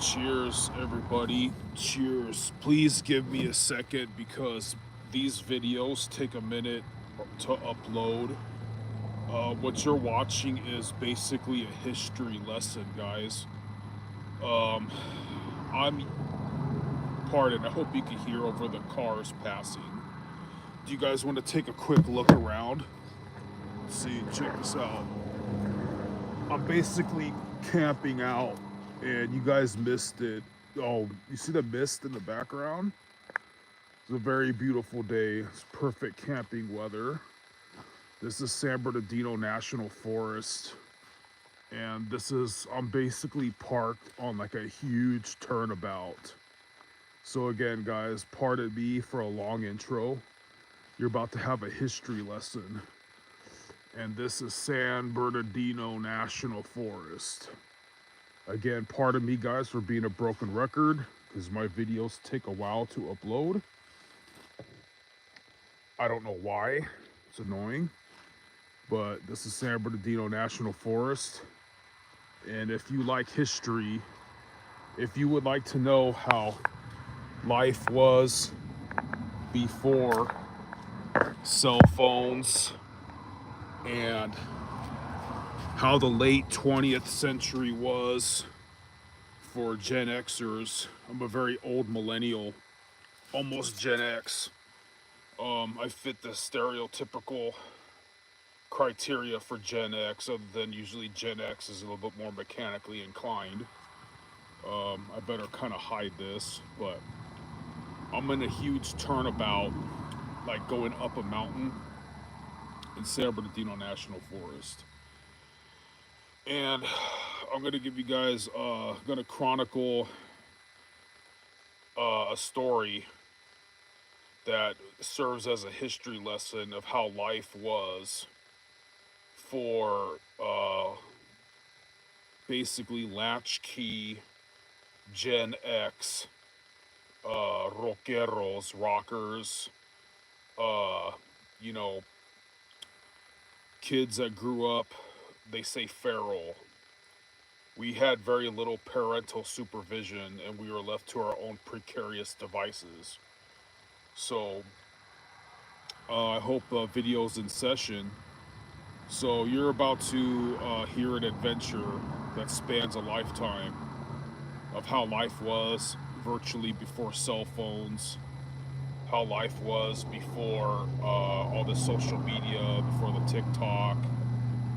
Cheers, everybody. Cheers. Please give me a second because these videos take a minute to upload. What you're watching is basically a history lesson, guys. Um, I'm, pardon, I hope you can hear over the cars passing. Do you guys want to take a quick look around? Let's see, check this out. I'm basically camping out, and you guys missed it. Oh, you see the mist in the background? It's a very beautiful day. It's perfect camping weather. This is San Bernardino National Forest, and I'm basically parked on like a huge turnabout. So again, guys, pardon me for a long intro. You're about to have a history lesson. And this is San Bernardino National Forest. Again, pardon me, guys, for being a broken record, because my videos take a while to upload. I don't know why. It's annoying. But this is San Bernardino National Forest. And if you like history, if you would like to know how life was before cell phones and how the late 20th century was for Gen Xers. I'm a very old millennial, almost Gen X. I fit the stereotypical criteria for Gen X, other than usually Gen X is a little bit more mechanically inclined. I better kind of hide this, but I'm in a huge turnabout, like going up a mountain in San Bernardino National Forest. And I'm gonna give you guys, gonna chronicle a story that serves as a history lesson of how life was for basically latchkey Gen X rockeros, rockers, uh, you know, kids that grew up, they say feral. We had very little parental supervision and we were left to our own precarious devices. So, I hope video's in session. So, you're about to hear an adventure that spans a lifetime of how life was virtually before cell phones, how life was before all the social media, before the TikTok,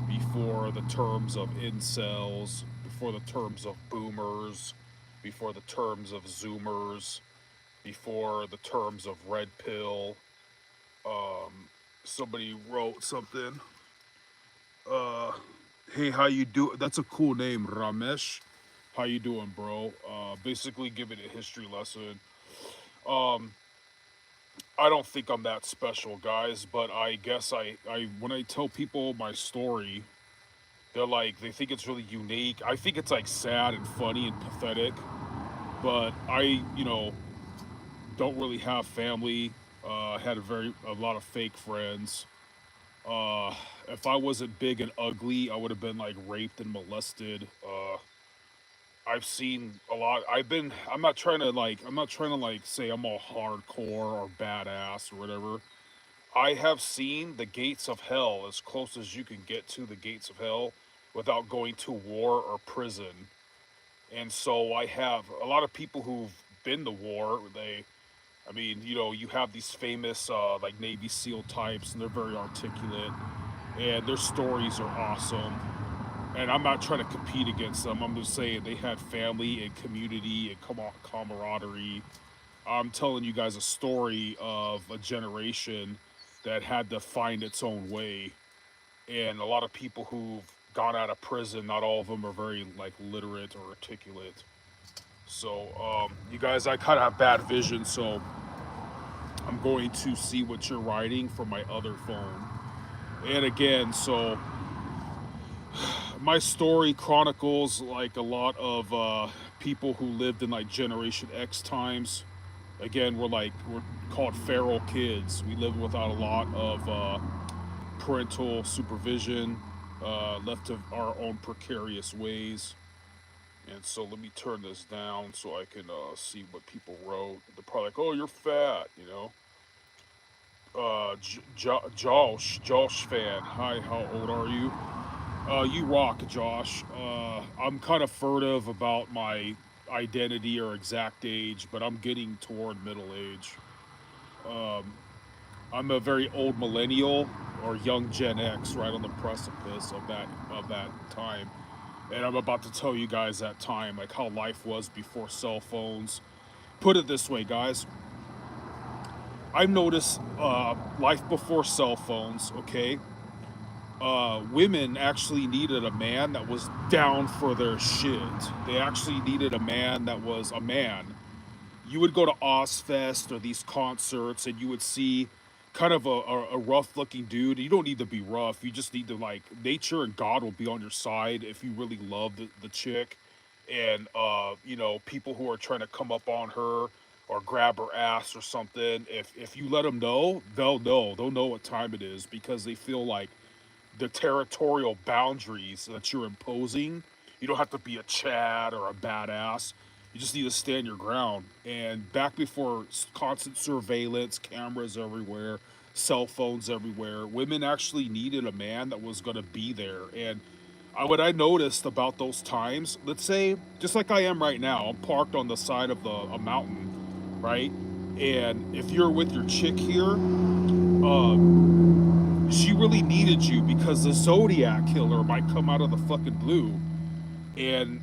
before the terms of incels, before the terms of boomers, before the terms of zoomers, before the terms of red pill. Somebody wrote something. Uh, hey, how you do? That's a cool name, Ramesh. How you doing, bro? Basically, giving a history lesson. Um, I don't think I'm that special, guys, but I guess I when I tell people my story, they're like, they think it's really unique. I think it's like sad and funny and pathetic, but don't really have family. Had a lot of fake friends. If I wasn't big and ugly, I would have been like raped and molested. I've seen a lot. I'm not trying to like say I'm all hardcore or badass or whatever. I have seen the gates of hell as close as you can get to the gates of hell without going to war or prison. And so I have a lot of people who've been to war. You have these famous like Navy SEAL types, and they're very articulate, and their stories are awesome. And I'm not trying to compete against them. I'm just saying they had family and community and camaraderie. I'm telling you guys a story of a generation that had to find its own way, and a lot of people who've gone out of prison. Not all of them are very like literate or articulate. So, you guys, I kind of have bad vision, so I'm going to see what you're writing from my other phone. And again, so my story chronicles like a lot of people who lived in like Generation X times. Again, we're called feral kids. We live without a lot of parental supervision, left to our own precarious ways. And so let me turn this down so I can see what people wrote. They're probably like, "Oh, you're fat," you know. Josh fan. Hi, how old are you? You rock, Josh. I'm kind of furtive about my identity or exact age, but I'm getting toward middle age. I'm a very old millennial or young Gen X, right on the precipice of that time. And I'm about to tell you guys that time, like how life was before cell phones. Put it this way, guys. I've noticed life before cell phones. Okay, women actually needed a man that was down for their shit. They actually needed a man that was a man. You would go to Ozfest or these concerts and you would see kind of a rough looking dude. You don't need to be rough. You just need to, like, nature and God will be on your side if you really love the chick. And, you know, people who are trying to come up on her or grab her ass or something, if you let them know, they'll know. They'll know what time it is because they feel like the territorial boundaries that you're imposing. You don't have to be a Chad or a badass. You just need to stand your ground. And back before constant surveillance, cameras everywhere, cell phones everywhere, women actually needed a man that was going to be there. And what I noticed about those times, let's say, just like I am right now, I'm parked on the side of a mountain, right? And if you're with your chick here, she really needed you because the Zodiac killer might come out of the fucking blue. And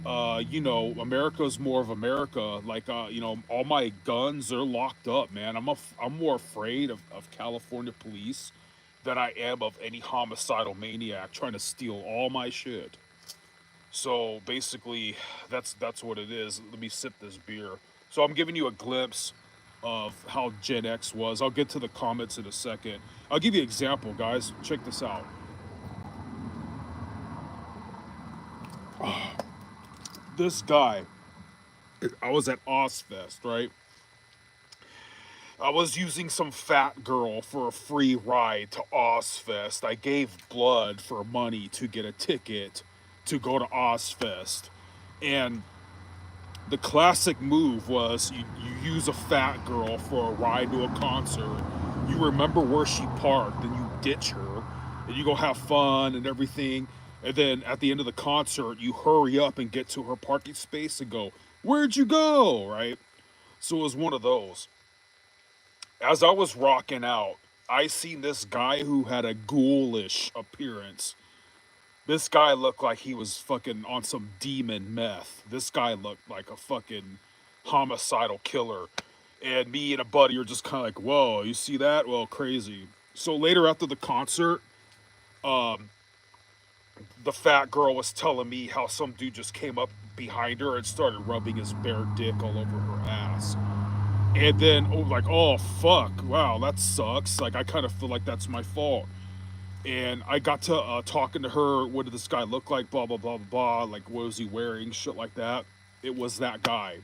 you know, America's more of America. Like you know, all my guns are locked up, man. I'm more afraid of California police than I am of any homicidal maniac trying to steal all my shit. So basically, that's what it is. Let me sip this beer. So I'm giving you a glimpse of how Gen X was. I'll get to the comments in a second. I'll give you an example, guys. Check this out. This guy, I was at Ozfest, right? I was using some fat girl for a free ride to Ozfest. I gave blood for money to get a ticket to go to Ozfest. And the classic move was you use a fat girl for a ride to a concert. You remember where she parked and you ditch her and you go have fun and everything. And then at the end of the concert, you hurry up and get to her parking space and go, "Where'd you go?" Right? So it was one of those. As I was rocking out, I seen this guy who had a ghoulish appearance. This guy looked like he was fucking on some demon meth. This guy looked like a fucking homicidal killer. And me and a buddy are just kind of like, "Whoa, you see that? Well, crazy." So later after the concert, the fat girl was telling me how some dude just came up behind her and started rubbing his bare dick all over her ass. And then, oh, like, "Oh, fuck, wow, that sucks. Like, I kind of feel like that's my fault." And I got to talking to her. What did this guy look like? Blah blah blah blah blah. Like, what was he wearing? Shit like that. It was that guy.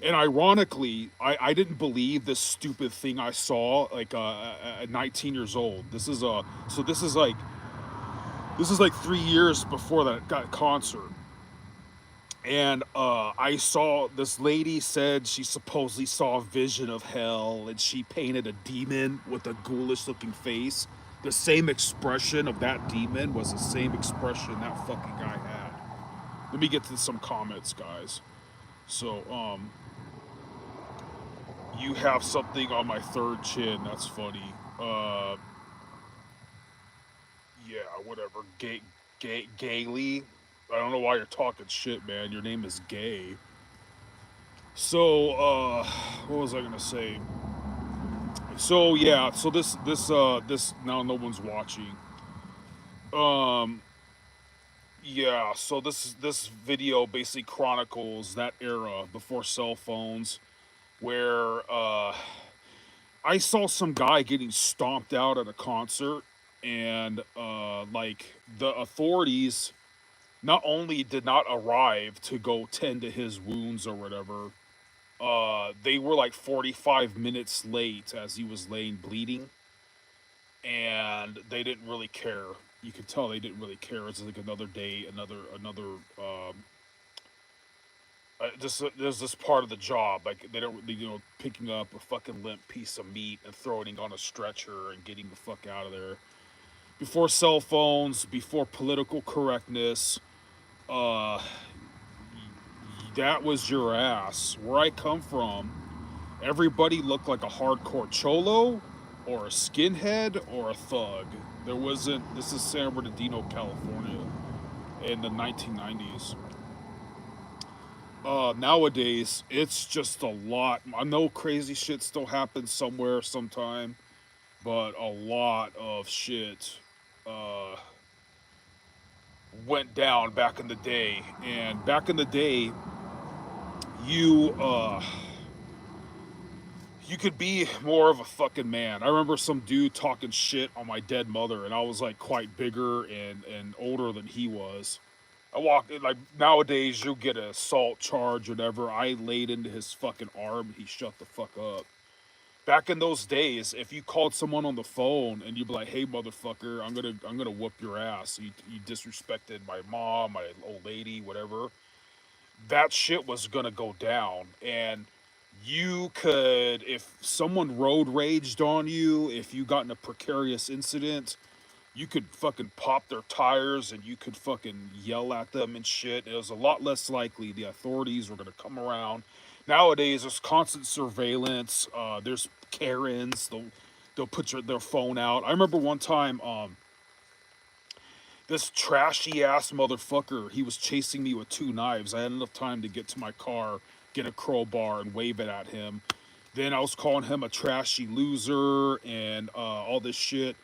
And ironically, I didn't believe this stupid thing I saw. Like, at 19 years old. This is like 3 years before that concert. And I saw this lady said she supposedly saw a vision of hell, and she painted a demon with a ghoulish looking face. The same expression of that demon was the same expression that fucking guy had. Let me get to some comments, guys. So, you have something on my third chin. That's funny. Yeah, whatever. Gaily. I don't know why you're talking shit, man. Your name is Gay. So, what was I gonna say? So yeah, so this now no one's watching. Um, yeah, so this video basically chronicles that era before cell phones, where I saw some guy getting stomped out at a concert, and like the authorities not only did not arrive to go tend to his wounds or whatever, they were like 45 minutes late as he was laying bleeding, and they didn't really care. You could tell they didn't really care. It's like another day, another Just there's this part of the job, like they don't, picking up a fucking limp piece of meat and throwing it on a stretcher and getting the fuck out of there. Before cell phones, before political correctness, uh, that was your ass. Where I come from, everybody looked like a hardcore cholo or a skinhead or a thug. There wasn't. This is San Bernardino, California, in the 1990s. Nowadays, it's just a lot. I know crazy shit still happens somewhere, sometime, but a lot of shit uh, went down back in the day. And back in the day, you you could be more of a fucking man. I remember some dude talking shit on my dead mother, and I was like quite bigger and older than he was. I walked like nowadays you get an assault charge or whatever. I laid into his fucking arm. He shut the fuck up. Back in those days, if you called someone on the phone and you'd be like, "Hey, motherfucker, I'm gonna whoop your ass. You disrespected my mom, my old lady, whatever." That shit was gonna go down, and you could, if someone road raged on you, if you got in a precarious incident, you could fucking pop their tires and you could fucking yell at them and shit. It was a lot less likely the authorities were gonna come around. Nowadays, there's constant surveillance. There's Karens. They'll put their phone out. I remember one time, this trashy ass motherfucker, he was chasing me with two knives. I had enough time to get to my car, get a crowbar, and wave it at him. Then I was calling him a trashy loser and all this shit.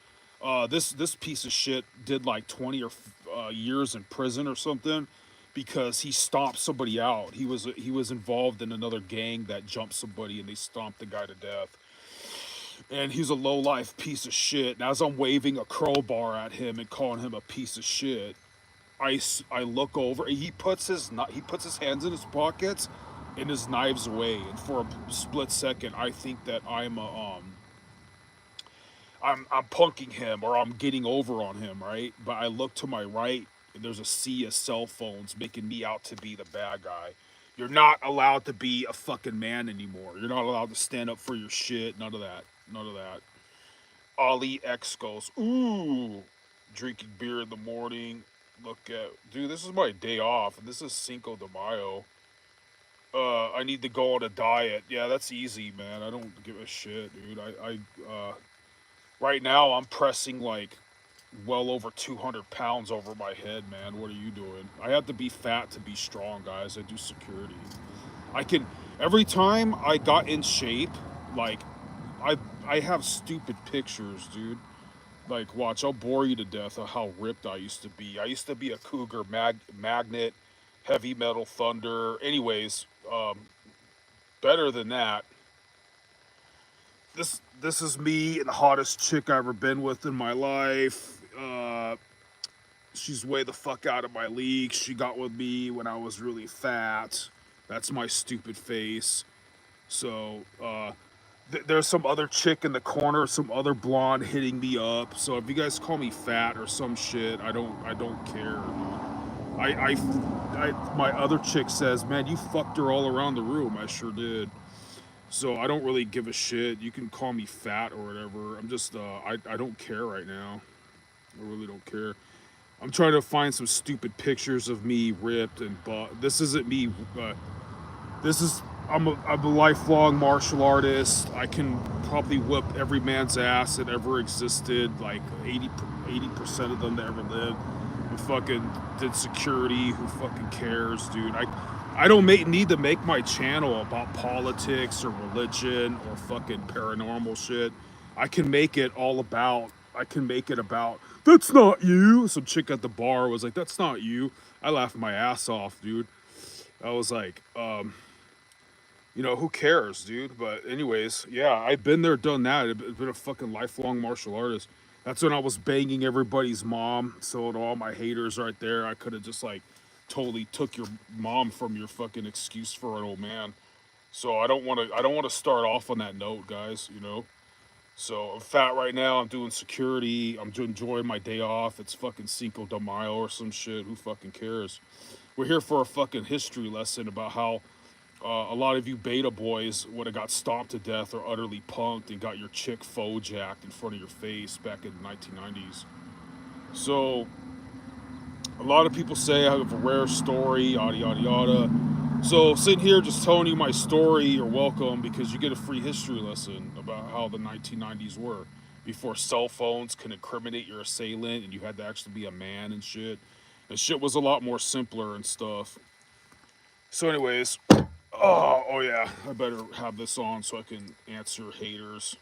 This piece of shit did like 20 or years in prison or something because he stomped somebody out. He was involved in another gang that jumped somebody and they stomped the guy to death. And he's a low life piece of shit. And as I'm waving a crowbar at him and calling him a piece of shit, I look over. He puts his hands in his pockets and his knives away. And for a split second, I think that I'm punking him or I'm getting over on him, right? But I look to my right and there's a sea of cell phones making me out to be the bad guy. You're not allowed to be a fucking man anymore. You're not allowed to stand up for your shit. None of that. None of that. Ali X goes, ooh, drinking beer in the morning. Look at, dude, this is my day off, and this is Cinco de Mayo. I need to go on a diet. Yeah, that's easy, man. I don't give a shit, dude. Right now, I'm pressing like well over 200 pounds over my head, man. What are you doing? I have to be fat to be strong, guys. I do security. I can, every time I got in shape, like, I, I have stupid pictures, dude. Like, watch, I'll bore you to death of how ripped I used to be. I used to be a cougar magnet, heavy metal thunder. Anyways, better than that. This is me and the hottest chick I ever been with in my life. She's way the fuck out of my league. She got with me when I was really fat. That's my stupid face. So, there's some other chick in the corner, some other blonde hitting me up. So if you guys call me fat or some shit, I don't care. My other chick says, man, you fucked her all around the room. I sure did. So I don't really give a shit. You can call me fat or whatever. I'm just I don't care right now. I really don't care. I'm trying to find some stupid pictures of me ripped and butt. This isn't me. This is I'm a lifelong martial artist. I can probably whip every man's ass that ever existed, like 80% of them that ever lived. I fucking did security. Who fucking cares, dude? I don't need to make my channel about politics or religion or fucking paranormal shit. I can make it about that's not you. Some chick at the bar was like, that's not you. I laughed my ass off, dude. I was like, who cares, dude? But anyways, yeah, I've been there, done that. I've been a fucking lifelong martial artist. That's when I was banging everybody's mom. So to all my haters right there, I could have just like totally took your mom from your fucking excuse for an old man. So I don't want to start off on that note, guys, So I'm fat right now. I'm doing security. I'm enjoying my day off. It's fucking Cinco de Mayo or some shit. Who fucking cares? We're here for a fucking history lesson about how a lot of you beta boys would have got stomped to death or utterly punked and got your chick faux jacked in front of your face back in the 1990s. So a lot of people say I have a rare story, yada yada yada. So sitting here just telling you my story, you're welcome because you get a free history lesson about how the 1990s were before cell phones can incriminate your assailant and you had to actually be a man and shit. And shit was a lot more simpler and stuff. So, anyways, oh yeah, I better have this on so I can answer haters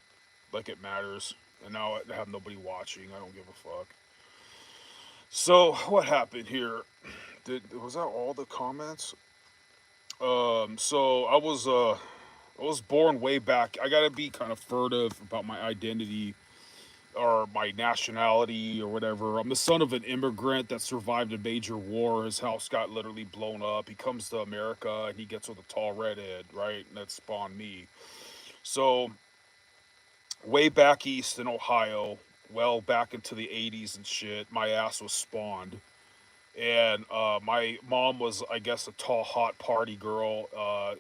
like it matters. And now I have nobody watching. I don't give a fuck. So, what happened here? Was that all the comments? So I was born way back. I gotta be kind of furtive about my identity or my nationality or whatever. I'm the son of an immigrant that survived a major war. His house got literally blown up. He comes to America and he gets with a tall redhead, right? And that spawned me. So way back east in Ohio, well back into the 80s and shit, my ass was spawned. And my mom was, I guess, a tall, hot party girl,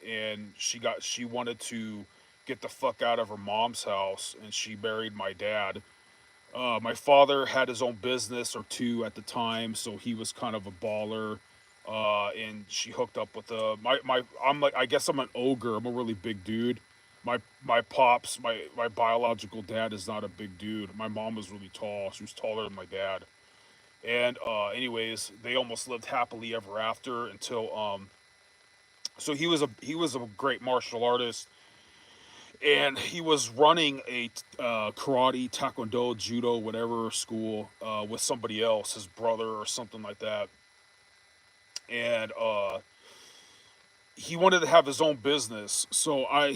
and she wanted to get the fuck out of her mom's house, and she married my dad. My father had his own business or two at the time, so he was kind of a baller. And she hooked up with my. I'm like, I guess I'm an ogre. I'm a really big dude. My pops, my biological dad is not a big dude. My mom was really tall. She was taller than my dad. And anyways, they almost lived happily ever after until so he was a great martial artist, and he was running a karate, taekwondo, judo, whatever school with somebody else, his brother or something like that. And he wanted to have his own business. So I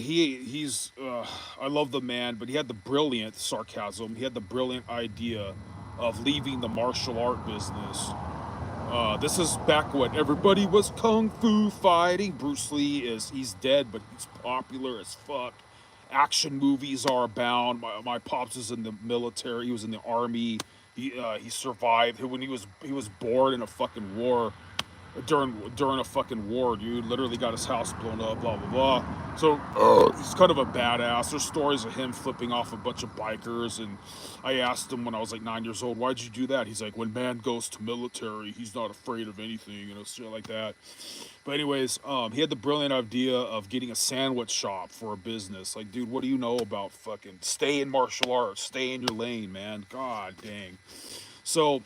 love the man, but he had the brilliant sarcasm. He had the brilliant idea of leaving the martial art business. This is back when everybody was kung fu fighting. Bruce Lee he's dead, but he's popular as fuck. Action movies are abound. My pops was in the military. He was in the army. He survived. When he was born in a fucking war during a fucking war, dude. Literally got his house blown up, blah blah blah. So he's kind of a badass. There's stories of him flipping off a bunch of bikers, and I asked him when I was like 9 years old, "Why'd you do that?" He's like, "When man goes to military, he's not afraid of anything," shit like that. But anyways, he had the brilliant idea of getting a sandwich shop for a business. Like, dude, what do you know about fucking stay in martial arts, stay in your lane, man? God dang. So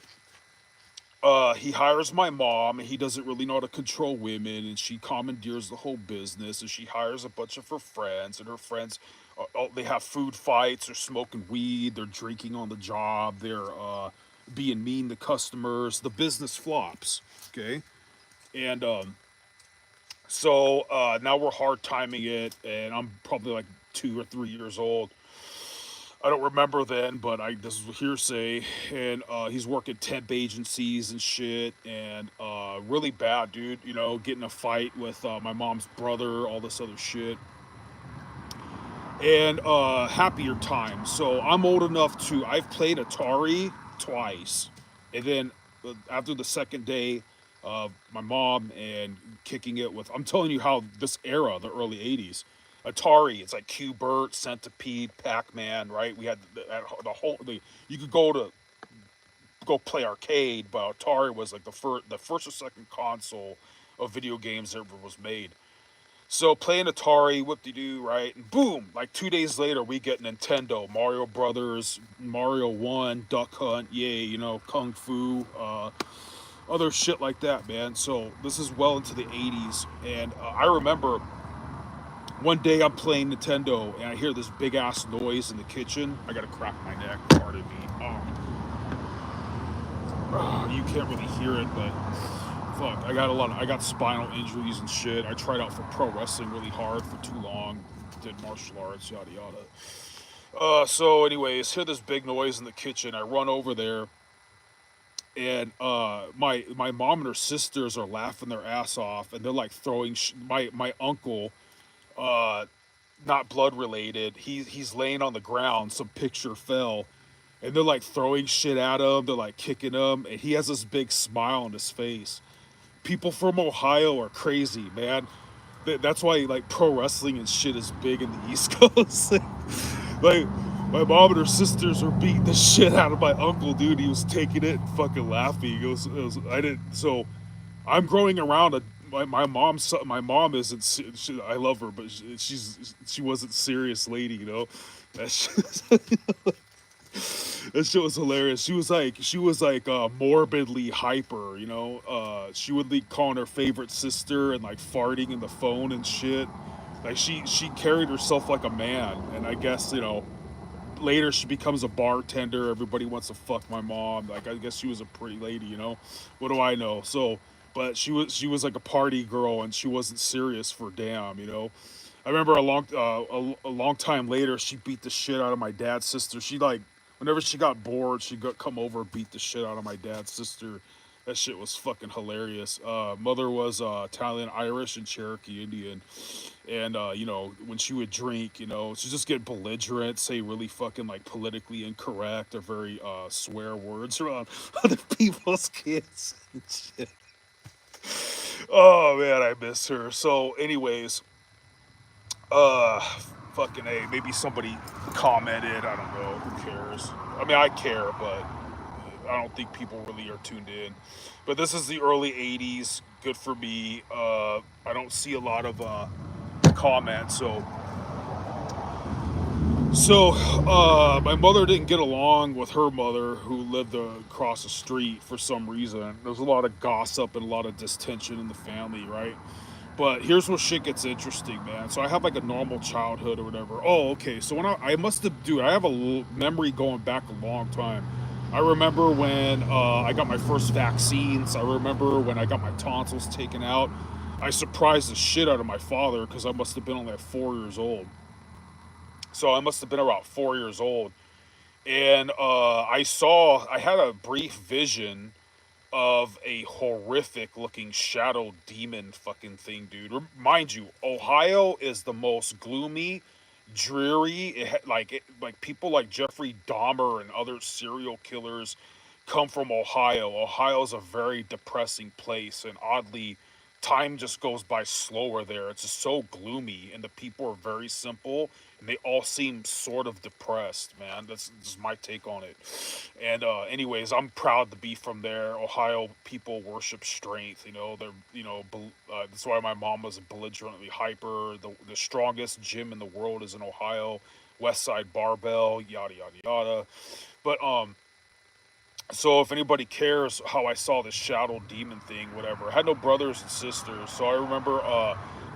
he hires my mom, and he doesn't really know how to control women, and she commandeers the whole business, and she hires a bunch of her friends, and her friends, they have food fights, they're smoking weed, they're drinking on the job, they're being mean to customers. The business flops, okay? And so now we're hard timing it, and I'm probably like 2 or 3 years old. I don't remember then, but this is hearsay. And he's working temp agencies and shit, and really bad, dude. Getting a fight with my mom's brother, all this other shit, and happier times. So I'm old enough to. I've played Atari twice, and then after the second day, my mom and kicking it with. I'm telling you how this era, the early '80s, Atari. It's like Q*bert, Centipede, Pac-Man, right? We had the whole. You could go play arcade, but Atari was like the first or second console of video games that ever was made. So playing Atari, whoop de doo, right? And boom, like 2 days later, we get Nintendo, Mario Brothers, Mario One, Duck Hunt, yay, Kung Fu, other shit like that, man. So this is well into the '80s, and I remember one day I'm playing Nintendo and I hear this big ass noise in the kitchen. I gotta crack my neck, pardon me. You can't really hear it, but fuck, I got spinal injuries and shit. I tried out for pro wrestling really hard for too long, did martial arts, yada yada. So anyways, hear this big noise in the kitchen. I run over there, and my mom and her sisters are laughing their ass off, and they're like throwing my uncle, uh, not blood related. He's laying on the ground. Some picture fell, and they're like throwing shit at him. They're like kicking him, and he has this big smile on his face. People from Ohio are crazy, man. That's why like pro wrestling and shit is big in the East Coast. Like my mom and her sisters were beating the shit out of my uncle, dude. He was taking it and fucking laughing. I didn't. So I'm growing around. My mom isn't. I love her, but she wasn't serious lady. You know, that shit, that shit was hilarious. She was like morbidly hyper. You know, she would be calling her favorite sister and like farting in the phone and shit. Like she carried herself like a man, and I guess later she becomes a bartender. Everybody wants to fuck my mom. Like I guess she was a pretty lady, you know. What do I know? So, but she was like a party girl, and she wasn't serious for damn, you know. I remember a long time later, she beat the shit out of my dad's sister. She like whenever she got bored, she'd come over and beat the shit out of my dad's sister. That shit was fucking hilarious. Mother was Italian, Irish, and Cherokee Indian, and when she would drink, she'd just get belligerent, say really fucking like politically incorrect or very swear words around other people's kids and shit. Oh man, I miss her. So, anyways, uh, fucking a maybe somebody commented. I don't know. Who cares? I mean, I care, but I don't think people really are tuned in. But this is the early '80s. Good for me. I don't see a lot of comments, so my mother didn't get along with her mother, who lived across the street for some reason. There's a lot of gossip and a lot of distension in the family, right? But here's where shit gets interesting, man. So I have like a normal childhood or whatever. Oh, okay. So I must have, dude, I have a memory going back a long time. I remember when I got my first vaccines. I remember when I got my tonsils taken out. I surprised the shit out of my father because I must have been only like 4 years old. So I must have been about 4 years old. And I had a brief vision of a horrific looking shadow demon fucking thing, dude. Mind you, Ohio is the most gloomy, dreary. Like people like Jeffrey Dahmer and other serial killers come from Ohio. Ohio is a very depressing place, and oddly, time just goes by slower there. It's just so gloomy, and the people are very simple, and they all seem sort of depressed. Man, that's just my take on it. And anyways, I'm proud to be from there. Ohio people worship strength. That's why my mom was belligerently hyper. The strongest gym in the world is in Ohio. West Side Barbell, yada yada yada. But so if anybody cares how I saw this shadow demon thing, whatever. I had no brothers and sisters, so I remember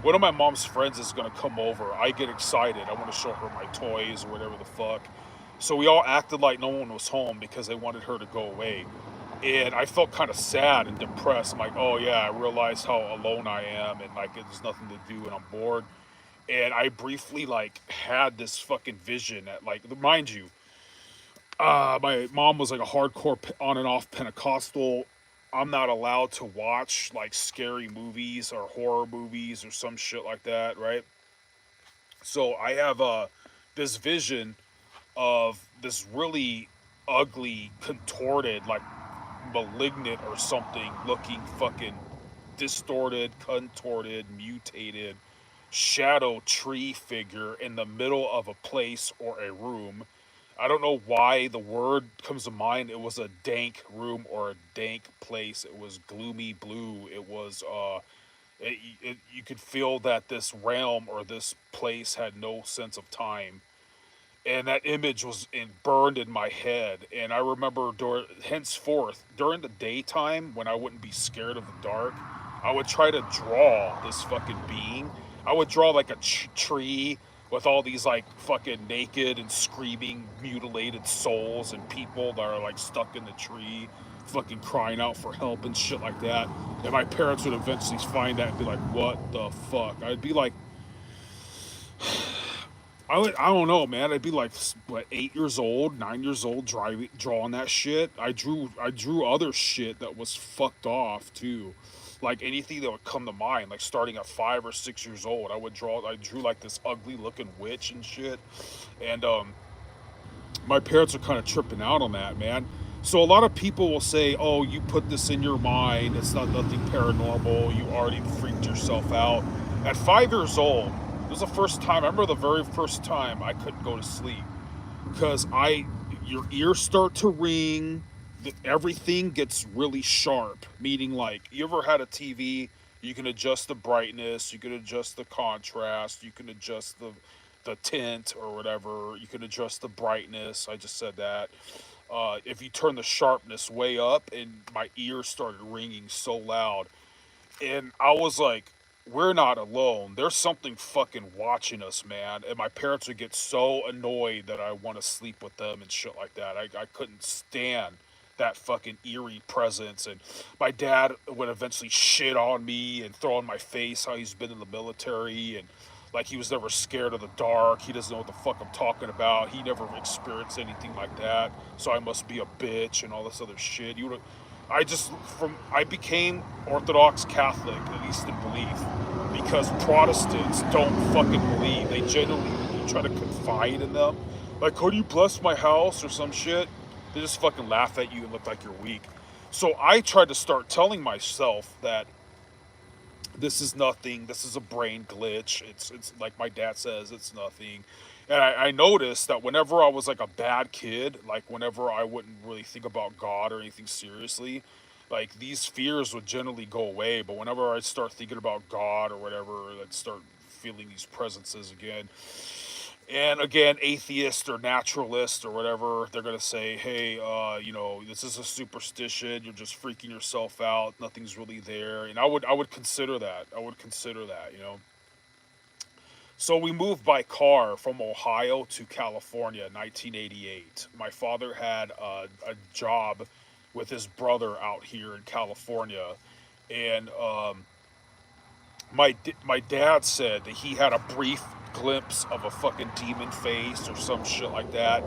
one of my mom's friends is gonna come over. I get excited. I want to show her my toys or whatever the fuck. So we all acted like no one was home because they wanted her to go away. And I felt kind of sad and depressed. I'm like, oh yeah, I realize how alone I am and like there's nothing to do and I'm bored. And I briefly like had this fucking vision that like, mind you, my mom was like a hardcore on and off Pentecostal. I'm not allowed to watch like scary movies or horror movies or some shit like that, right? So I have this vision of this really ugly, contorted, like malignant or something looking fucking distorted, contorted, mutated shadow tree figure in the middle of a place or a room. I don't know why the word comes to mind. It was a dank room or a dank place. It was gloomy blue. You could feel that this realm or this place had no sense of time, and that image burned in my head. And I remember henceforth during the daytime when I wouldn't be scared of the dark, I would try to draw this fucking being. I would draw like a tree with all these like fucking naked and screaming mutilated souls and people that are like stuck in the tree fucking crying out for help and shit like that. And my parents would eventually find that and be like, what the fuck? I'd be like, I don't know, man. I'd be like, what, 8 years old, 9 years old, drawing that shit. I drew other shit that was fucked off too, like anything that would come to mind. Like starting at 5 or 6 years old, I drew like this ugly looking witch and shit, and my parents are kind of tripping out on that, man. So a lot of people will say, "Oh, you put this in your mind. It's not nothing paranormal. You already freaked yourself out." At 5 years old, it was the first time. I remember the very first time I couldn't go to sleep because your ears start to ring. Everything gets really sharp. Meaning, like, you ever had a TV? You can adjust the brightness. You can adjust the contrast. You can adjust the tint or whatever. You can adjust the brightness. I just said that. If you turn the sharpness way up, and my ears started ringing so loud, and I was like, we're not alone. There's something fucking watching us, man. And my parents would get so annoyed that I want to sleep with them and shit like that. I couldn't stand that fucking eerie presence. And my dad would eventually shit on me and throw in my face how he's been in the military and like he was never scared of the dark. He doesn't know what the fuck I'm talking about. He never experienced anything like that. So I must be a bitch and all this other shit. I became Orthodox Catholic, at least in belief, because Protestants don't fucking believe. They generally try to confide in them. Like, could you bless my house or some shit? They just fucking laugh at you and look like you're weak. So I tried to start telling myself that this is nothing. This is a brain glitch. It's like my dad says, it's nothing. And I noticed that whenever I was like a bad kid, like whenever I wouldn't really think about God or anything seriously, like these fears would generally go away. But whenever I start thinking about God or whatever, I'd start feeling these presences again. And again, atheist or naturalist or whatever, they're gonna say, "Hey, this is a superstition. You're just freaking yourself out. Nothing's really there." And I would consider that. I would consider that. So we moved by car from Ohio to California in 1988. My father had a job with his brother out here in California, and my dad said that he had a brief glimpse of a fucking demon face or some shit like that.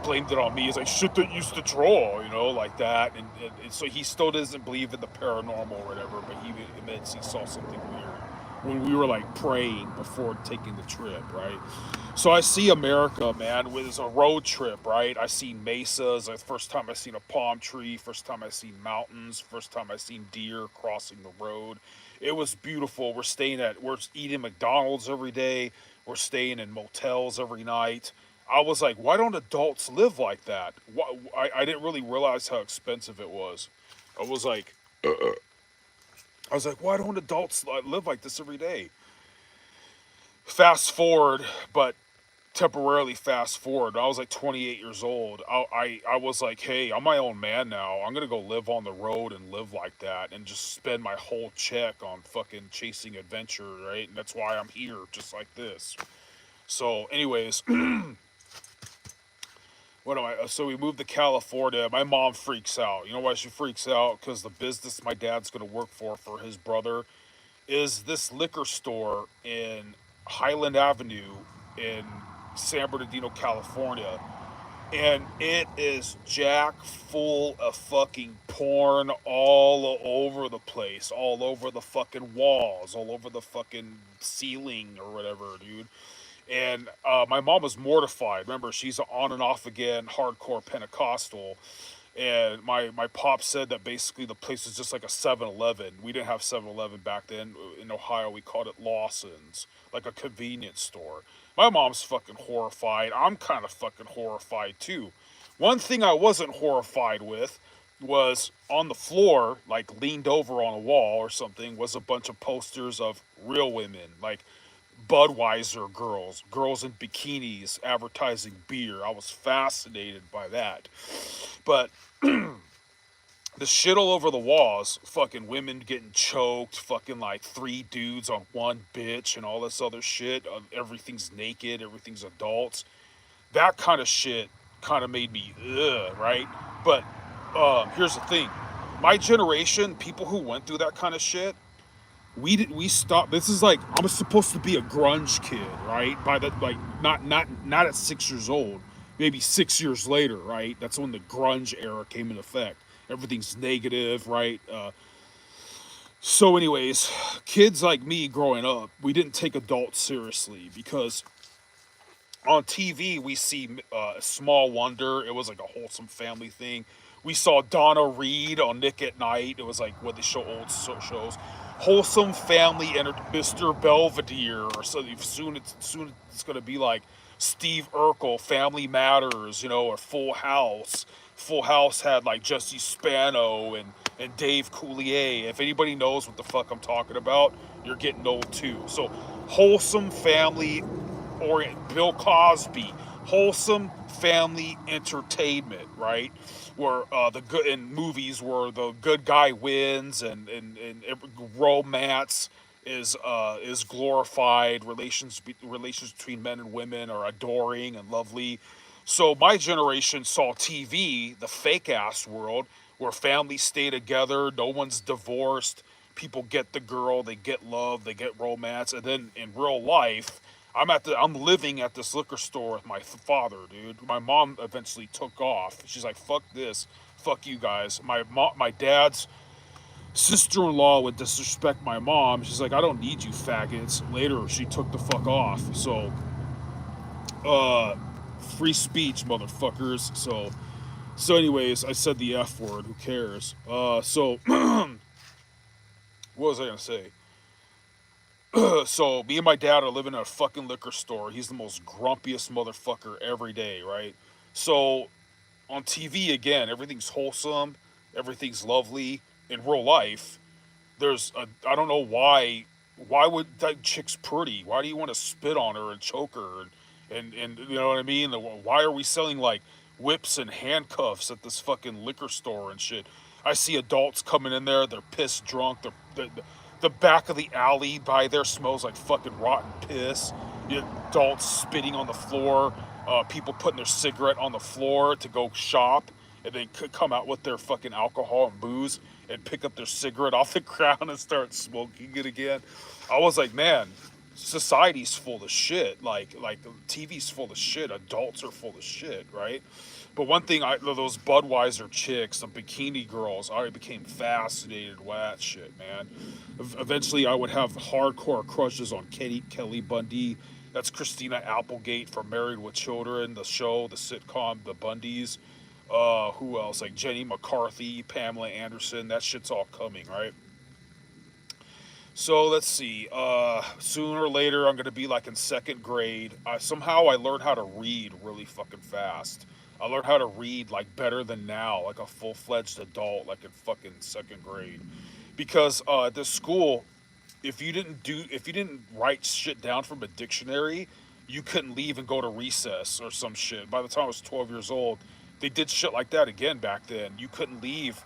Blamed it on me. He's like, shit that used to draw, like that. And so he still doesn't believe in the paranormal or whatever, but he admits he saw something weird when we were like praying before taking the trip, right? So I see America, man, with a road trip, right? I see mesas. The first time I seen a palm tree. First time I seen mountains. First time I seen deer crossing the road. It was beautiful. We're eating McDonald's every day. We're staying in motels every night. I was like, why don't adults live like that? I didn't really realize how expensive it was. I was like, why don't adults live like this every day? Fast forward, but temporarily fast forward. I was like 28 years old. I was like, hey, I'm my own man now. I'm gonna go live on the road and live like that and just spend my whole check on fucking chasing adventure, right? And that's why I'm here, just like this. So, anyways, what am I? So we moved to California. My mom freaks out. You know why she freaks out? Because the business my dad's gonna work for his brother, is this liquor store in Highland Avenue in San Bernardino, California. And it is jack full of fucking porn all over the place, all over the fucking walls, all over the fucking ceiling or whatever, dude. And my mom was mortified. Remember, she's on and off again, hardcore Pentecostal. And my pop said that basically the place was just like a 7-Eleven. We didn't have 7-Eleven back then. In Ohio, we called it Lawson's, like a convenience store. My mom's fucking horrified. I'm kind of fucking horrified too. One thing I wasn't horrified with was on the floor, like leaned over on a wall or something, was a bunch of posters of real women, like Budweiser girls, girls in bikinis advertising beer. I was fascinated by that. But the shit all over the walls, fucking women getting choked, fucking like three dudes on one bitch and all this other shit. Everything's naked, everything's adults. That kind of shit kind of made me ugh, right? But here's the thing. My generation, people who went through that kind of shit, we stopped. This is like I was supposed to be a grunge kid, right? By the like not at 6 years old, maybe 6 years later, right? That's when the grunge era came in effect. Everything's negative, right? So, anyways, kids like me growing up, we didn't take adults seriously because On TV, we see Small Wonder. It was like a wholesome family thing. We saw Donna Reed on Nick at Night. It was like what they show old shows. Wholesome family and Mr. Belvedere, or so soon it's gonna be like Steve Urkel, Family Matters, or Full House. Full House had like Jesse Spano and Dave Coulier. If anybody knows what the fuck I'm talking about, you're getting old too. So wholesome family Bill Cosby, wholesome family entertainment, right? Where the good in movies where the good guy wins and romance is glorified. Relations between men and women are adoring and lovely. So my generation saw TV, the fake ass world, where families stay together, no one's divorced, people get the girl, they get love, they get romance, and then in real life, I'm living at this liquor store with my father, dude. My mom eventually took off. She's like, "Fuck this, fuck you guys." My dad's sister-in-law would disrespect my mom. She's like, "I don't need you faggots." Later, she took the fuck off. So, uh, free speech, motherfuckers. Anyways, I said the F word. Who cares? What was I gonna say? So me and my dad are living in a fucking liquor store. He's the most grumpiest motherfucker every day, right? So on TV again, everything's wholesome, everything's lovely. In real life, I don't know why would that chick's pretty? Why do you want to spit on her and choke her and you know what I mean? Why are we selling like whips and handcuffs at this fucking liquor store and shit? I see adults coming in there, they're pissed drunk, the back of the alley by there smells like fucking rotten piss. Adults spitting on the floor, people putting their cigarette on the floor to go shop, and then come out with their fucking alcohol and booze and pick up their cigarette off the ground and start smoking it again. I was like, man, society's full of shit. Like TV's full of shit. Adults are full of shit, right? But one thing, those Budweiser chicks, the bikini girls, I became fascinated with that shit, man. Eventually, I would have hardcore crushes on Kelly Bundy. That's Christina Applegate from Married with Children, the show, the sitcom, The Bundys. Who else? Like Jenny McCarthy, Pamela Anderson. That shit's all coming, right? So let's see. Sooner or later, I'm gonna be like in second grade. Somehow I learned how to read really fucking fast. I learned how to read like better than now, like a full fledged adult, like in fucking second grade. Because at this school, if you didn't write shit down from a dictionary, you couldn't leave and go to recess or some shit. By the time I was 12 years old, they did shit like that again back then. You couldn't leave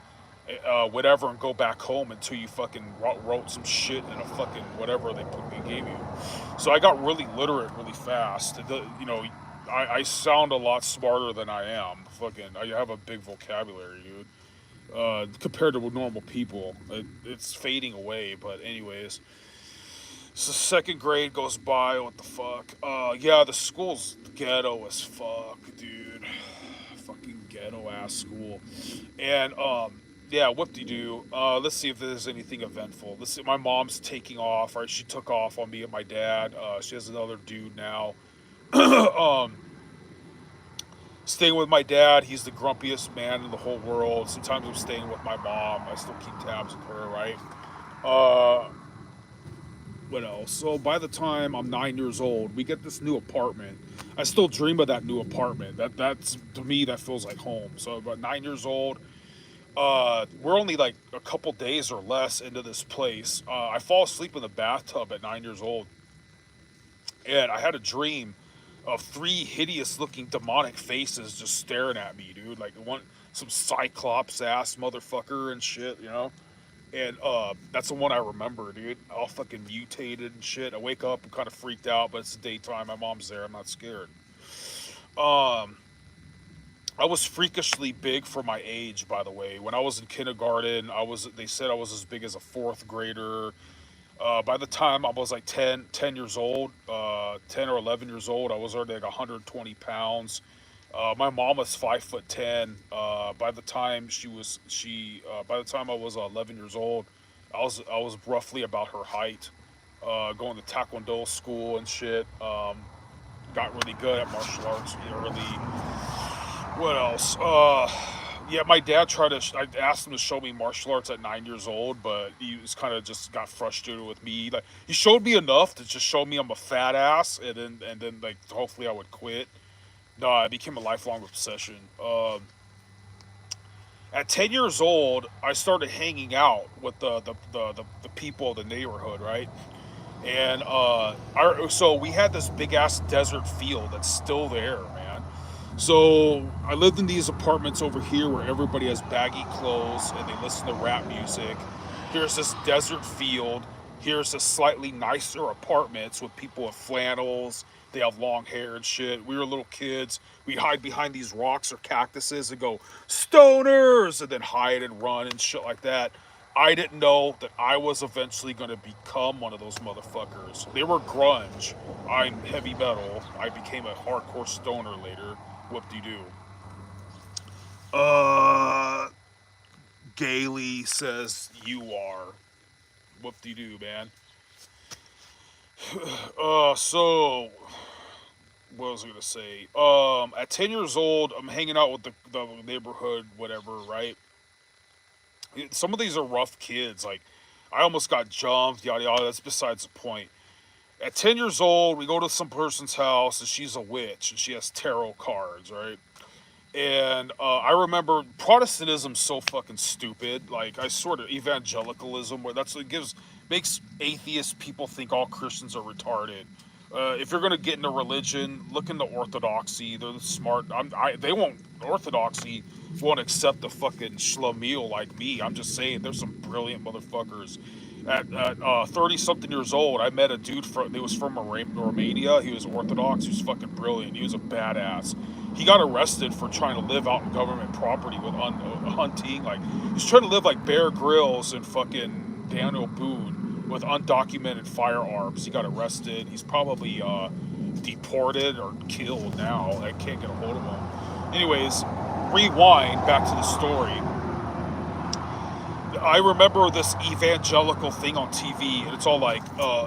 whatever and go back home until you fucking wrote some shit in a fucking whatever they gave you. So I got really literate really fast. I sound a lot smarter than I am. Fucking, I have a big vocabulary, dude. Compared to normal people, it's fading away. But anyways, so second grade goes by. What the fuck? Yeah, the school's ghetto as fuck, dude. Fucking ghetto ass school. And yeah, whoop de doo. Let's see if there's anything eventful. Let's see. My mom's taking off. Right, she took off on me and my dad. She has another dude now. um, Staying with my dad. He's the grumpiest man in the whole world. Sometimes I'm staying with my mom. I still keep tabs with her. Right. Uh, what else? So by the time I'm 9 years old, we get this new apartment. I still dream of that new apartment. That's to me that feels like home. So about 9 years old, we're only like a couple days or less into this place. I fall asleep in the bathtub at 9 years old, and I had a dream of three hideous looking demonic faces just staring at me, dude. Like some cyclops ass motherfucker and shit, you know. And that's the one I remember, dude. All fucking mutated and shit. I wake up, I'm kind of freaked out, but it's daytime. My mom's there. I'm not scared. Um, I was freakishly big for my age, by the way. When I was in kindergarten, they said I was as big as a fourth grader. By the time I was like 10 years old, 10 or 11 years old, I was already like 120 pounds. My mom was 5'10". By the time I was 11 years old, I was roughly about her height. Going to Taekwondo school and shit. got really good at martial arts early. What else? Yeah, my dad tried to. I asked him to show me martial arts at 9 years old, but he was kind of just got frustrated with me. Like he showed me enough to just show me I'm a fat ass, and then like hopefully I would quit. No, it became a lifelong obsession. At 10 years old, I started hanging out with the people of the neighborhood, right? And so we had this big ass desert field that's still there, man. So I lived in these apartments over here where everybody has baggy clothes and they listen to rap music. Here's this desert field. Here's this slightly nicer apartments with people with flannels. They have long hair and shit. We were little kids. We hide behind these rocks or cactuses and go, stoners! And then hide and run and shit like that. I didn't know that I was eventually going to become one of those motherfuckers. They were grunge. I'm heavy metal. I became a hardcore stoner later. Whoop de doo. Uh, Gailey says you are. Whoop de doo, man. So what was I gonna say? At 10 years old, I'm hanging out with the neighborhood, whatever, right? Some of these are rough kids. Like, I almost got jumped, yada yada. That's besides the point. At 10 years old, we go to some person's house, and she's a witch, and she has tarot cards, right? And I remember Protestantism's so fucking stupid. Like I sort of evangelicalism, where that's what gives makes atheist people think all Christians are retarded. If you're gonna get into religion, look into Orthodoxy. They're smart. They won't Orthodoxy won't accept a fucking schlemiel like me. I'm just saying, there's some brilliant motherfuckers. At 30 something years old, I met a dude he was from Romania. He was Orthodox. He was fucking brilliant. He was a badass. He got arrested for trying to live out in government property with hunting. Like he's trying to live like Bear Grylls and fucking Daniel Boone with undocumented firearms. He got arrested. He's probably deported or killed now. I can't get a hold of him. Anyways, rewind back to the story. I remember this evangelical thing on TV, and it's all like,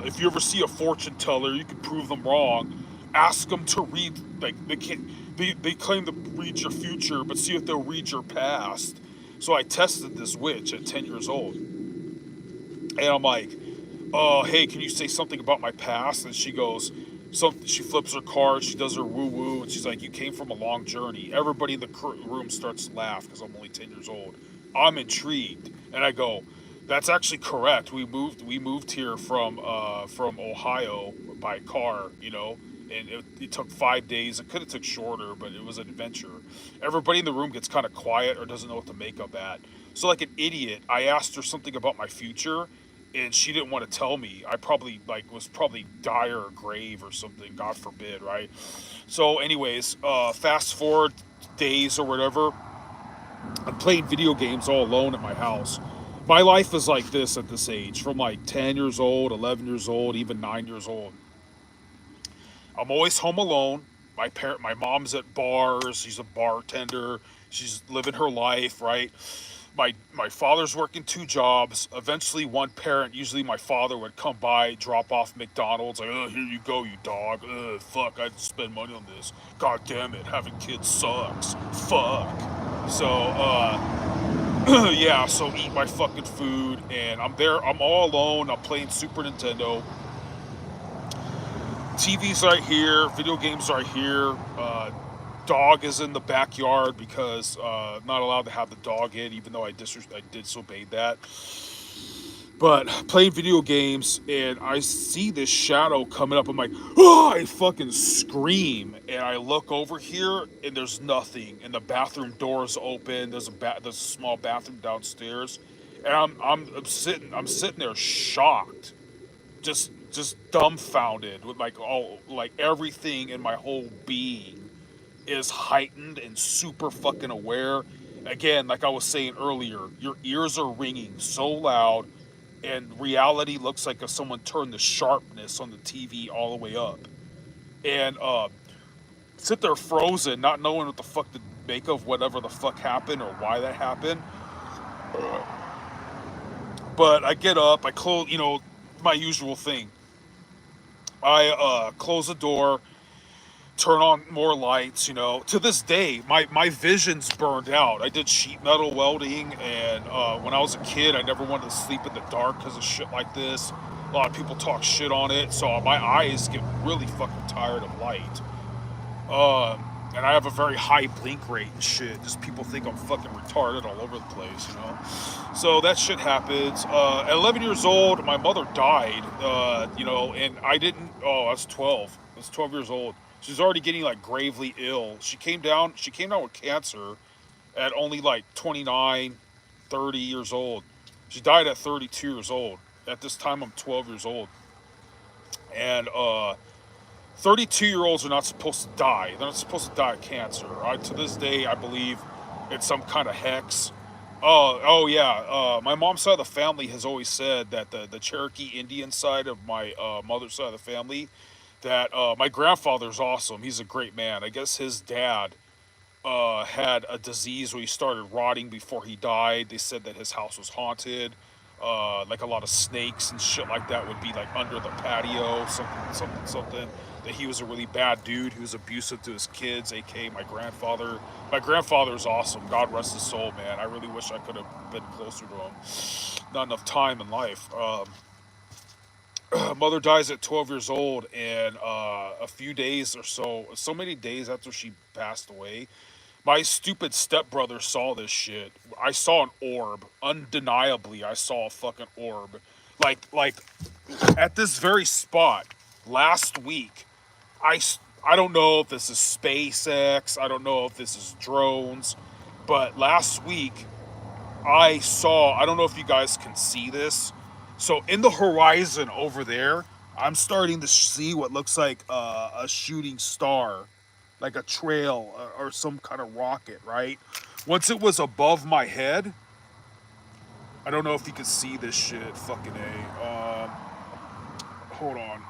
if you ever see a fortune teller, you can prove them wrong. Ask them to read, like they can't. They claim to read your future, but see if they'll read your past. So I tested this witch at 10 years old, and I'm like, hey, can you say something about my past? And she goes, she flips her card, she does her woo woo, and she's like, you came from a long journey. Everybody in the room starts to laugh because I'm only 10 years old. I'm intrigued, and I go, that's actually correct. We moved here from Ohio by car, and it took 5 days. It could have took shorter, but it was an adventure. Everybody in the room gets kind of quiet or doesn't know what to make of that. So like an idiot, I asked her something about my future, and she didn't want to tell me. I probably was probably dire or grave or something, God forbid, right? So anyways, fast forward days or whatever, I'm playing video games all alone at my house. My life is like this at this age, from like 10 years old, 11 years old, even 9 years old. I'm always home alone. My mom's at bars. She's a bartender. She's living her life, right? My father's working two jobs. Eventually, one parent, usually my father, would come by, drop off McDonald's, like, oh, here you go, you dog. Fuck, I had to spend money on this. God damn it, having kids sucks. Fuck. So, yeah, so eat my fucking food, and I'm there. I'm all alone. I'm playing Super Nintendo. TV's right here, video games right here. Dog is in the backyard because not allowed to have the dog in, even though I disobeyed that. But playing video games, and I see this shadow coming up. I'm like, oh! I fucking scream, and I look over here, and there's nothing. And the bathroom door is open. There's a small bathroom downstairs, and I'm sitting there shocked, just dumbfounded with like everything in my whole being is heightened and super fucking aware. Again, like I was saying earlier, your ears are ringing so loud, and reality looks like if someone turned the sharpness on the TV all the way up. And sit there frozen, not knowing what the fuck to make of whatever the fuck happened or why that happened. But I get up, I close, my usual thing. I close the door, turn on more lights, you know. To this day, my vision's burned out. I did sheet metal welding, and when I was a kid, I never wanted to sleep in the dark because of shit like this. A lot of people talk shit on it, so my eyes get really fucking tired of light. Um, and I have a very high blink rate and shit. Just people think I'm fucking retarded all over the place, you know. So that shit happens. At 11 years old, my mother died. You know, and I didn't. Oh, I was 12. I was 12 years old. She was already getting like gravely ill. She came down. She came down with cancer at only like 29, 30 years old. She died at 32 years old. At this time, I'm 12 years old, and 32-year-olds are not supposed to die. They're not supposed to die of cancer. To this day, I believe it's some kind of hex. Oh yeah. My mom's side of the family has always said that the Cherokee Indian side of my mother's side of the family, that my grandfather's awesome. He's a great man. I guess his dad had a disease where he started rotting before he died. They said that his house was haunted. Like a lot of snakes and shit like that would be like under the patio, something. That he was a really bad dude who was abusive to his kids, aka my grandfather. My grandfather's awesome. God rest his soul, man. I really wish I could have been closer to him. Not enough time in life. Mother dies at 12 years old, and a few days or so many days after she passed away, my stupid stepbrother saw this shit. I saw an orb. Undeniably, I saw a fucking orb. Like at this very spot last week. I, I don't know if this is SpaceX. I don't know if this is drones. But last week, I don't know if you guys can see this. So in the horizon over there, I'm starting to see what looks like a shooting star, like a trail or some kind of rocket, right? Once it was above my head, I don't know if you can see this shit. Fucking A. Hold on.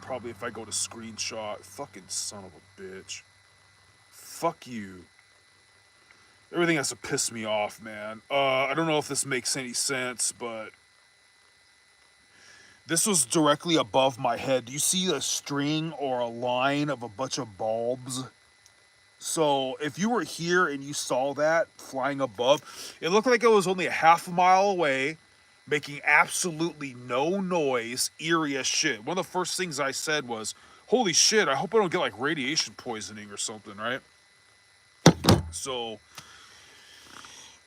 Probably if I go to screenshot. Fucking son of a bitch. Fuck you. Everything has to piss me off, man. I don't know if this makes any sense, but this was directly above my head. Do you see a string or a line of a bunch of bulbs? So if you were here and you saw that flying above, it looked like it was only a half a mile away, making absolutely no noise, eerie as shit. One of the first things I said was, holy shit, I hope I don't get like radiation poisoning or something, right? So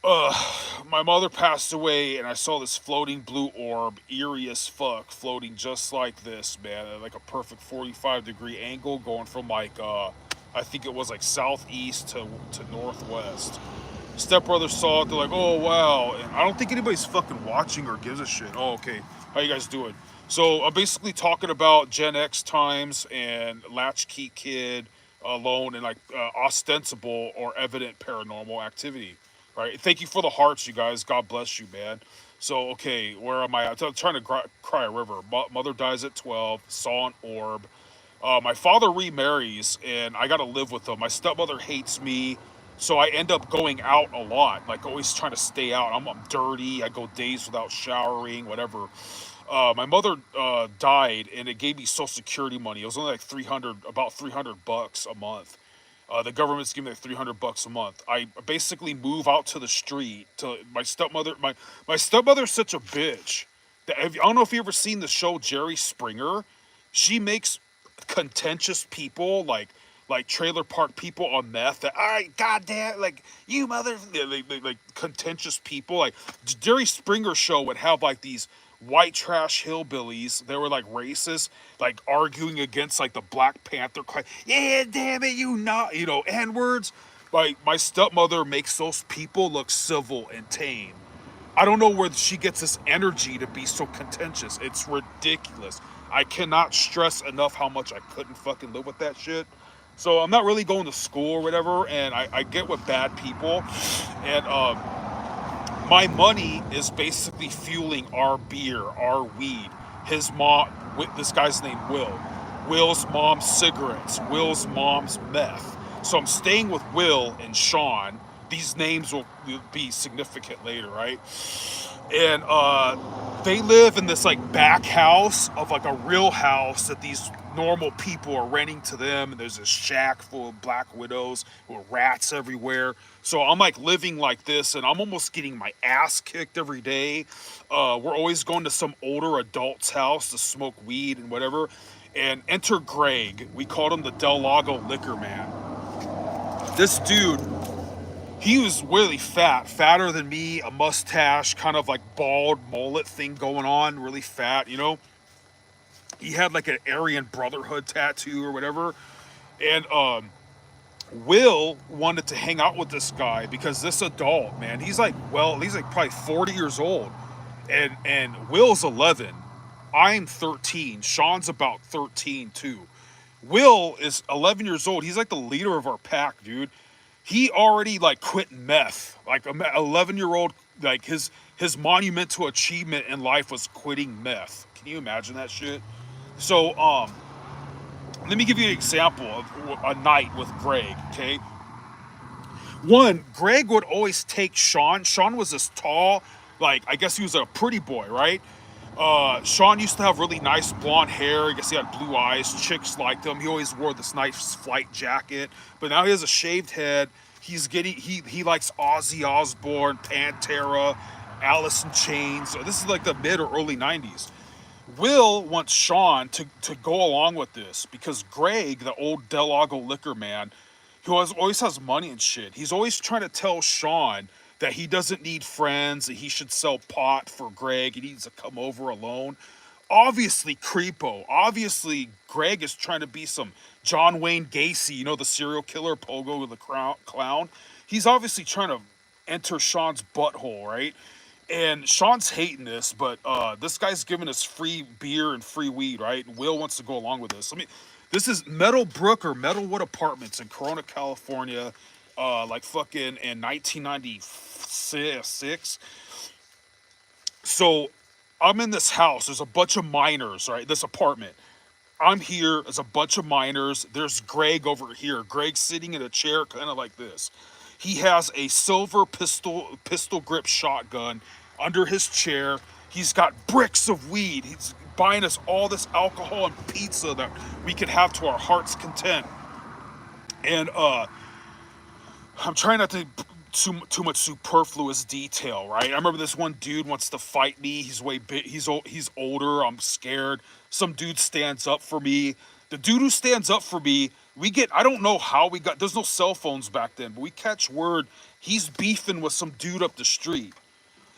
my mother passed away, and I saw this floating blue orb, eerie as fuck, floating just like this, man, at like a perfect 45-degree angle, going from like I think it was like southeast to northwest. Stepbrother saw it. They're like, "Oh wow!" And I don't think anybody's fucking watching or gives a shit. Oh, okay. How you guys doing? So I'm basically talking about Gen X times and Latchkey kid alone and like ostensible or evident paranormal activity. Right. Thank you for the hearts, you guys. God bless you, man. So okay, where am I? I'm trying to cry a river. Mother dies at 12. Saw an orb. My father remarries, and I got to live with him. My stepmother hates me, so I end up going out a lot, like always trying to stay out. I'm dirty. I go days without showering, whatever. My mother died, and it gave me Social Security money. It was only like about $300 a month. The government's giving me like $300 a month. I basically move out to the street to my stepmother. My stepmother's such a bitch. I don't know if you ever seen the show Jerry Springer. She makes contentious people like trailer park people on meth that all right goddamn like you mother like contentious people like Jerry Springer show would have like these white trash hillbillies. They were like racist, like arguing against like the Black Panther yeah damn it you know n-words. Like my stepmother makes those people look civil and tame. I don't know where she gets this energy to be so contentious. It's ridiculous. I cannot stress enough how much I couldn't fucking live with that shit. So I'm not really going to school or whatever, and I get with bad people. And my money is basically fueling our beer, our weed. His mom, this guy's name Will. Will's mom's cigarettes. Will's mom's meth. So I'm staying with Will and Sean. These names will be significant later, right? And They live in this like back house of like a real house that these normal people are renting to them, and there's a shack full of black widows with rats everywhere. So I'm like living like this, and I'm almost getting my ass kicked every day. We're always going to some older adult's house to smoke weed and whatever. And enter Greg. We called him the Del Lago Liquor Man. This dude, he was really fat, fatter than me, a mustache, kind of like bald mullet thing going on, really fat, you know. He had like an Aryan Brotherhood tattoo or whatever. And Will wanted to hang out with this guy because this adult, man, he's like, well, he's like probably 40 years old. And Will's 11. I'm 13. Sean's about 13 too. Will is 11 years old. He's like the leader of our pack, dude. He already like quit meth. Like a 11-year-old, like his monumental achievement in life was quitting meth. Can you imagine that shit? So let me give you an example of a night with Greg, okay? One, Greg would always take Sean. Sean was this tall, like, I guess he was a pretty boy, right? Sean used to have really nice blonde hair. I guess he had blue eyes. Chicks liked him. He always wore this nice flight jacket. But now he has a shaved head. He likes Ozzy Osbourne, Pantera, Alice in Chains. So this is like the mid or early 90s. Will wants Sean to go along with this because Greg, the old Del Lago liquor man, who always has money and shit, he's always trying to tell Sean that he doesn't need friends, that he should sell pot for Greg, he needs to come over alone. Obviously, creepo. Obviously, Greg is trying to be some John Wayne Gacy, you know, the serial killer, Pogo the clown. He's obviously trying to enter Sean's butthole, right? And Sean's hating this, but this guy's giving us free beer and free weed, right? And Will wants to go along with this. I mean, this is Meadowbrook or Meadowwood Apartments in Corona, California, like fucking in 1996. So I'm in this house. There's a bunch of minors, right? This apartment. I'm here. There's a bunch of minors. There's Greg over here. Greg's sitting in a chair, kind of like this. He has a silver pistol grip shotgun under his chair. He's got bricks of weed. He's buying us all this alcohol and pizza that we could have to our heart's content. And I'm trying not to too much superfluous detail, right? I remember this one dude wants to fight me. He's way big. He's older. I'm scared. Some dude stands up for me. The dude who stands up for me, I don't know how we got, there's no cell phones back then, but we catch word he's beefing with some dude up the street.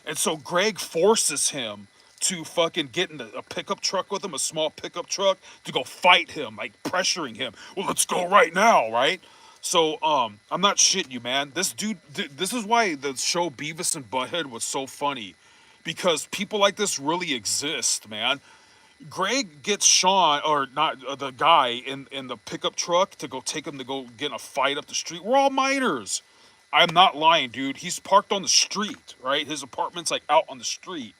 And so Greg forces him to fucking get in a pickup truck with him, a small pickup truck, to go fight him, like pressuring him. Well, let's go right now, right? So, I'm not shitting you, man. This dude, this is why the show Beavis and Butthead was so funny. Because people like this really exist, man. Greg gets Sean, or not, the guy in the pickup truck to go take him to go get in a fight up the street. We're all minors. I'm not lying, dude. He's parked on the street, right? His apartment's like out on the street.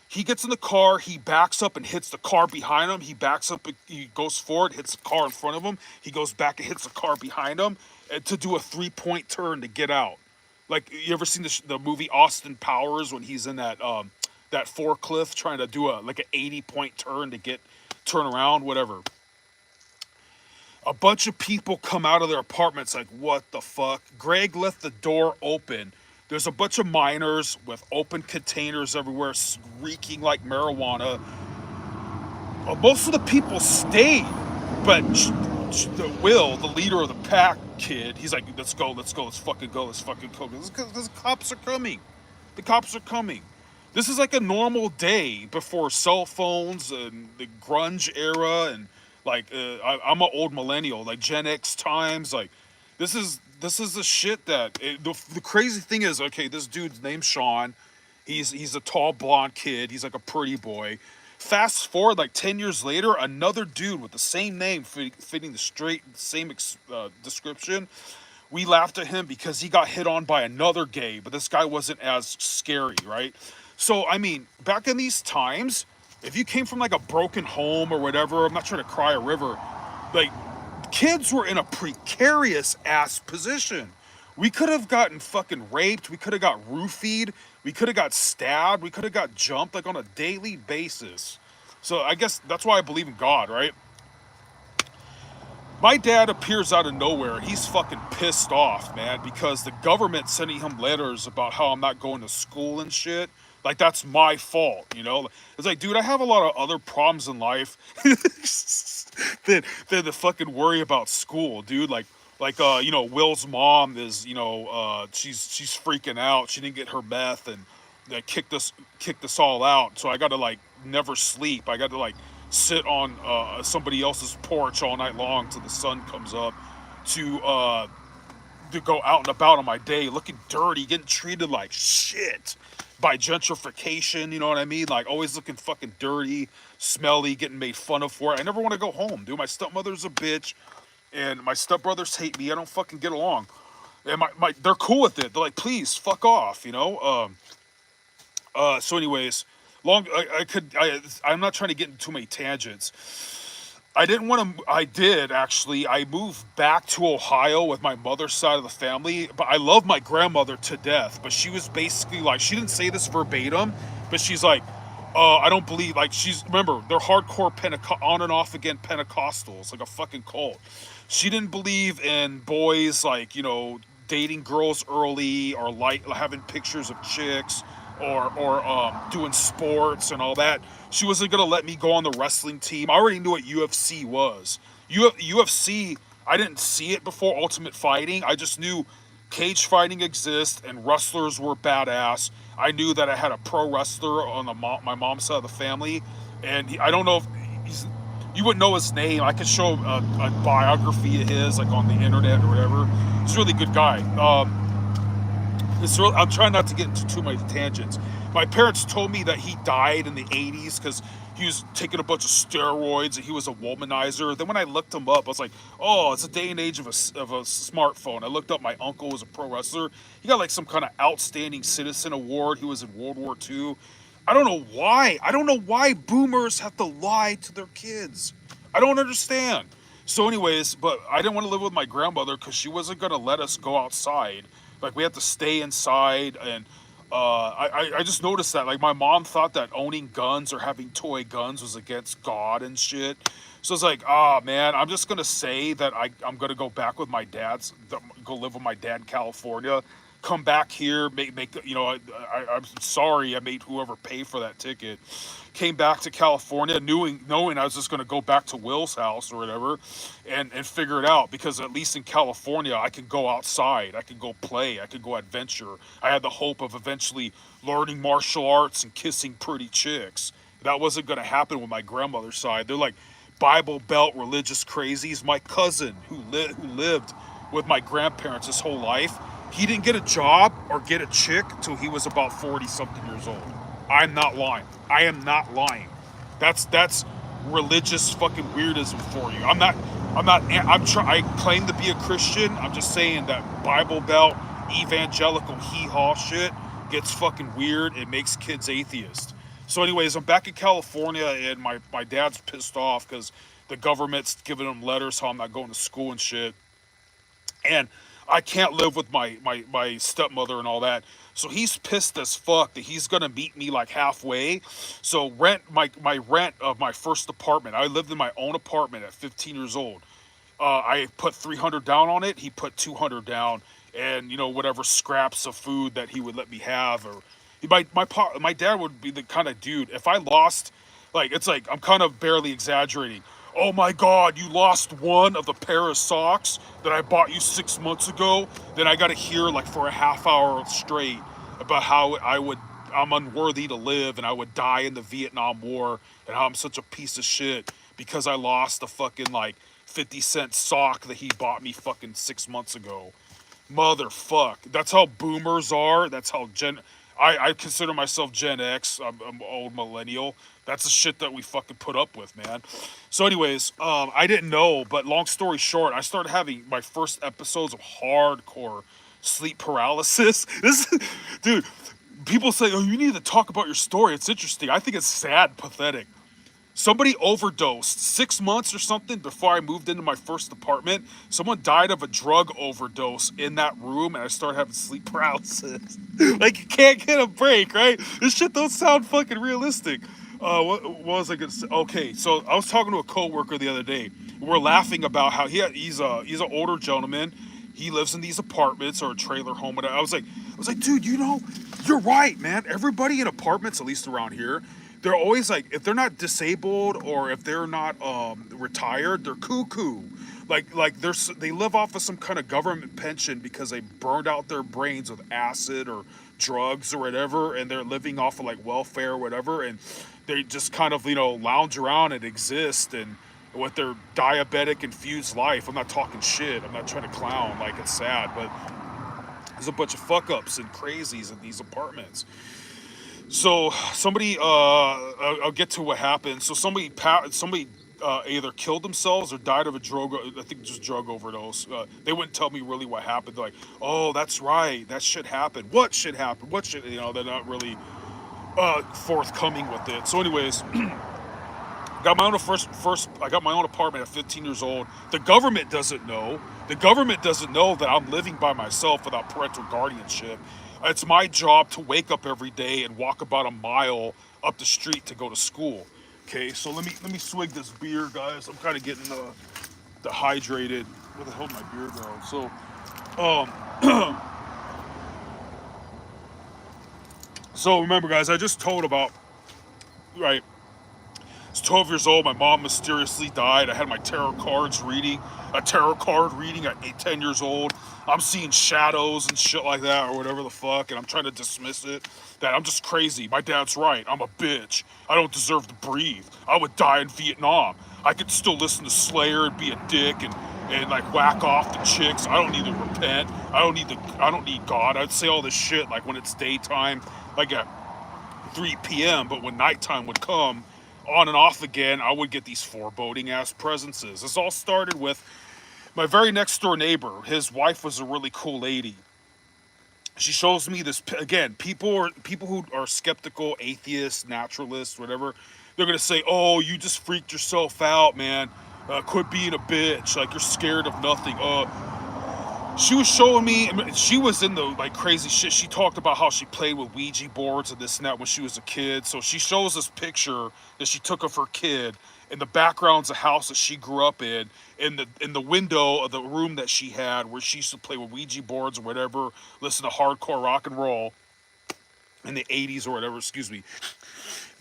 He gets in the car, he backs up and hits the car behind him. He backs up, he goes forward, hits the car in front of him. He goes back and hits the car behind him to do a 3-point turn to get out. Like, you ever seen the movie Austin Powers when he's in that forklift trying to do an 80-point turn to turn around, whatever. A bunch of people come out of their apartments like, what the fuck? Greg left the door open. There's a bunch of minors with open containers everywhere, reeking like marijuana. Most of the people stayed, but Will, the leader of the pack kid, he's like, let's go, let's fucking go. Because the cops are coming. The cops are coming. This is like a normal day before cell phones and the grunge era, and like I'm an old millennial, like Gen X times. Like this is the shit that the crazy thing is. Okay, this dude's name's Sean. He's a tall blonde kid. He's like a pretty boy. Fast forward like 10 years later, another dude with the same name fitting the same description. We laughed at him because he got hit on by another gay, but this guy wasn't as scary, right? So, I mean, back in these times, if you came from like a broken home or whatever, I'm not trying to cry a river, like kids were in a precarious ass position. We could have gotten fucking raped. We could have got roofied. We could have got stabbed. We could have got jumped like on a daily basis. So I guess that's why I believe in God, right? My dad appears out of nowhere. He's fucking pissed off, man, because the government's sending him letters about how I'm not going to school and shit. Like that's my fault, you know? It's like, dude, I have a lot of other problems in life than to fucking worry about school, dude. Will's mom is, she's freaking out. She didn't get her meth and they kicked us all out. So I got to like never sleep. I got to like sit on somebody else's porch all night long till the sun comes up to uh, to go out and about on my day, looking dirty, getting treated like shit by gentrification. You know what I mean? Like always looking fucking dirty, smelly, getting made fun of for it. I never want to go home, dude. My stepmother's a bitch, and my stepbrothers hate me. I don't fucking get along. And they're cool with it. They're like, please, fuck off, you know. So, anyways, I'm not trying to get into too many tangents. I didn't want to. I did actually. I moved back to Ohio with my mother's side of the family, but I love my grandmother to death. But she was basically like, she didn't say this verbatim, but she's like, I don't believe. Like she's remember they're hardcore on and off again Pentecostals, like a fucking cult. She didn't believe in boys like dating girls early or like having pictures of chicks or doing sports and all that. She wasn't gonna let me go on the wrestling team. I already knew what UFC was. UFC, I didn't see it before Ultimate Fighting. I just knew cage fighting exists and wrestlers were badass. I knew that I had a pro wrestler on my mom's side of the family, and I don't know if you wouldn't know his name. I could show a biography of his like on the internet or whatever. He's a really good guy. I'm trying not to get into too many tangents. My parents told me that he died in the 80s because he was taking a bunch of steroids and he was a womanizer. Then when I looked him up, I was like, oh, it's a day and age of a smartphone. I looked up my uncle was a pro wrestler. He got like some kind of outstanding citizen award. He was in World War II. I don't know why. I don't know why boomers have to lie to their kids. I don't understand. So anyways, but I didn't want to live with my grandmother because she wasn't going to let us go outside. Like we had to stay inside, and I just noticed that like my mom thought that owning guns or having toy guns was against God and shit. So it's like, man, I'm just gonna say that I'm gonna go back with my dad's, go live with my dad in California, come back here, I'm sorry I made whoever pay for that ticket. Came back to California, knowing I was just gonna go back to Will's house or whatever, and figure it out because at least in California I could go outside, I could go play, I could go adventure. I had the hope of eventually learning martial arts and kissing pretty chicks. That wasn't gonna happen with my grandmother's side. They're like Bible Belt religious crazies. My cousin who lived with my grandparents his whole life, he didn't get a job or get a chick till he was about 40 something years old. I'm not lying. I am not lying. That's religious fucking weirdism for you. I claim to be a Christian. I'm just saying that Bible Belt evangelical hee-haw shit gets fucking weird. It makes kids atheists. So anyways, I'm back in California and my dad's pissed off because the government's giving him letters how I'm not going to school and shit. And I can't live with my stepmother and all that. So he's pissed as fuck that he's gonna meet me like halfway. So my rent of my first apartment. I lived in my own apartment at 15 years old. I put 300 down on it. He put 200 down, and whatever scraps of food that he would let me have, or my dad would be the kind of dude. If I lost, like it's like I'm kind of barely exaggerating. Oh my God, you lost one of the pair of socks that I bought you 6 months ago. Then I got to hear like for a half hour straight about how I'm unworthy to live and I would die in the Vietnam War and how I'm such a piece of shit because I lost a fucking like 50-cent sock that he bought me fucking 6 months ago. Motherfuck. That's how boomers are. That's how I consider myself Gen X. I'm old millennial. That's the shit that we fucking put up with, man. So anyways, I didn't know, but long story short, I started having my first episodes of hardcore sleep paralysis. Dude, people say, oh, you need to talk about your story. It's interesting. I think it's sad, pathetic. Somebody overdosed 6 months or something before I moved into my first apartment. Someone died of a drug overdose in that room, and I started having sleep paralysis. Like, you can't get a break, right? This shit don't sound fucking realistic. What was I gonna say? Okay, so I was talking to a coworker the other day. We're laughing about how he's an older gentleman. He lives in these apartments or a trailer home, and I was like, dude, you're right, man. Everybody in apartments, at least around here, they're always like, if they're not disabled or if they're not retired, they're cuckoo. They live off of some kind of government pension because they burned out their brains with acid or drugs or whatever, and they're living off of like welfare or whatever, and they just kind of lounge around and exist and with their diabetic infused life. I'm not talking shit. I'm not trying to clown. Like, it's sad, but there's a bunch of fuck ups and crazies in these apartments. So somebody, I'll get to what happened. So somebody either killed themselves or died of a drug, I think just drug overdose. They wouldn't tell me really what happened. They're like, oh, that's right, that shit happened. What shit happened? What shit? They're not really forthcoming with it. So, anyways, got my own first. I got my own apartment at 15 years old. The government doesn't know. The government doesn't know that I'm living by myself without parental guardianship. It's my job to wake up every day and walk about a mile up the street to go to school. Okay, so let me swig this beer, guys. I'm kind of getting dehydrated. Where the hell did my beer go? So, so remember, guys, I just told about, right. I was 12 years old. My mom mysteriously died. I had my tarot card reading at 10 years old. I'm seeing shadows and shit like that or whatever the fuck, and I'm trying to dismiss it. That I'm just crazy. My dad's right. I'm a bitch. I don't deserve to breathe. I would die in Vietnam. I could still listen to Slayer and be a dick and like whack off the chicks. I don't need to repent. I don't need God. I'd say all this shit like when it's daytime, like at 3 p.m., but when nighttime would come, on and off again, I would get these foreboding ass presences. This all started with my very next door neighbor. His wife was a really cool lady. She shows me this again. People who are skeptical, atheists, naturalists, whatever. They're gonna say, "Oh, you just freaked yourself out, man. Quit being a bitch. Like, you're scared of nothing." She was showing me, she was in the like crazy shit. She talked about how she played with Ouija boards and this and that when she was a kid. So she shows this picture that she took of her kid, in the background's a house that she grew up in the window of the room that she had where she used to play with Ouija boards or whatever, listen to hardcore rock and roll in the 80s or whatever, excuse me.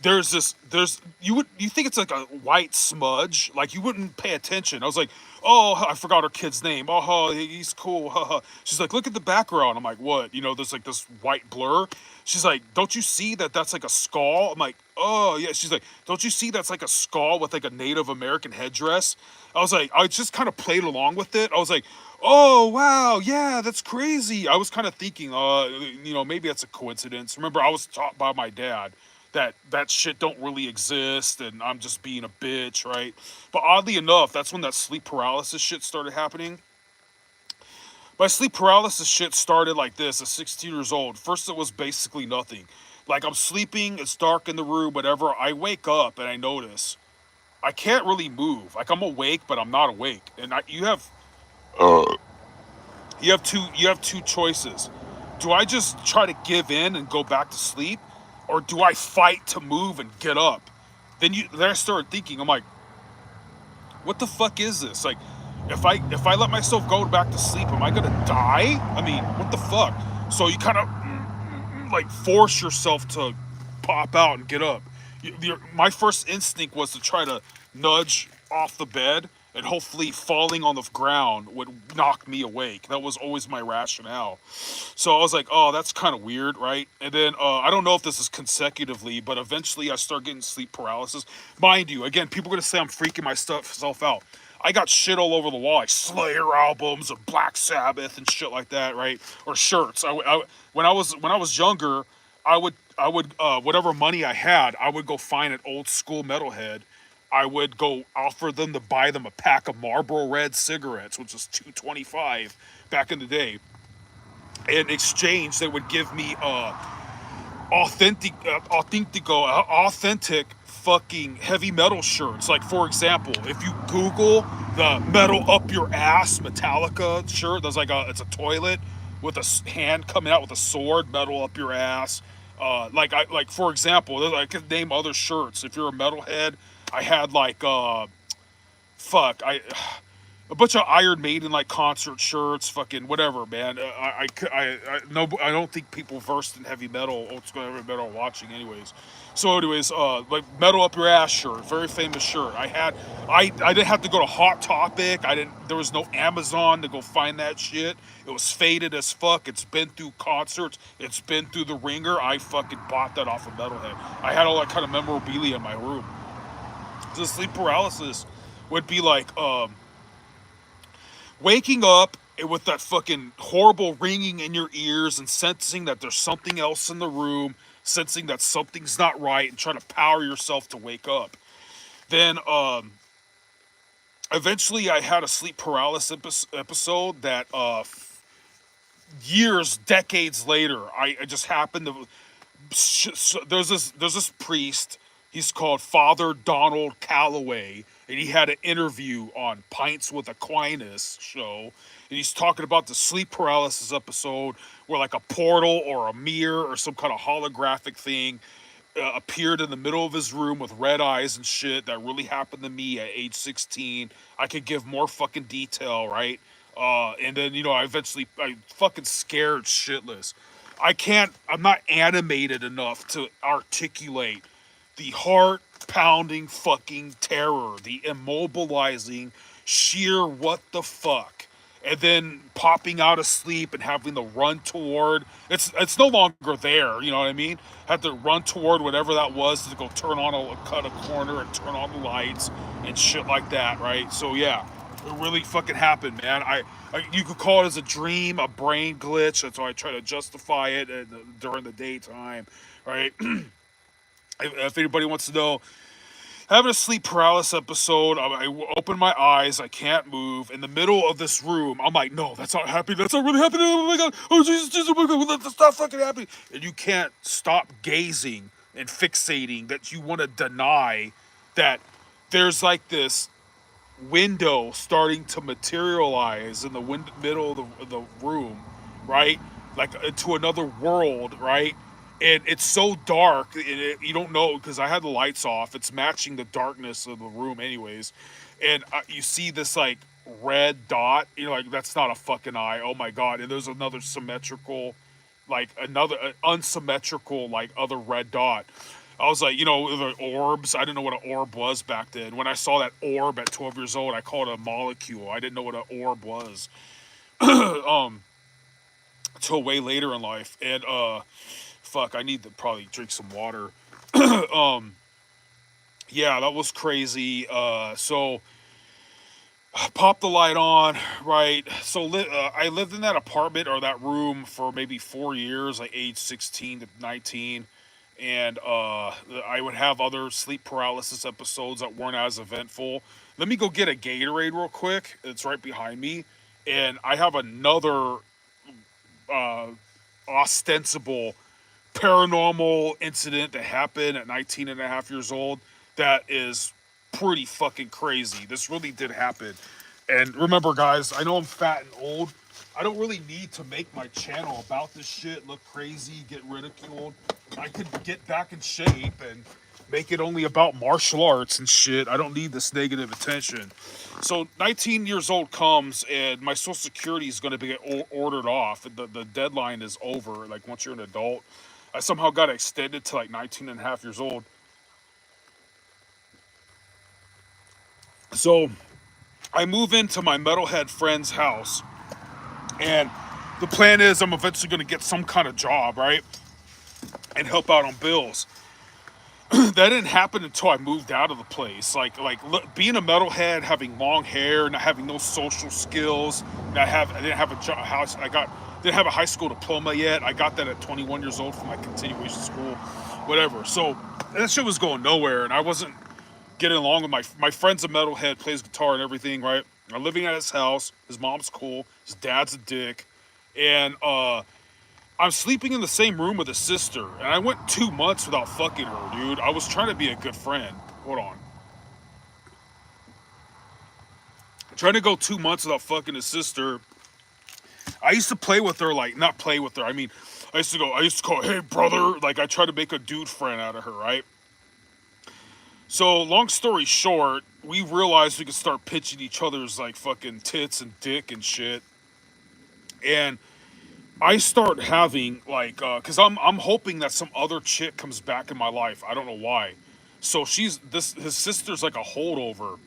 You think it's like a white smudge, like you wouldn't pay attention. I was like, oh, I forgot her kid's name. Oh, he's cool. She's like, look at the background. I'm like, what? There's like this white blur. She's like, don't you see that that's like a skull? I'm like, oh yeah. She's like, don't you see that's like a skull with like a Native American headdress? I was like, I just kind of played along with it. I was like, oh wow, yeah, that's crazy. I was kind of thinking, maybe that's a coincidence. Remember, I was taught by my dad that shit don't really exist and I'm just being a bitch, right? But oddly enough, that's when that sleep paralysis shit started happening. My sleep paralysis shit started like this at 16 years old. First, it was basically nothing. Like, I'm sleeping, it's dark in the room, whatever. I wake up and I notice I can't really move. Like, I'm awake, but I'm not awake. And you have two choices. Do I just try to give in and go back to sleep, or do I fight to move and get up? Then I started thinking. I'm like, what the fuck is this? Like, if I let myself go back to sleep, am I gonna die? I mean, what the fuck? So you kind of like force yourself to pop out and get up. My first instinct was to try to nudge off the bed, and hopefully falling on the ground would knock me awake. That was always my rationale. So I was like, oh, that's kind of weird, right? And then I don't know if this is consecutively, but eventually I start getting sleep paralysis. Mind you, again, people are going to say I'm freaking myself out. I got shit all over the wall, like Slayer albums of Black Sabbath and shit like that, right? Or shirts. When I was younger, I would whatever money I had, I would go find an old school metalhead. I would go offer them to buy them a pack of Marlboro Red cigarettes, which was $2.25 back in the day. In exchange, they would give me authentic fucking heavy metal shirts. Like, for example, if you Google the metal up your ass Metallica shirt, there's like it's a toilet with a hand coming out with a sword, metal up your ass. Like for example, I could name other shirts. If you're a metalhead, I had like fuck I a bunch of Iron Maiden like concert shirts, fucking whatever, man. No, I don't think people versed in heavy metal, old school heavy metal, are watching, anyways. So, anyways, like metal up your ass shirt, very famous shirt. I didn't have to go to Hot Topic. I didn't. There was no Amazon to go find that shit. It was faded as fuck. It's been through concerts. It's been through the ringer. I fucking bought that off of Metalhead. I had all that kind of memorabilia in my room. The sleep paralysis would be like, waking up with that fucking horrible ringing in your ears and sensing that there's something else in the room, sensing that something's not right, and trying to power yourself to wake up. Then eventually I had a sleep paralysis episode that years, decades later, I just happened to there's this priest. He's called Father Donald Calloway, and he had an interview on Pints with Aquinas show, and he's talking about the sleep paralysis episode where like a portal or a mirror or some kind of holographic thing appeared in the middle of his room with red eyes and shit. That really happened to me at age 16. I could give more fucking detail, right? And then, I fucking scared shitless. I'm not animated enough to articulate the heart pounding fucking terror, the immobilizing sheer what the fuck. And then popping out of sleep and having to run toward it's no longer there, you know what I mean? Had to run toward whatever that was to go cut a corner and turn on the lights and shit like that, right? So yeah, it really fucking happened, man. You could call it as a dream, a brain glitch. That's why I try to justify it during the daytime, right? If anybody wants to know, having a sleep paralysis episode, I open my eyes, I can't move. In the middle of this room, I'm like, no, that's not happening. That's not really happening. Oh my god. Oh Jesus, Jesus, oh my god, that's not fucking happening. And you can't stop gazing and fixating that you want to deny that there's like this window starting to materialize in the middle of the room, right? Like into another world, right? And it's so dark, you don't know because I had the lights off. It's matching the darkness of the room, anyways. And you see this like red dot. You're like, that's not a fucking eye. Oh my god! And there's another symmetrical, like another unsymmetrical, like other red dot. I was like, the orbs. I didn't know what an orb was back then. When I saw that orb at 12 years old, I called it a molecule. I didn't know what an orb was. Until way later in life. And fuck, I need to probably drink some water. um, yeah, that was crazy. So pop the light on, right? So I lived in that apartment or that room for maybe 4 years, like age 16 to 19. And I would have other sleep paralysis episodes that weren't as eventful. Let me go get a Gatorade real quick. It's right behind me. And I have another uh, ostensible paranormal incident that happened at 19 and a half years old that is pretty fucking crazy. This really did happen. And remember, guys, I know I'm fat and old. I don't really need to make my channel about this shit look crazy, get ridiculed. I could get back in shape and make it only about martial arts and shit. I don't need this negative attention. So 19 years old comes and my social security is going to be ordered off. The deadline is over. Like once you're an adult, I somehow got extended to like 19 and a half years old. So I move into my metalhead friend's house, and the plan is I'm eventually going to get some kind of job, right? And help out on bills. That didn't happen until I moved out of the place. Being a metalhead, having long hair, not having no social skills. I didn't have a house. Didn't have a high school diploma yet. I got that at 21 years old for my continuation school, whatever. So that shit was going nowhere, and I wasn't getting along with my friend's a metalhead, plays guitar and everything, right? I'm living at his house. His mom's cool. His dad's a dick, and I'm sleeping in the same room with his sister, and I went 2 months without fucking her, dude. I was trying to be a good friend. Hold on. Trying to go 2 months without fucking his sister. I used to play with her, like, not play with her. I mean, I used to call, hey, brother. Like, I tried to make a dude friend out of her, right? So, long story short, we realized we could start pitching each other's, like, fucking tits and dick and shit. And I start having, like, cause I'm hoping that some other chick comes back in my life. I don't know why. So his sister's like a holdover.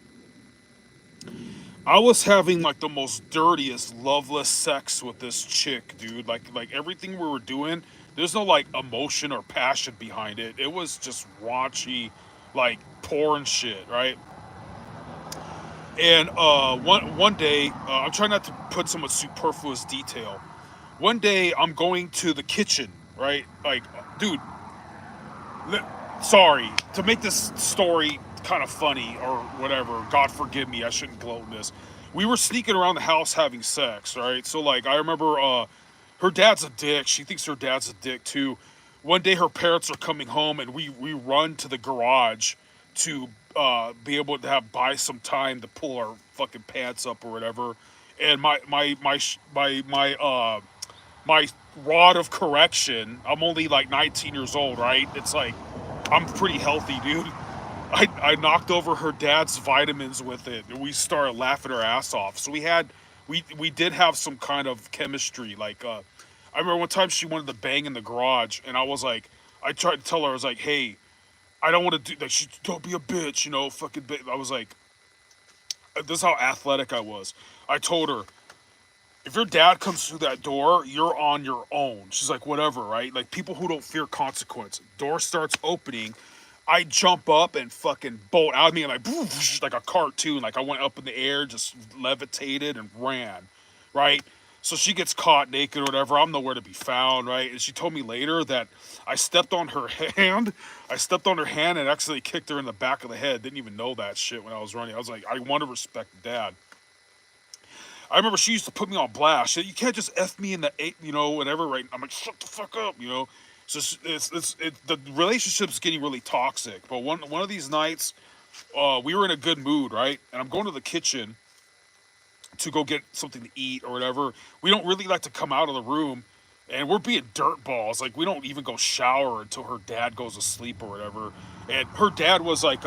I was having like the most dirtiest, loveless sex with this chick, dude. Like everything we were doing, there's no like emotion or passion behind it. It was just raunchy, like porn shit, right? And one day, I'm trying not to put so much superfluous detail. One day, I'm going to the kitchen, right? Like, dude, sorry to make this story kind of funny or whatever. God forgive me, I shouldn't gloat in this. We were sneaking around the house having sex, right? So like, I remember her dad's a dick. She thinks her dad's a dick too. One day, her parents are coming home, and we run to the garage to be able to buy some time to pull our fucking pants up or whatever. And my rod of correction. I'm only like 19 years old, right? It's like I'm pretty healthy, dude. I knocked over her dad's vitamins with it, and we started laughing our ass off. So we did have some kind of chemistry. Like I remember one time she wanted to bang in the garage, and I was like, I tried to tell her, I was like, hey, I don't want to do that. She don't be a bitch, fucking. I was like, this is how athletic I was. I told her, if your dad comes through that door, you're on your own. She's like, whatever, right? Like people who don't fear consequence. Door starts opening. I jump up and fucking bolt out of me and like a cartoon. Like I went up in the air, just levitated and ran, right? So she gets caught naked or whatever. I'm nowhere to be found, right? And she told me later that I stepped on her hand. I stepped on her hand and actually kicked her in the back of the head. Didn't even know that shit when I was running. I was like, I want to respect dad. I remember she used to put me on blast. You can't just f me in the eight, whatever. Right? I'm like, shut the fuck up. So the relationship's getting really toxic. But one of these nights, we were in a good mood, right? And I'm going to the kitchen to go get something to eat or whatever. We don't really like to come out of the room, and we're being dirt balls. Like we don't even go shower until her dad goes to sleep or whatever. And her dad was like,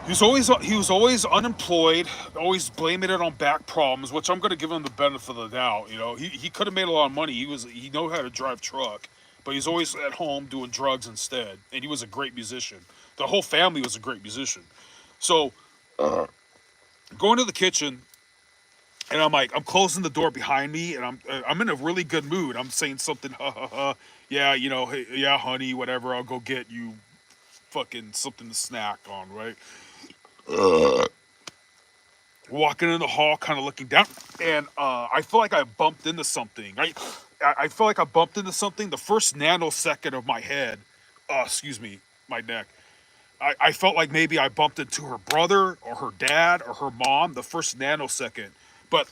he was always unemployed, always blaming it on back problems, which I'm going to give him the benefit of the doubt. He could have made a lot of money. He know how to drive truck, but he's always at home doing drugs instead. And he was a great musician. The whole family was a great musician. So going to the kitchen, and I'm closing the door behind me, and I'm in a really good mood. I'm saying something, ha ha ha, yeah, hey, yeah, honey, whatever. I'll go get you fucking something to snack on, right? Walking in the hall, kind of looking down, and I feel like I bumped into something. I feel like I bumped into something. The first nanosecond of my head, excuse me, my neck. I felt like maybe I bumped into her brother or her dad or her mom. The first nanosecond, but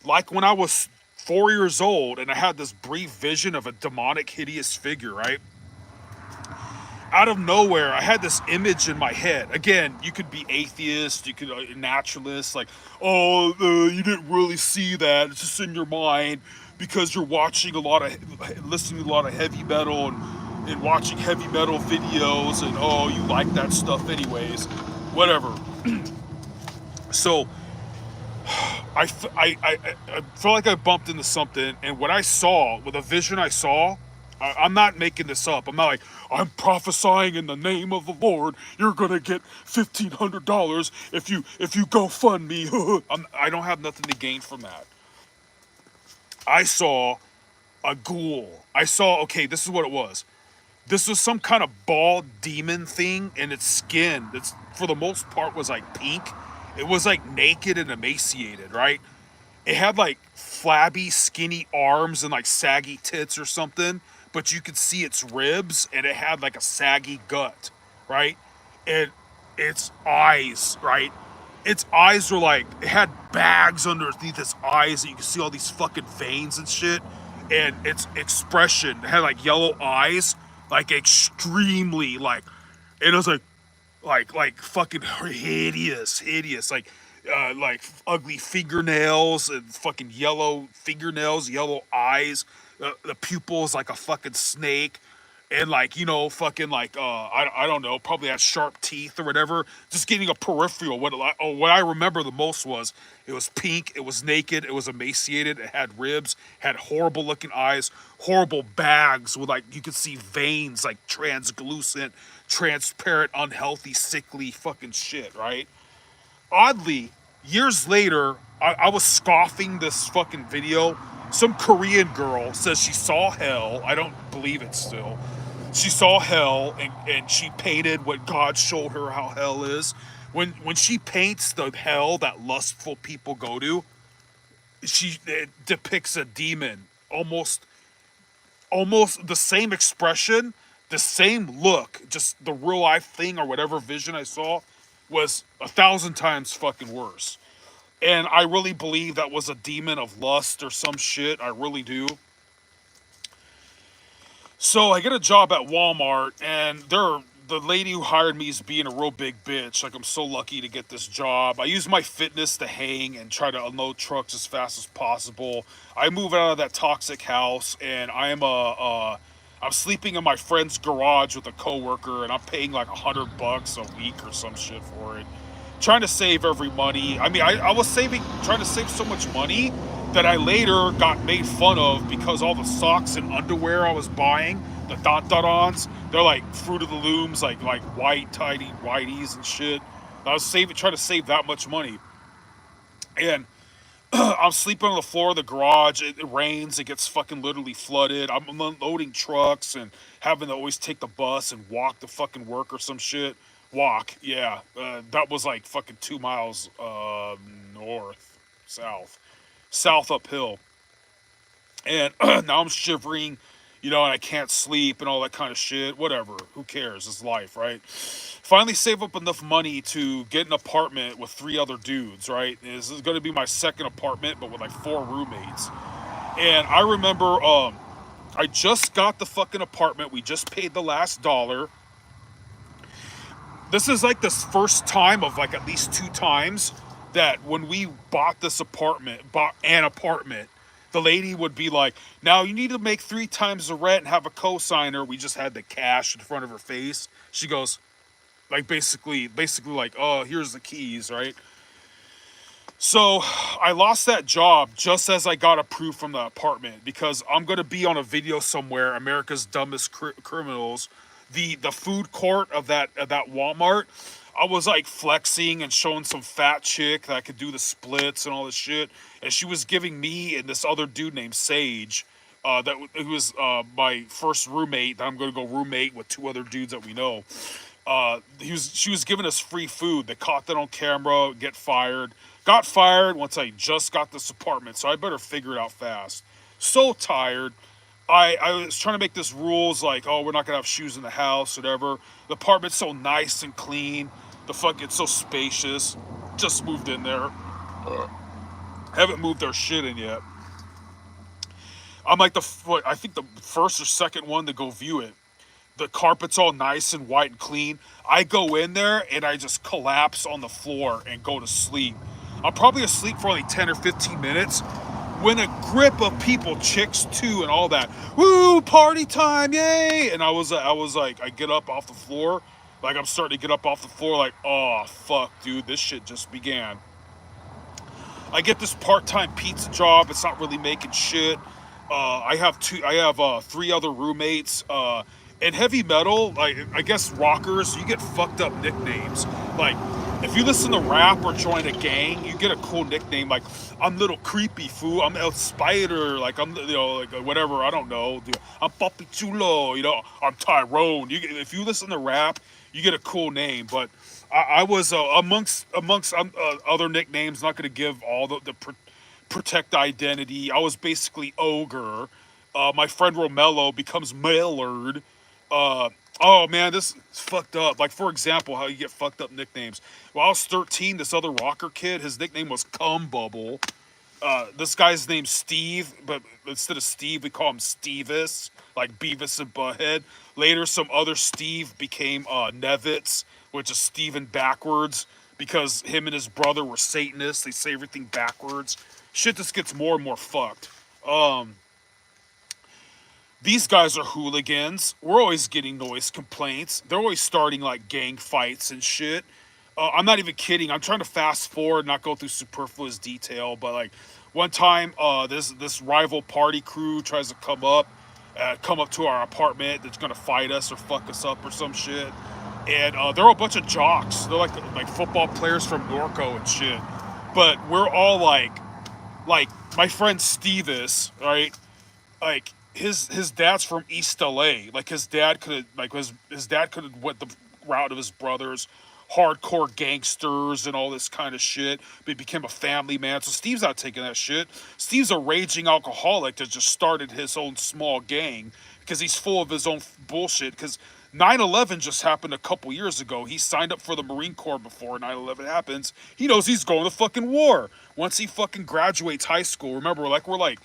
like when I was 4 years old, and I had this brief vision of a demonic, hideous figure, right? Out of nowhere, I had this image in my head. Again, you could be atheist, you could naturalist, like, oh, you didn't really see that. It's just in your mind because you're watching listening to a lot of heavy metal and watching heavy metal videos, and oh, you like that stuff anyways, whatever. So I felt like I bumped into something, and what I saw, with a vision I saw, I'm not making this up. I'm not like, I'm prophesying in the name of the Lord. You're gonna get $1,500 if you go fund me. I don't have nothing to gain from that. I saw a ghoul. I saw, okay, this is what it was. This was some kind of bald demon thing, and its skin, that's for the most part was like pink. It was like naked and emaciated, right? It had like flabby, skinny arms and like saggy tits or something, but you could see its ribs, and it had like a saggy gut, right? And its eyes, right? Its eyes were like, it had bags underneath its eyes, and you could see all these fucking veins and shit. and its expression had like yellow eyes, like extremely like, and it was like fucking hideous, like ugly fingernails and fucking yellow fingernails, yellow eyes, the pupils like a fucking snake, and like fucking like I don't know, probably has sharp teeth or whatever. Just getting a peripheral. What I remember the most was it was pink, it was naked, it was emaciated, it had ribs, had horrible looking eyes, horrible bags with like you could see veins like translucent, transparent, unhealthy, sickly fucking shit, right? Oddly, years later, I was scoffing this fucking video. Some Korean girl says she saw hell. I don't believe it still. She saw hell and she painted what God showed her how hell is. When she paints the hell that lustful people go to, it depicts a demon, almost the same expression, the same look, just the real life thing or whatever vision I saw was 1,000 times fucking worse. And I really believe that was a demon of lust or some shit. I really do. So I get a job at Walmart, and the lady who hired me is being a real big bitch. Like, I'm so lucky to get this job. I use my fitness to hang and try to unload trucks as fast as possible. I move out of that toxic house, and I'm sleeping in my friend's garage with a coworker, and I'm paying like $100 a week or some shit for it. Trying to save every money. I mean, I was trying to save so much money that I later got made fun of because all the socks and underwear I was buying, the dot dot ons, they're like Fruit of the Looms, like white tidy whiteys and shit. I was trying to save that much money, and I'm sleeping on the floor of the garage. It rains. It gets fucking literally flooded. I'm unloading trucks and having to always take the bus and walk to fucking work or some shit. Walk, yeah. That was like fucking 2 miles north, south uphill. And now I'm shivering, and I can't sleep and all that kind of shit. Whatever. Who cares? It's life, right? Finally save up enough money to get an apartment with 3 other dudes, right? This is going to be my second apartment, but with like 4 roommates. And I remember I just got the fucking apartment. We just paid the last dollar. This is like this first time of like at least 2 times that when we bought an apartment, the lady would be like, now you need to make 3 times the rent and have a cosigner. We just had the cash in front of her face. She goes, like basically like, oh, here's the keys, right? So I lost that job just as I got approved from the apartment because I'm gonna be on a video somewhere. America's Dumbest Criminals, the food court of that Walmart. I was like flexing and showing some fat chick that I could do the splits and all this shit, and she was giving me and this other dude named Sage, who was my first roommate. That I'm gonna go roommate with 2 other dudes that we know. She was giving us free food. They caught that on camera. Got fired once I just got this apartment, so I better figure it out fast. So tired. I was trying to make this rules like, oh, we're not gonna have shoes in the house, whatever. The apartment's so nice and clean. The fuck, it's so spacious. Just moved in there. Haven't moved our shit in yet. I'm like I think the first or second one to go view it. The carpet's all nice and white and clean. I go in there and I just collapse on the floor and go to sleep. I'm probably asleep for like 10 or 15 minutes when a grip of people, chicks too, and all that, woo, party time, yay! And I was like, I get up off the floor, like I'm starting to get up off the floor, like, oh fuck, dude, this shit just began. I get this part-time pizza job. It's not really making shit. I have 3 other roommates. In heavy metal, like I guess rockers, you get fucked up nicknames. Like if you listen to rap or join a gang, you get a cool nickname. Like I'm Little Creepy Fool. I'm El Spider. Like I'm like whatever. I don't know. Dude, I'm Papi Chulo. I'm Tyrone. If you listen to rap, you get a cool name. But I was amongst other nicknames. Not going to give all the protect identity. I was basically Ogre. My friend Romello becomes Maillard. Oh man, this is fucked up. Like for example, how you get fucked up nicknames. When I was 13, this other rocker kid, his nickname was Cum Bubble. This guy's named Steve, but instead of Steve, we call him Stevis, like Beavis and Butthead. Later, some other Steve became Nevitz, which is Steven backwards, because him and his brother were Satanists. They say everything backwards. Shit just gets more and more fucked. Um, these guys are hooligans. We're always getting noise complaints. They're always starting like gang fights and shit. I'm not even kidding. I'm trying to fast forward, not go through superfluous detail, but like one time, this rival party crew tries to come up to our apartment. That's gonna fight us or fuck us up or some shit. And they're a bunch of jocks. They're like football players from Norco and shit. But we're all like my friend Stevis, right? Like his dad's from East LA. Like his dad could have went the route of his brothers, hardcore gangsters and all this kind of shit. But he became a family man. So Steve's not taking that shit. Steve's a raging alcoholic that just started his own small gang because he's full of his own bullshit. Because 9/11 just happened a couple years ago. He signed up for the Marine Corps before 9/11 happens. He knows he's going to fucking war. Once he fucking graduates high school, remember, we're like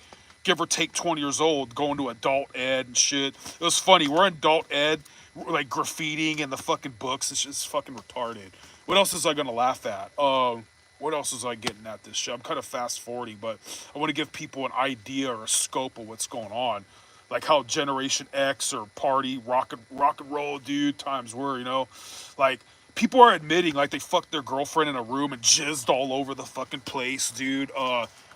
give or take 20 years old, going to adult ed and shit. It was funny. We're in adult ed, we're like graffitiing in the fucking books. It's just fucking retarded. What else is I gonna laugh at? What else is I getting at this shit? I'm kind of fast forwarding, but I want to give people an idea or a scope of what's going on. Like how Generation X or party rock and roll dude times were, like people are admitting like they fucked their girlfriend in a room and jizzed all over the fucking place, dude.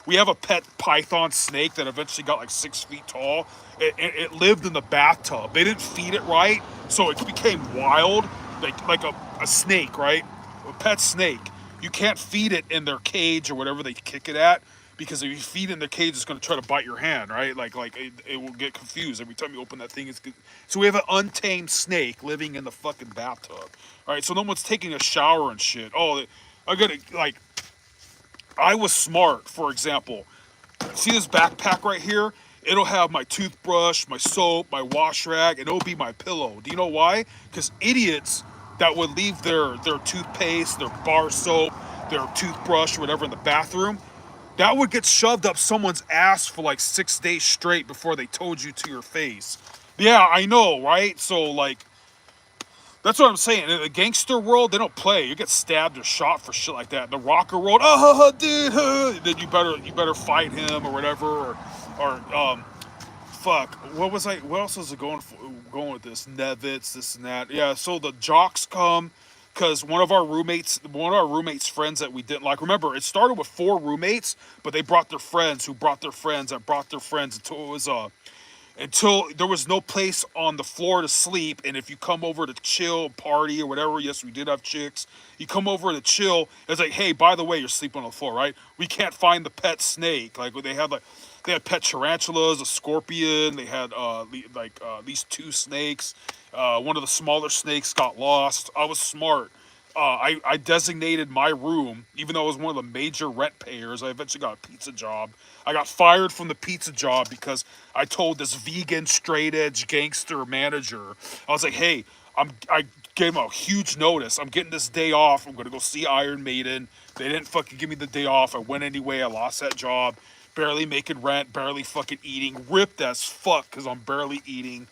We have a pet python snake that eventually got like 6 feet tall. It lived in the bathtub. They didn't feed it right, so it became wild, like a snake, right? A pet snake. You can't feed it in their cage or whatever they kick it at, because if you feed it in their cage, it's going to try to bite your hand, right? It will get confused every time you open that thing. So we have an untamed snake living in the fucking bathtub. All right, so no one's taking a shower and shit. Oh, I gotta like. I was smart, for example. See this backpack right here? It'll have my toothbrush, my soap, my wash rag, and it'll be my pillow. Do you know why? Because idiots that would leave their toothpaste, their bar soap, their toothbrush, whatever in the bathroom, that would get shoved up someone's ass for like 6 days straight before they told you to your face. Yeah, I know, right? So like, that's what I'm saying. In the gangster world, they don't play. You get stabbed or shot for shit like that. In the rocker world, dude, then you better fight him or whatever, or fuck. What else was it going with this? Nevitz, this and that. Yeah. So the jocks come because one of our roommates' friends that we didn't like. Remember, it started with 4 roommates, but they brought their friends, who brought their friends, that brought their friends until it was until there was no place on the floor to sleep. And if you come over to chill, party, or whatever, yes, we did have chicks. You come over to chill, it's like, hey, by the way, you're sleeping on the floor, right? We can't find the pet snake. They had pet tarantulas, a scorpion. They had these 2 snakes. One of the smaller snakes got lost. I was smart. I designated my room, even though I was one of the major rent payers. I eventually got a pizza job. I got fired from the pizza job because I told this vegan, straight edge gangster manager, I was like, hey, I gave him a huge notice. I'm getting this day off. I'm going to go see Iron Maiden. They didn't fucking give me the day off. I went anyway. I lost that job. Barely making rent, barely fucking eating. Ripped as fuck because I'm barely eating.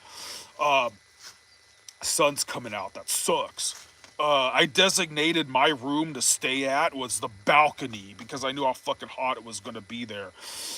Sun's coming out. That sucks. I designated my room to stay at was the balcony because I knew how fucking hot it was going to be there.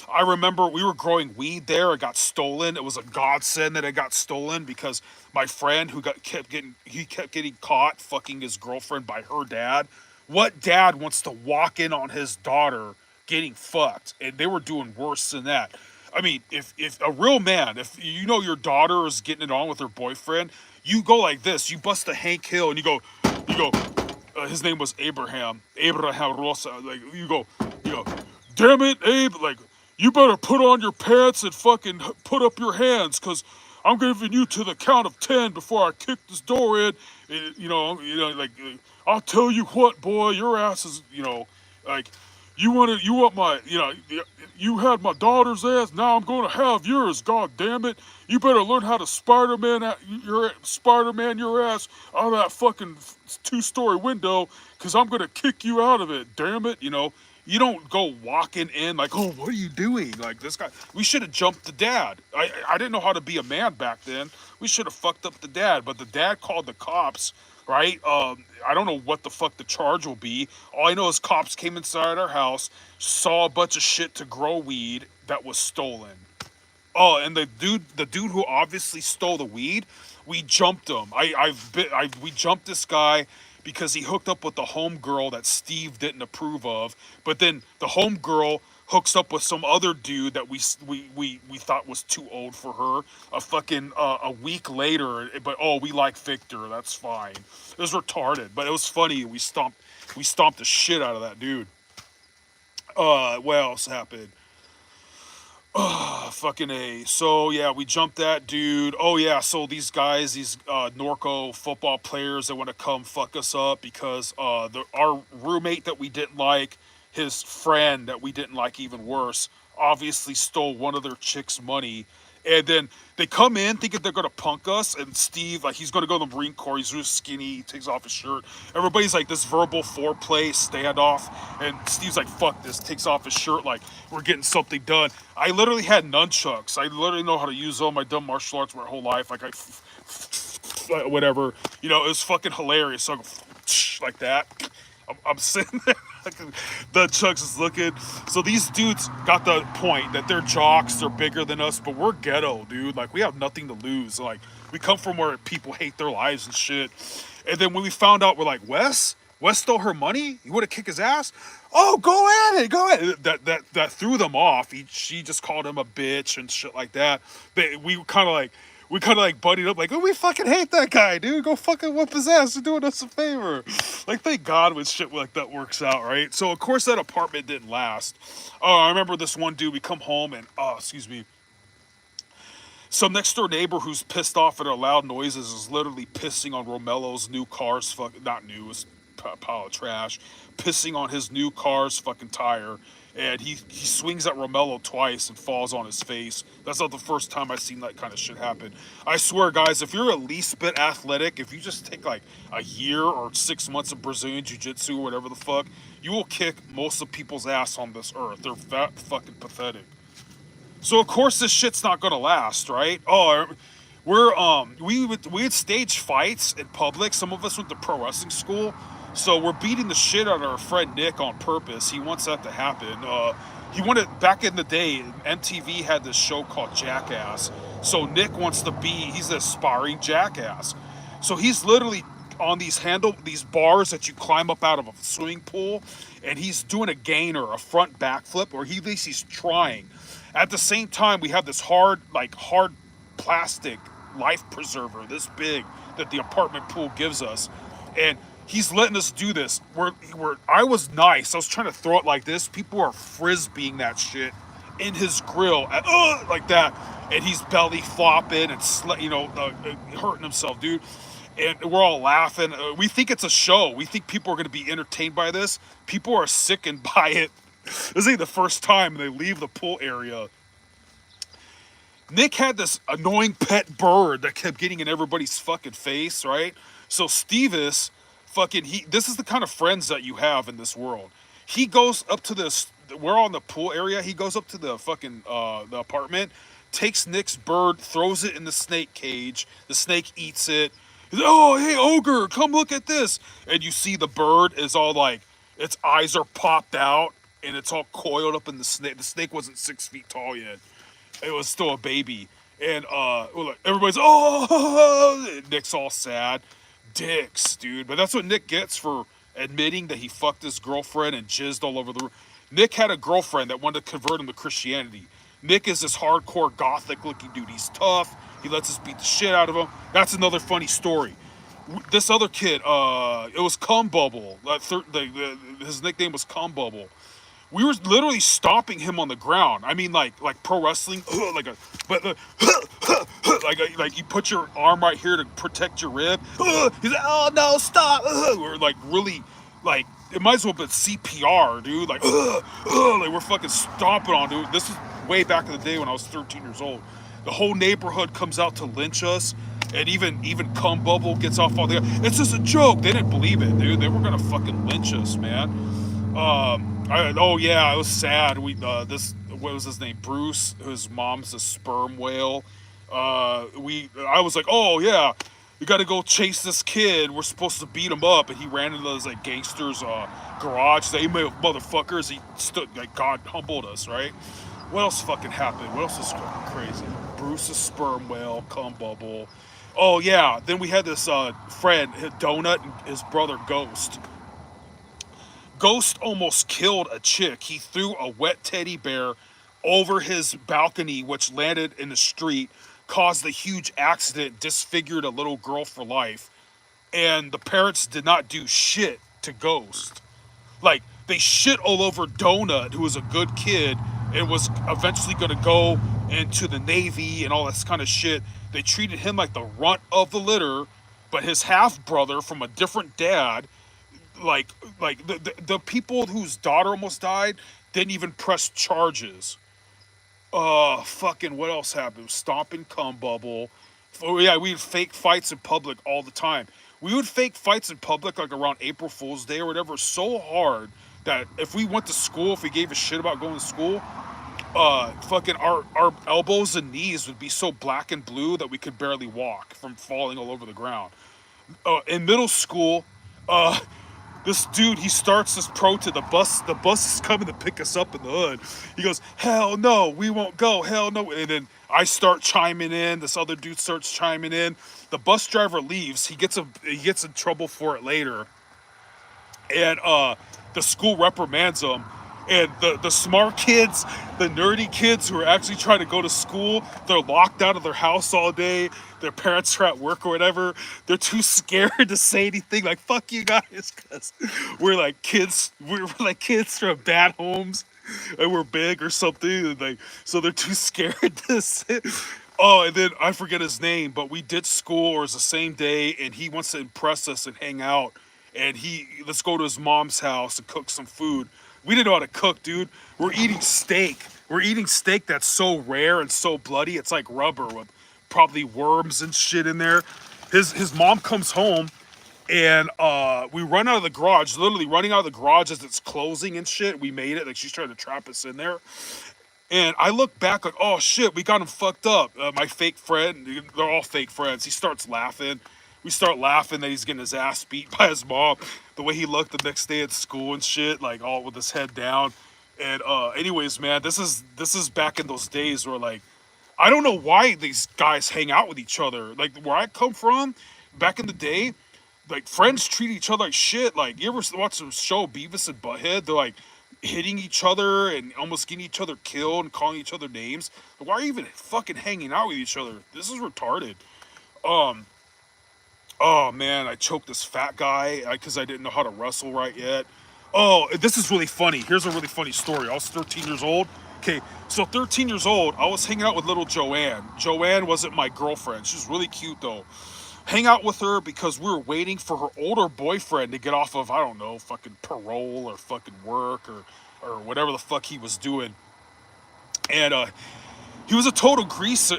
I remember we were growing weed there. It got stolen. It was a godsend that it got stolen because my friend kept getting caught fucking his girlfriend by her dad. What dad wants to walk in on his daughter getting fucked? And they were doing worse than that. I mean, if a real man, if you know your daughter is getting it on with her boyfriend, you go like this. You bust a Hank Hill and you go, his name was Abraham Rosa. Like, you go, damn it, Abe. Like, you better put on your pants and fucking put up your hands, because I'm giving you to the count of 10 before I kick this door in. Like, I'll tell you what, boy, your ass is, like, you want my, you had my daughter's ass, now I'm going to have yours, god damn it. You better learn how to Spider-Man your ass out of that fucking 2-story window, because I'm going to kick you out of it, damn it, You don't go walking in like, oh, what are you doing? Like this guy, we should have jumped the dad. I didn't know how to be a man back then. We should have fucked up the dad, but the dad called the cops, right? I don't know what the fuck the charge will be. All I know is cops came inside our house, saw a bunch of shit to grow weed that was stolen. Oh, and the dude who obviously stole the weed, we jumped him. We jumped this guy because he hooked up with the home girl that Steve didn't approve of. But then the home girl hooks up with some other dude that we thought was too old for her. A week later, but oh, we like Victor. That's fine. It was retarded, but it was funny. We stomped the shit out of that dude. What else happened? Fucking A. So yeah, we jumped that dude. Oh yeah, so these guys, these Norco football players that want to come fuck us up because our roommate that we didn't like, his friend that we didn't like even worse, obviously stole one of their chicks' money. And then they come in thinking they're gonna punk us, and Steve, like he's gonna go to the Marine Corps, he's real skinny, he takes off his shirt. Everybody's like this verbal foreplay standoff, and Steve's like, fuck this, takes off his shirt like we're getting something done. I literally had nunchucks. I literally know how to use them. I've done martial arts my whole life. Like whatever. It was fucking hilarious. So I go like that. I'm sitting there. The Chucks is looking. So these dudes got the point that they're jocks, they're bigger than us, but we're ghetto, dude. Like we have nothing to lose. Like we come from where people hate their lives and shit. And then when we found out, we're like, Wes stole her money. You want to kick his ass? Oh, go at it, go at it. That threw them off. She just called him a bitch and shit like that. We kind of like buddied up, like, oh, we fucking hate that guy, dude. Go fucking whoop his ass. You're doing us a favor. Like, thank God when shit like that works out, right? So, of course, that apartment didn't last. Oh, I remember this one dude, we come home and, excuse me, some next door neighbor who's pissed off at our loud noises is literally pissing on Romello's new car's not new, it's a pile of trash, pissing on his new car's fucking tire. And he swings at Romello twice and falls on his face. That's not the first time I've seen that kind of shit happen. I swear, guys, if you're at least bit athletic, if you just take like a year or 6 months of Brazilian Jiu-Jitsu or whatever the fuck, you will kick most of people's ass on this earth. They're that fucking pathetic. So of course this shit's not gonna last, right? Oh, we had staged fights in public. Some of us went to pro wrestling school, so we're beating the shit out of our friend Nick on purpose. He wants that to happen. He wanted back in the day. MTV had this show called Jackass. So Nick wants to be. He's an aspiring jackass. So he's literally on these bars that you climb up out of a swimming pool, and he's doing a gainer, a front backflip, or at least he's trying. At the same time, we have this hard plastic life preserver this big that the apartment pool gives us, and he's letting us do this. I was nice. I was trying to throw it like this. People are frisbeeing that shit in his grill like that, and he's belly flopping and hurting himself, dude. And we're all laughing. We think it's a show. We think people are going to be entertained by this. People are sickened by it. This ain't the first time they leave the pool area. Nick had this annoying pet bird that kept getting in everybody's fucking face, right? So Stevis, this is the kind of friends that you have in this world. He goes up to this, we're all in the pool area. He goes up to the fucking, the apartment, takes Nick's bird, throws it in the snake cage. The snake eats it. He's like, oh, hey, ogre, come look at this. And you see the bird is all like, its eyes are popped out, and it's all coiled up in the snake. The snake wasn't 6 feet tall yet. It was still a baby. And everybody's, oh, Nick's all sad. Dicks, dude. But that's what Nick gets for admitting that he fucked his girlfriend and jizzed all over the room. Nick had a girlfriend that wanted to convert him to Christianity. Nick is this hardcore gothic looking dude. He's tough. He lets us beat the shit out of him. That's another funny story. This other kid, it was Cum Bubble. His nickname was Cum Bubble. We were literally stomping him on the ground. I mean, like pro wrestling, like you put your arm right here to protect your rib. He's like, oh no, stop! We're like really, like it might as well be CPR, dude. Like we're fucking stomping on, dude. This is way back in the day when I was 13 years old. The whole neighborhood comes out to lynch us. And even Cum Bubble gets off all the. It's just a joke. They didn't believe it, dude. They were gonna fucking lynch us, man. Oh yeah, it was sad. We this what was his name? Bruce. His mom's a sperm whale. I was like, oh yeah, you got to go chase this kid. We're supposed to beat him up, and he ran into those like gangsters' garage. They motherfuckers. He stood like God humbled us, right? What else fucking happened? What else is fucking crazy? Bruce's sperm whale, cum bubble. Oh yeah, then we had this friend, Donut, and his brother Ghost. Ghost almost killed a chick. He threw a wet teddy bear over his balcony, which landed in the street, caused a huge accident, disfigured a little girl for life. And the parents did not do shit to Ghost. Like, they shit all over Donut, who was a good kid and was eventually going to go into the Navy and all this kind of shit. They treated him like the runt of the litter, but his half brother from a different dad, the people whose daughter almost died didn't even press charges. Fucking what else happened? Stomping cum bubble. Oh yeah, we would fake fights in public all the time. We would fake fights in public like around April Fool's Day or whatever so hard that if we went to school, if we gave a shit about going to school, fucking our elbows and knees would be so black and blue that we could barely walk from falling all over the ground. In middle school, uh, this dude, he starts this protest. The bus is coming to pick us up in the hood. He goes, hell no, we won't go, hell no. And then I start chiming in. This other dude starts chiming in. The bus driver leaves. He gets in trouble for it later, and the school reprimands him. And the smart kids, the nerdy kids who are actually trying to go to school, they're locked out of their house all day. Their parents are at work or whatever. They're too scared to say anything. Like fuck you guys, because we're like kids. We're like kids from bad homes, and we're big or something. And like so, they're too scared to say. Oh, and then I forget his name, but we did school, or it was the same day, and he wants to impress us and hang out. And let's go to his mom's house and cook some food. We didn't know how to cook, dude. We're eating steak. We're eating steak that's so rare and so bloody. It's like rubber with probably worms and shit in there. His mom comes home, and we run out of the garage, literally running out of the garage as it's closing and shit. We made it, like she's trying to trap us in there. And I look back like, oh shit, we got him fucked up. My fake friend, they're all fake friends. He starts laughing. We start laughing that he's getting his ass beat by his mom. The way he looked the next day at school and shit, like all with his head down. And anyways, man, this is back in those days where like I don't know why these guys hang out with each other. Like where I come from, back in the day, like friends treat each other like shit. Like you ever watch the show Beavis and Butthead? They're like hitting each other and almost getting each other killed and calling each other names. Like, why are you even fucking hanging out with each other? This is retarded. Um, oh man, I choked this fat guy because I didn't know how to wrestle right yet. Oh, this is really funny. Here's a really funny story. I was 13 years old. Okay, so 13 years old, I was hanging out with little Joanne. Joanne wasn't my girlfriend. She's really cute though. Hang out with her because we were waiting for her older boyfriend to get off of, I don't know, fucking parole or fucking work or whatever the fuck he was doing. And he was a total greaser.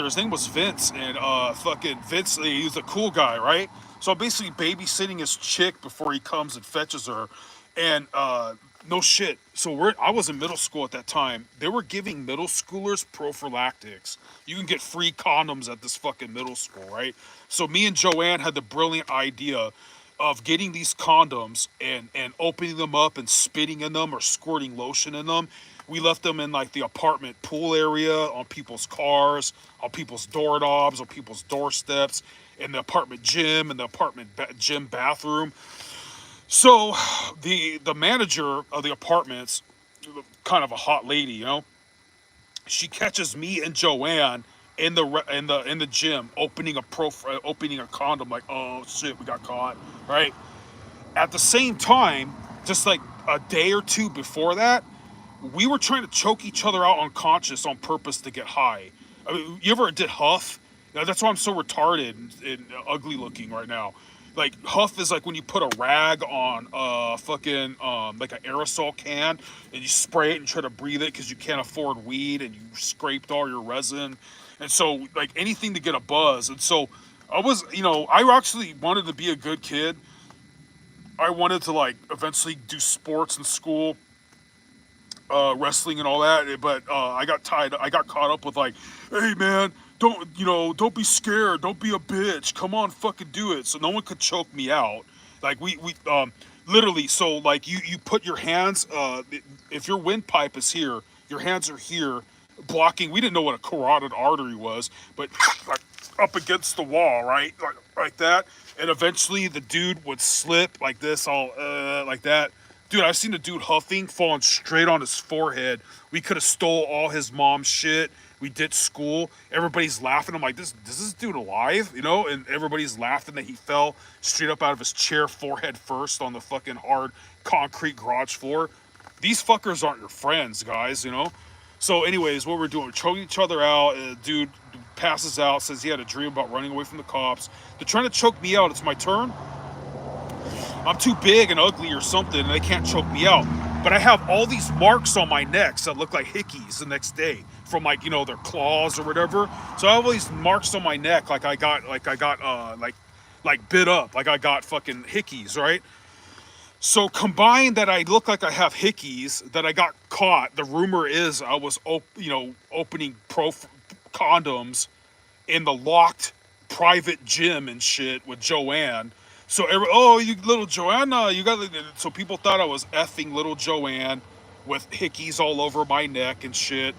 His name was Vince, and fucking Vince, he was a cool guy, right? So I'm basically babysitting his chick before he comes and fetches her, and no shit. So I was in middle school at that time. They were giving middle schoolers prophylactics. You can get free condoms at this fucking middle school, right? So me and Joanne had the brilliant idea of getting these condoms and opening them up and spitting in them or squirting lotion in them. We left them in like the apartment pool area, on people's cars, on people's doorknobs, on people's doorsteps, in the apartment gym, in the apartment gym bathroom. So the manager of the apartments, kind of a hot lady, she catches me and Joanne in the gym opening a condom, like, oh shit, we got caught, right? At the same time, just like a day or two before that, we were trying to choke each other out unconscious on purpose to get high. I mean, you ever did huff? That's why I'm so retarded and ugly looking right now. Like huff is like when you put a rag on a fucking like an aerosol can and you spray it and try to breathe it because you can't afford weed and you scraped all your resin, and so like anything to get a buzz. And so I actually wanted to be a good kid. I wanted to like eventually do sports in school. wrestling and all that. But I got caught up with like, hey man, don't be scared, don't be a bitch, come on, fucking do it. So no one could choke me out. Like we literally. So like you put your hands, if your windpipe is here, your hands are here, blocking. We didn't know what a carotid artery was, but like up against the wall, right, like that. And eventually the dude would slip like this, all like that. Dude, I've seen a dude huffing, falling straight on his forehead. We could have stole all his mom's shit. We ditched school. Everybody's laughing. I'm like, this dude alive? You know? And everybody's laughing that he fell straight up out of his chair, forehead first, on the fucking hard concrete garage floor. These fuckers aren't your friends, guys, you know? So, anyways, what we're doing, we're choking each other out. Dude passes out, says he had a dream about running away from the cops. They're trying to choke me out. It's my turn. I'm too big and ugly or something, and they can't choke me out. But I have all these marks on my necks that look like hickeys the next day from, like, you know, their claws or whatever. So I have all these marks on my neck, like bit up, like I got fucking hickeys, right? So combined that I look like I have hickeys, that I got caught. The rumor is I was, opening condoms in the locked private gym and shit with Joanne. So oh, you little Joanna, you got. So people thought I was effing little Joanne with hickeys all over my neck and shit.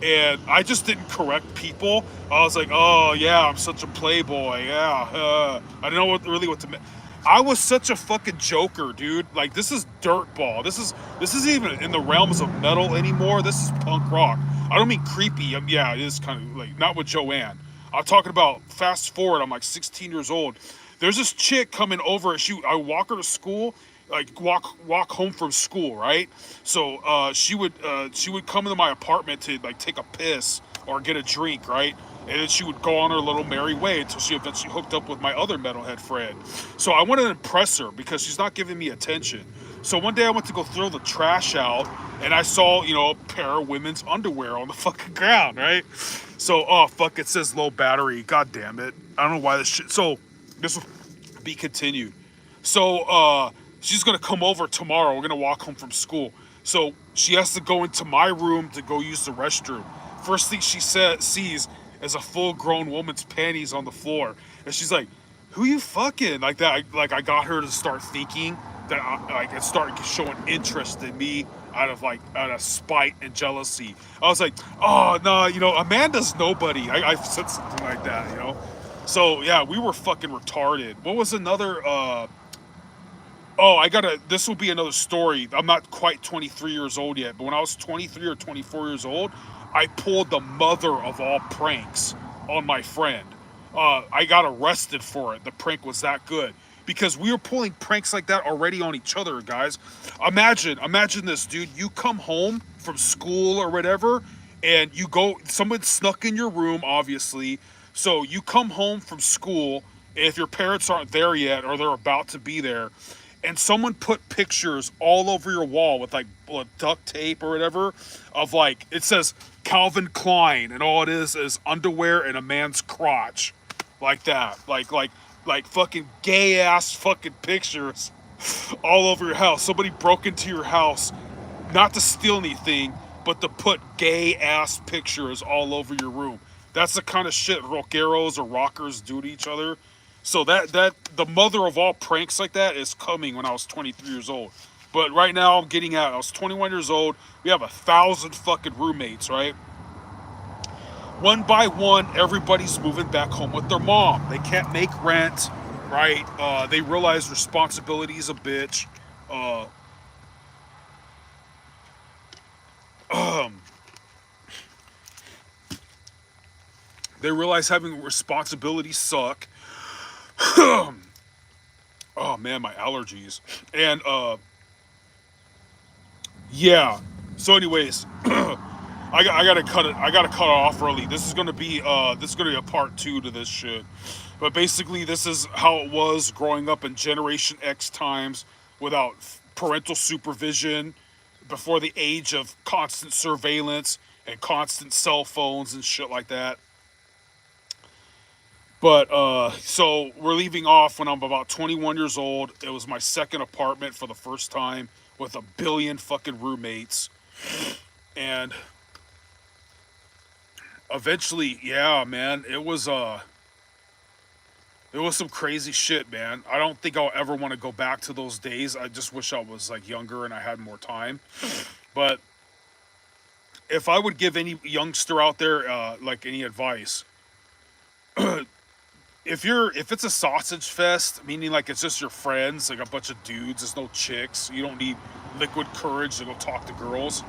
And I just didn't correct people. I was like, oh yeah, I'm such a playboy. Yeah, I don't know what to. I was such a fucking joker, dude. Like, this is dirtball. This is even in the realms of metal anymore. This is punk rock. I don't mean creepy. Yeah, it is kind of like not with Joanne. I'm talking about fast forward. I'm like 16 years old. There's this chick coming over. I walk her to school, like walk home from school, right? So she would come into my apartment to like take a piss or get a drink, right? And then she would go on her little merry way until she eventually hooked up with my other metalhead friend. So I wanted to impress her because she's not giving me attention. So one day I went to go throw the trash out, and I saw, a pair of women's underwear on the fucking ground, right? So, oh, fuck, it says low battery. God damn it. I don't know why this shit. So, this will be continued. So, she's going to come over tomorrow. We're going to walk home from school. So, she has to go into my room to go use the restroom. First thing she sees is a full-grown woman's panties on the floor. And she's like, who you fucking? Like that, I got her to start thinking that it started showing interest in me out of spite and jealousy. I was like, oh no, Amanda's nobody. I said something like that. So yeah, we were fucking retarded. What was another? This will be another story. I'm not quite 23 years old yet, but when I was 23 or 24 years old, I pulled the mother of all pranks on my friend. I got arrested for it. The prank was that good. Because we were pulling pranks like that already on each other, guys. Imagine this, dude. You come home from school or whatever, and someone snuck in your room, obviously. So you come home from school, if your parents aren't there yet or they're about to be there, and someone put pictures all over your wall with like duct tape or whatever of like, it says Calvin Klein, and all it is underwear and a man's crotch. Like that. Like fucking gay ass fucking pictures all over your house. Somebody broke into your house not to steal anything, but to put gay ass pictures all over your room. That's the kind of shit rockeros or rockers do to each other. So that the mother of all pranks like that is coming when I was 23 years old. But right now I'm getting out. I was 21 years old. We have 1,000 fucking roommates, right? One by one, everybody's moving back home with their mom. They can't make rent, right? They realize responsibility is a bitch. They realize having responsibilities suck. Oh man, my allergies. And yeah. So, anyways, I gotta cut it. I gotta cut it off early. This is gonna be a part 2 to this shit. But basically, this is how it was growing up in Generation X times without parental supervision, before the age of constant surveillance and constant cell phones and shit like that. But so we're leaving off when I'm about 21 years old. It was my second apartment for the first time with a billion fucking roommates. And eventually, yeah, man, it was some crazy shit, man. I don't think I'll ever want to go back to those days. I just wish I was like younger and I had more time. But if I would give any youngster out there like any advice, if it's a sausage fest, meaning like it's just your friends, like a bunch of dudes, there's no chicks, you don't need liquid courage to go talk to girls.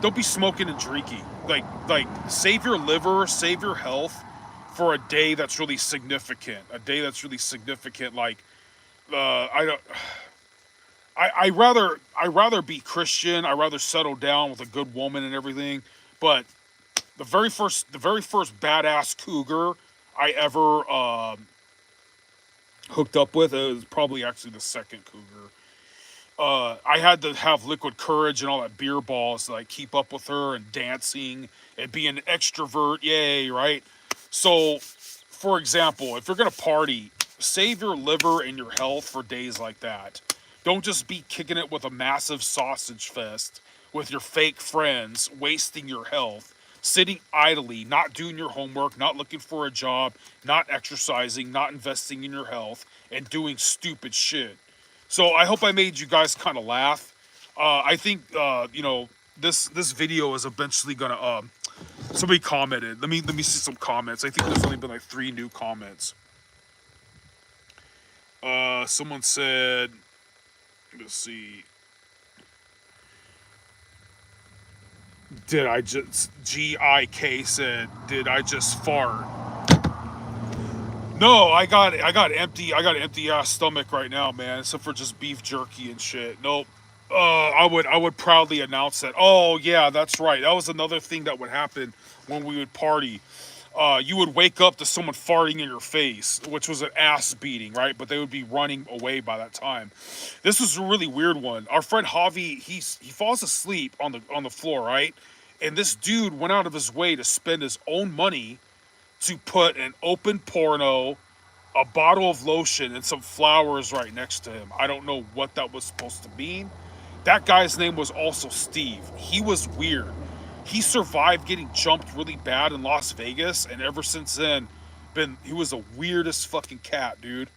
Don't be smoking and drinking. Like save your liver, save your health for a day that's really significant. A day that's really significant. Like I don't. I rather be Christian. I rather settle down with a good woman and everything. But the very first badass cougar I ever hooked up with, it was probably actually the second cougar. I had to have liquid courage and all that beer balls to like keep up with her and dancing and be an extrovert. Yay, right? So, for example, if you're gonna party, save your liver and your health for days like that. Don't just be kicking it with a massive sausage fest with your fake friends, wasting your health, sitting idly, not doing your homework, not looking for a job, not exercising, not investing in your health, and doing stupid shit. So I hope I made you guys kind of laugh. I think this video is eventually gonna. Somebody commented. Let me see some comments. I think there's only been like 3 new comments. Someone said, let's see. Did I just GIK said, did I just fart? No, I got an empty ass stomach right now, man. Except for just beef jerky and shit. Nope. I would proudly announce that. Oh yeah, that's right. That was another thing that would happen when we would party. You would wake up to someone farting in your face, which was an ass beating, right? But they would be running away by that time. This was a really weird one. Our friend Javi, he falls asleep on the floor, right? And this dude went out of his way to spend his own money to put an open porno, a bottle of lotion, and some flowers right next to him. I don't know what that was supposed to mean. That guy's name was also Steve. He was weird. He survived getting jumped really bad in Las Vegas, and ever since then, he was the weirdest fucking cat, dude.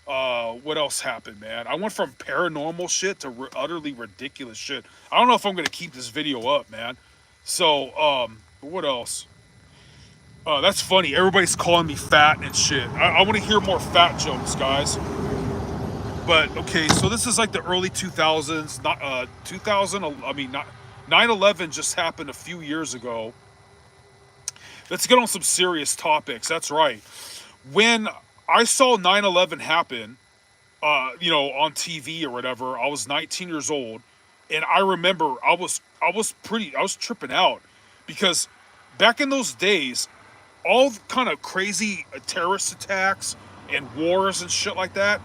What else happened, man? I went from paranormal shit to utterly ridiculous shit. I don't know if I'm gonna keep this video up, man. So, what else? That's funny. Everybody's calling me fat and shit. I want to hear more fat jokes, guys. But okay, so this is like the early 2000s. Not 2000. I mean, not 9/11 just happened a few years ago. Let's get on some serious topics. That's right. When I saw 9/11 happen, on TV or whatever, I was 19 years old, and I remember I was tripping out because back in those days, all kind of crazy terrorist attacks and wars and shit like that,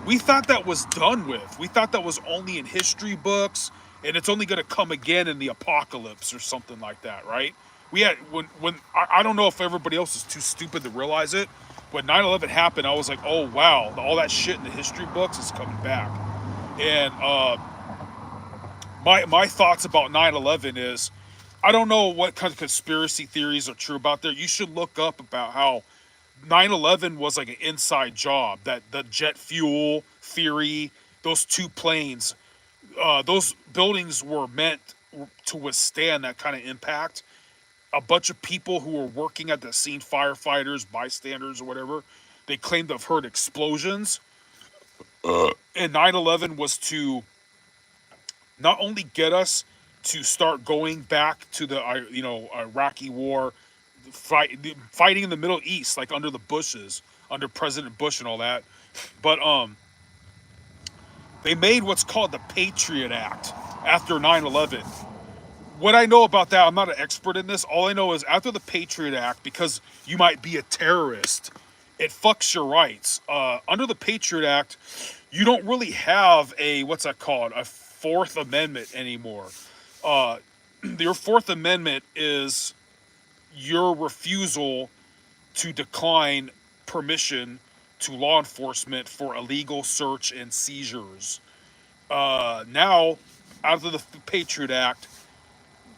we thought that was done with. We thought that was only in history books, and it's only going to come again in the apocalypse or something like that, right? We had when I don't know if everybody else is too stupid to realize it. When 9/11 happened, I was like, oh wow, all that shit in the history books is coming back. And my thoughts about 9/11 is, I don't know what kind of conspiracy theories are true about there. You should look up about how 9/11 was like an inside job. That the jet fuel theory, those 2 planes, those buildings were meant to withstand that kind of impact. A bunch of people who were working at the scene, firefighters, bystanders, or whatever, they claimed to have heard explosions. And 9/11 was to not only get us to start going back to the Iraqi war, fighting in the Middle East, like under the Bushes, under President Bush and all that, but they made what's called the Patriot Act after 9/11. What I know about that, I'm not an expert in this. All I know is after the Patriot Act, because you might be a terrorist, it fucks your rights. Under the Patriot Act, you don't really have a, what's that called, a Fourth Amendment anymore. Uh, your Fourth Amendment is your refusal to decline permission to law enforcement for illegal search and seizures. Now, out of the Patriot Act,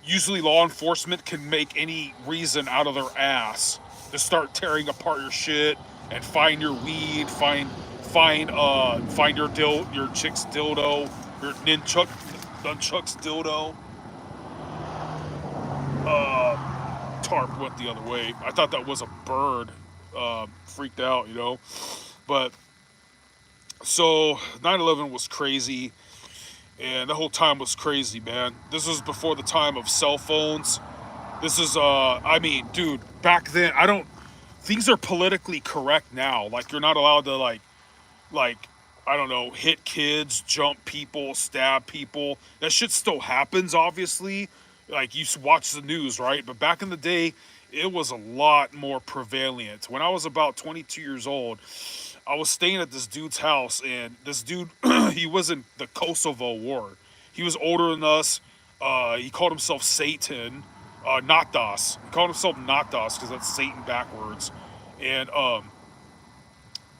Usually law enforcement can make any reason out of their ass to start tearing apart your shit and find your weed, find your chick's dildo, your nunchuck's dildo. Tarp went the other way. I thought that was a bird. Freaked out, you know. But so 9/11 was crazy, and the whole time was crazy, man. This was before the time of cell phones. This is I mean, dude, back then I don't things are politically correct now. Like you're not allowed to like I don't know, hit kids, jump people, stab people. That shit still happens, obviously. Like you watch the news, right? But back in the day, it was a lot more prevalent. When I was about 22 years old, I was staying at this dude's house, and this dude, he was in the Kosovo War. He was older than us. He called himself Satan, Natas. He called himself Natas because that's Satan backwards. And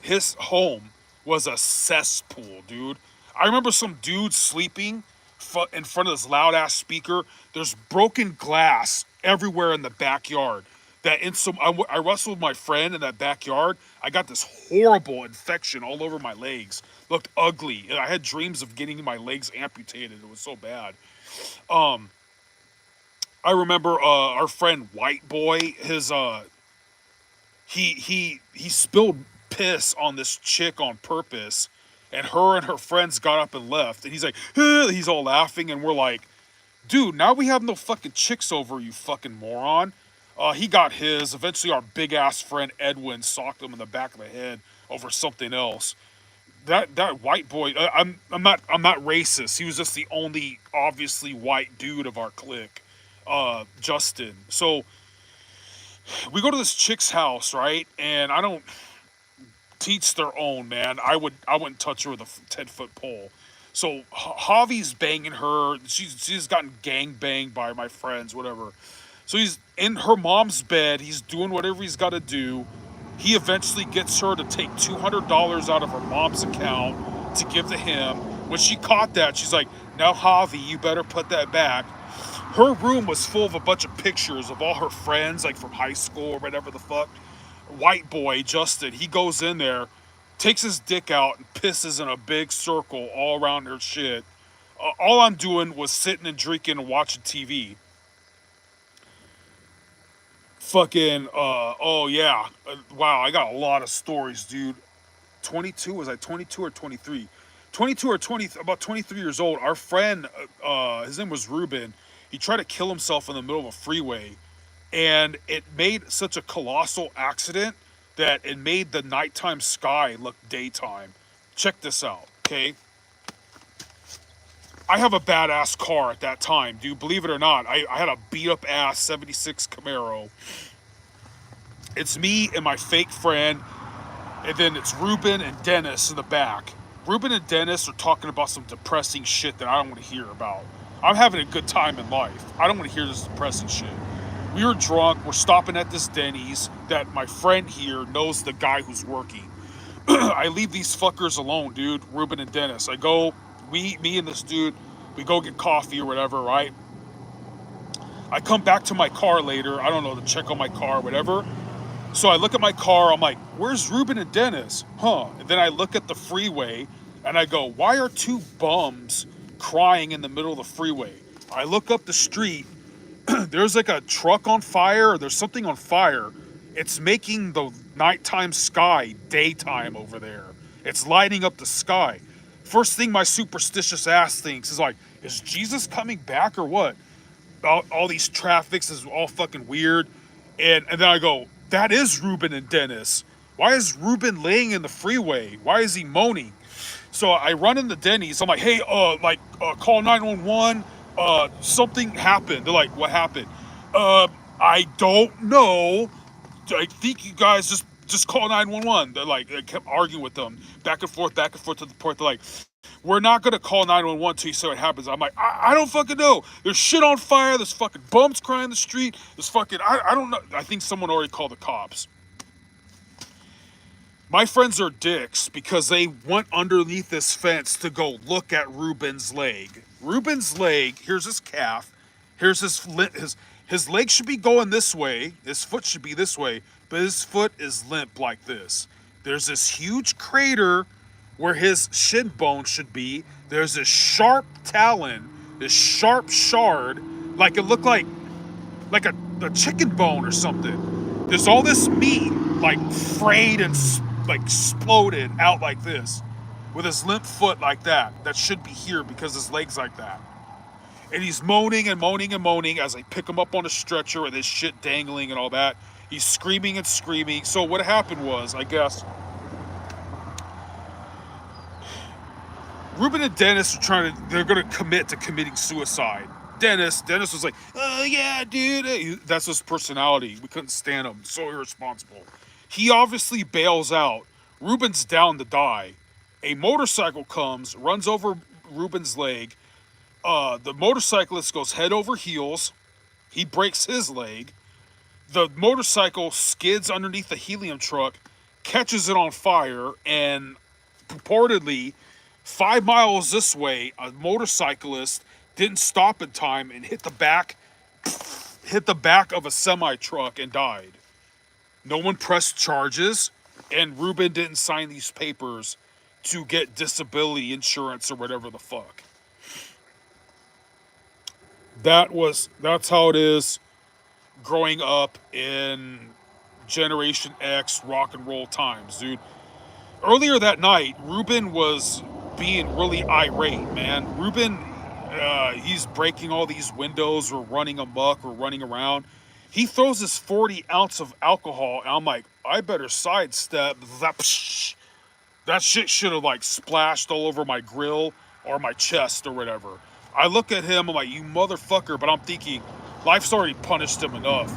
his home was a cesspool, dude. I remember some dude sleeping in front of this loud ass speaker. There's broken glass everywhere in the backyard. That in some, I wrestled with my friend in that backyard. I got this horrible infection all over my legs. Looked ugly, and I had dreams of getting my legs amputated. It was so bad. I remember our friend White Boy. He spilled piss on this chick on purpose, and her friends got up and left. And he's like, he's all laughing, and we're like, dude, now we have no fucking chicks over, you fucking moron. He got his. Eventually, our big ass friend Edwin socked him in the back of the head over something else. That white boy, I'm not racist. He was just the only obviously white dude of our clique, Justin. So we go to this chick's house, right? And I don't teach their own, man. I wouldn't touch her with a 10-foot pole. So Javi's banging her. She's gotten gang banged by my friends, whatever. So he's in her mom's bed. He's doing whatever he's got to do. He eventually gets her to take $200 out of her mom's account to give to him. When she caught that, she's like, "Now, Javi, you better put that back." Her room was full of a bunch of pictures of all her friends, like from high school or whatever the fuck. White boy, Justin, he goes in there, takes his dick out, and pisses in a big circle all around her shit. All I'm doing was sitting and drinking and watching TV. Fucking, oh yeah. Wow, I got a lot of stories, dude. 22, was I 22 or 23? 22 or 20, about 23 years old. Our friend, his name was Ruben. He tried to kill himself in the middle of a freeway, and it made such a colossal accident that it made the nighttime sky look daytime. Check this out, okay? I have a badass car at that time, dude. Believe it or not, I had a beat up ass 76 Camaro. It's me and my fake friend, and then it's Ruben and Dennis in the back. Ruben and Dennis are talking about some depressing shit that I don't want to hear about. I'm having a good time in life. I don't want to hear this depressing shit. We were drunk. We're stopping at this Denny's that my friend here knows the guy who's working. I leave these fuckers alone, dude. Ruben and Dennis. Me and this dude, we go get coffee or whatever, right? I come back to my car later. I don't know, to check on my car, whatever. So I look at my car. I'm like, where's Ruben and Dennis? Huh? And then I look at the freeway and I go, why are two bums crying in the middle of the freeway? I look up the street. There's like a truck on fire. Or there's something on fire. It's making the nighttime sky daytime over there. It's lighting up the sky. First thing my superstitious ass thinks is like, is Jesus coming back or what? All these traffics is all fucking weird. And then I go, that is Ruben and Dennis. Why is Ruben laying in the freeway? Why is he moaning? So I run in the Denny's. I'm like, hey, call 911. Something happened. They're like, what happened? I don't know. I think you guys just call 911. They're like, I kept arguing with them back and forth to the point. They're like, we're not going to call 911 until you see what happens. I'm like, I don't fucking know. There's shit on fire. There's fucking bums crying in the street. There's fucking, I don't know. I think someone already called the cops. My friends are dicks because they went underneath this fence to go look at Ruben's leg. Ruben's leg, here's his calf. Here's his leg should be going this way. His foot should be this way, but his foot is limp like this. There's this huge crater where his shin bone should be. There's this sharp talon, this sharp shard, like it looked like a chicken bone or something. There's all this meat like frayed and like exploded out like this, with his limp foot like that. That should be here because his leg's like that. And he's moaning and moaning and moaning as I pick him up on a stretcher with his shit dangling and all that. He's screaming and screaming. So what happened was, I guess, Ruben and Dennis are they're going to commit to committing suicide. Dennis was like, oh yeah, dude. That's his personality. We couldn't stand him. So irresponsible. He obviously bails out. Ruben's down to die. A motorcycle comes, runs over Ruben's leg. The motorcyclist goes head over heels. He breaks his leg. The motorcycle skids underneath the helium truck, catches it on fire, and purportedly 5 miles this way, a motorcyclist didn't stop in time and hit the back of a semi truck and died. No one pressed charges, and Ruben didn't sign these papers to get disability insurance or whatever the fuck. That's how it is growing up in Generation X rock and roll times, dude. Earlier that night, Ruben was being really irate, man. Ruben, he's breaking all these windows or running amok or running around. He throws this 40 ounce of alcohol, and I'm like, I better sidestep. That shit should have like splashed all over my grill or my chest or whatever. I look at him, I'm like, you motherfucker, but I'm thinking, life's already punished him enough.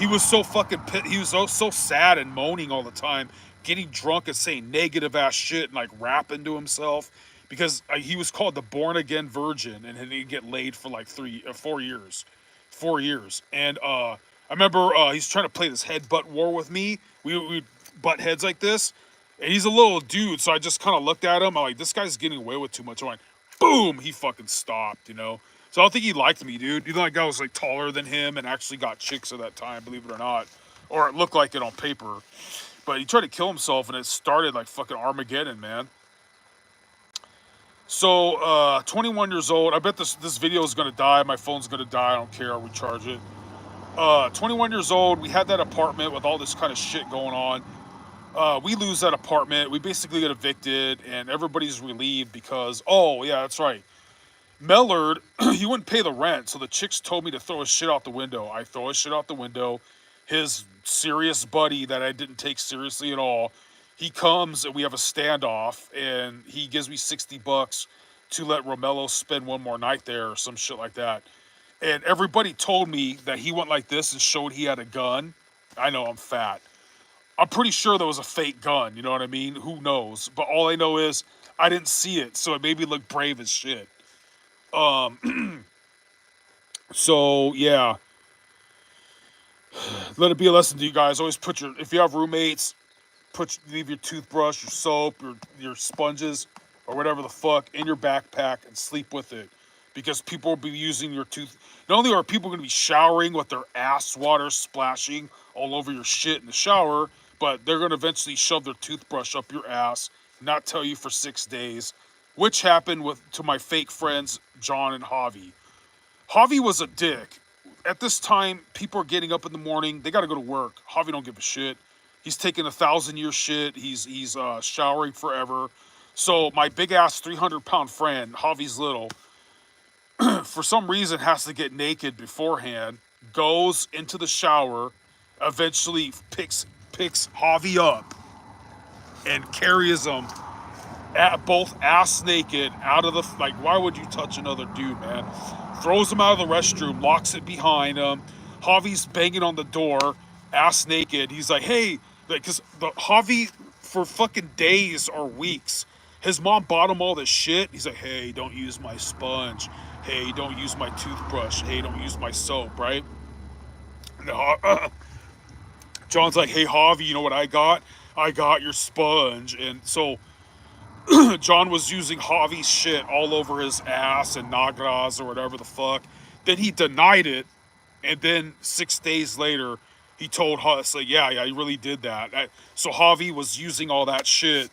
He was so fucking he was so sad and moaning all the time, getting drunk and saying negative ass shit and like rapping to himself, because he was called the born again virgin, and he didn't get laid for like 4 years. 4 years. And I remember he's trying to play this headbutt war with me. We butt heads like this, and he's a little dude, so I just kind of looked at him. I'm like, this guy's getting away with too much. I'm like, boom, he fucking stopped, you know? So I don't think he liked me, dude. You know, that guy was like taller than him and actually got chicks at that time, believe it or not. Or it looked like it on paper. But he tried to kill himself, and it started like fucking Armageddon, man. So, 21 years old. I bet this video is going to die. My phone's going to die. I don't care. I'll recharge it. 21 years old. We had that apartment with all this kind of shit going on. We lose that apartment. We basically get evicted, and everybody's relieved because, oh, yeah, that's right. Mellard, he wouldn't pay the rent, so the chicks told me to throw his shit out the window. I throw his shit out the window. His serious buddy that I didn't take seriously at all, he comes and we have a standoff, and he gives me $60 to let Romello spend one more night there or some shit like that. And everybody told me that he went like this and showed he had a gun. I know I'm fat. I'm pretty sure there was a fake gun, you know what I mean? Who knows? But all I know is I didn't see it, so it made me look brave as shit. So, yeah. Let it be a lesson to you guys. Always if you have roommates, leave your toothbrush, your soap, your sponges, or whatever the fuck in your backpack and sleep with it. Because people will be using your not only are people going to be showering with their ass water splashing all over your shit in the shower, but they're going to eventually shove their toothbrush up your ass, not tell you for 6 days, which happened to my fake friends, John and Javi. Javi was a dick. At this time, people are getting up in the morning. They got to go to work. Javi don't give a shit. He's taking 1,000-year shit. He's showering forever. So my big-ass 300-pound friend, Javi's little, for some reason has to get naked beforehand, goes into the shower, eventually picks Javi up and carries him both ass naked out of the, like, why would you touch another dude, man? Throws him out of the restroom, locks it behind him. Javi's banging on the door, ass naked. He's like, hey, because the Javi for fucking days or weeks, his mom bought him all this shit. He's like, hey, don't use my sponge. Hey, don't use my toothbrush. Hey, don't use my soap, right? John's like, hey, Javi, you know what I got? I got your sponge. And so John was using Javi's shit all over his ass and nagras or whatever the fuck. Then he denied it, and then 6 days later, he told us like, yeah, he really did that. So Javi was using all that shit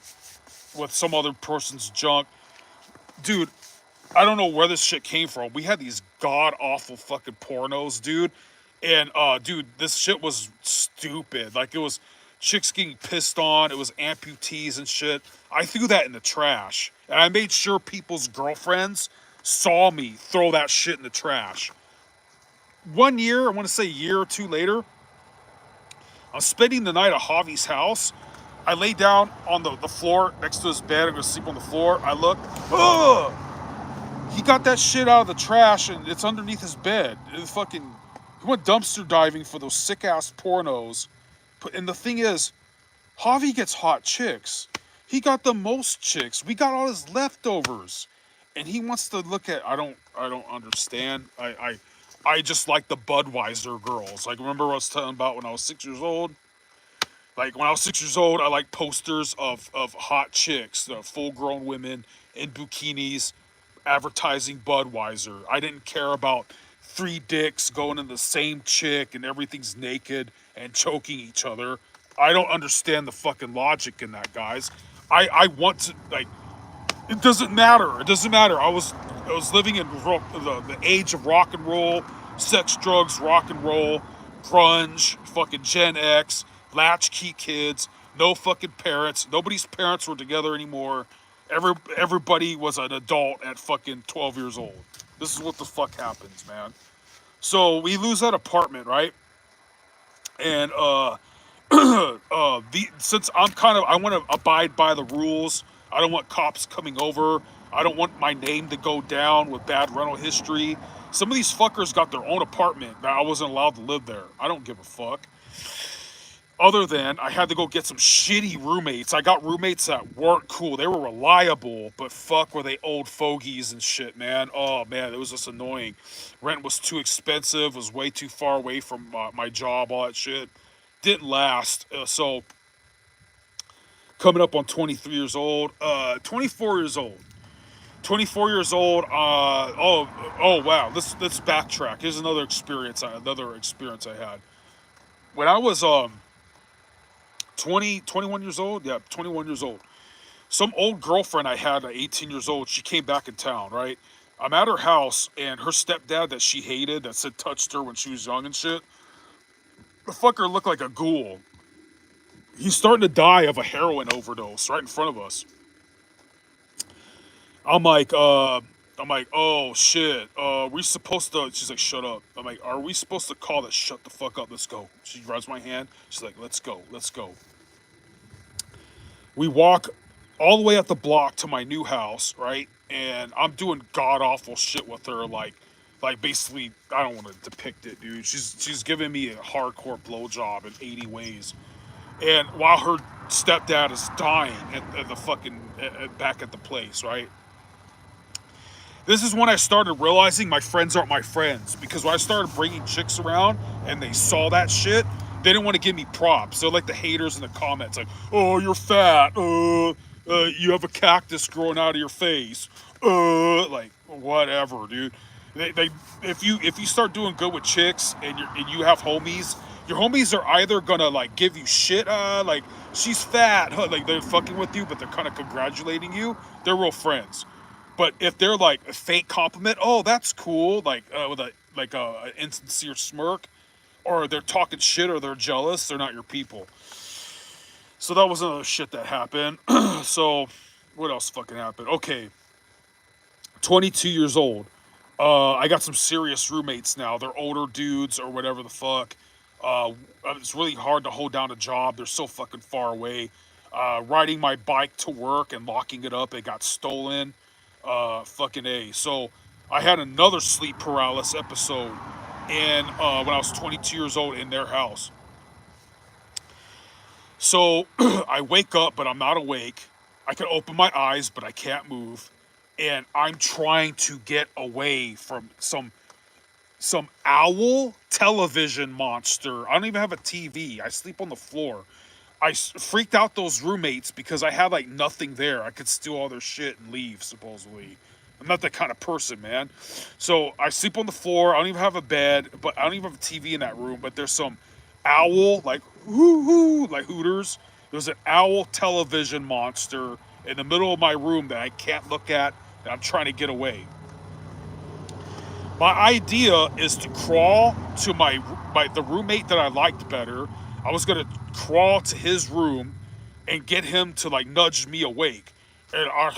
with some other person's junk, dude. I don't know where this shit came from. We had these god awful fucking pornos, dude. And dude, this shit was stupid. Like it was chicks getting pissed on, it was amputees and shit. I threw that in the trash. And I made sure people's girlfriends saw me throw that shit in the trash. 1 year, I want to say a year or two later, I'm spending the night at Javi's house. I lay down on the floor next to his bed. I'm gonna sleep on the floor. I look, ugh! He got that shit out of the trash and it's underneath his bed. He went dumpster diving for those sick ass pornos. And the thing is, Javi gets hot chicks. He got the most chicks. We got all his leftovers, and he wants to look at. I don't understand. I just like the Budweiser girls. Like remember what I was telling about when I was 6 years old. Like when I was 6 years old, I liked posters of hot chicks, full grown women in bikinis advertising Budweiser. I didn't care about three dicks going in the same chick and everything's naked and choking each other. I don't understand the fucking logic in that, guys. I want to like. It doesn't matter. It doesn't matter. I was living in the age of rock and roll, sex, drugs, rock and roll, grunge, fucking Gen X, latchkey kids, no fucking parents. Nobody's parents were together anymore. Everybody was an adult at fucking 12 years old. This is what the fuck happens, man. So we lose that apartment, right? And since I want to abide by the rules. I don't want cops coming over. I don't want my name to go down with bad rental history. Some of these fuckers got their own apartment that I wasn't allowed to live there. I don't give a fuck. Other than I had to go get some shitty roommates. I got roommates that weren't cool. They were reliable, but fuck were they old fogies and shit, man. Oh man, it was just annoying. Rent was too expensive. Was way too far away from my job. All that shit didn't last. So coming up on 23 years old, 24 years old. 24 years old. Oh wow. Let's backtrack. Here's another experience I had when I was 21 years old. Yeah, 21 years old. Some old girlfriend I had at 18 years old. She came back in town. Right. I'm at her house and her stepdad that she hated that said touched her when she was young and shit. The fucker looked like a ghoul. He's starting to die of a heroin overdose right in front of us. I'm like, oh shit. We supposed to? She's like, shut up. I'm like, are we supposed to call this? Shut the fuck up. Let's go. She grabs my hand. She's like, let's go. Let's go. We walk all the way up the block to my new house, right? And I'm doing god awful shit with her, like basically, I don't want to depict it, dude. She's giving me a hardcore blowjob in 80 ways, and while her stepdad is dying at the fucking back at the place, right? This is when I started realizing my friends aren't my friends because when I started bringing chicks around and they saw that shit, they didn't want to give me props. They're like the haters in the comments, like, "Oh, you're fat. You have a cactus growing out of your face. Like whatever, dude." They if you start doing good with chicks and you have homies, your homies are either gonna like give you shit, like she's fat, huh? Like they're fucking with you, but they're kind of congratulating you. They're real friends. But if they're like a fake compliment, oh, that's cool, like with a insincere smirk, or they're talking shit or they're jealous, they're not your people. So that was another shit that happened. So what else fucking happened? Okay, 22 years old. I got some serious roommates now. They're older dudes or whatever the fuck. It's really hard to hold down a job. They're so fucking far away. Riding my bike to work and locking it up, it got stolen. Fucking A. So I had another sleep paralysis episode and when I was 22 years old in their house. So I wake up, but I'm not awake. I can open my eyes, but I can't move. And I'm trying to get away from some owl television monster. I don't even have a TV. I sleep on the floor. Freaked out those roommates because I had like nothing there. I could steal all their shit and leave supposedly. I'm not that kind of person, man. So I sleep on the floor. I don't even have a bed, but I don't even have a TV in that room. But there's some owl, like hoo hoo, like Hooters. There's an owl television monster in the middle of my room that I can't look at, and I'm trying to get away. My idea is to crawl to my the roommate that I liked better. I was gonna crawl to his room and get him to like nudge me awake. And I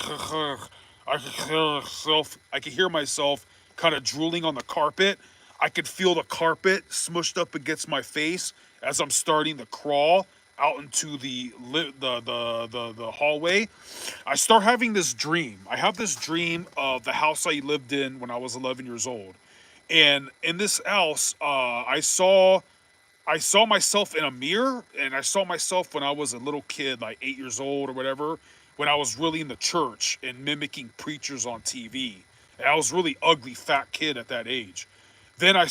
could hear myself kind of drooling on the carpet. I could feel the carpet smushed up against my face as I'm starting to crawl out into the hallway. I start having this dream. I have this dream of the house I lived in when I was 11 years old, and in this house, I saw myself in a mirror, and I saw myself when I was a little kid, like 8 years old or whatever, when I was really in the church and mimicking preachers on TV. And I was a really ugly, fat kid at that age. Then I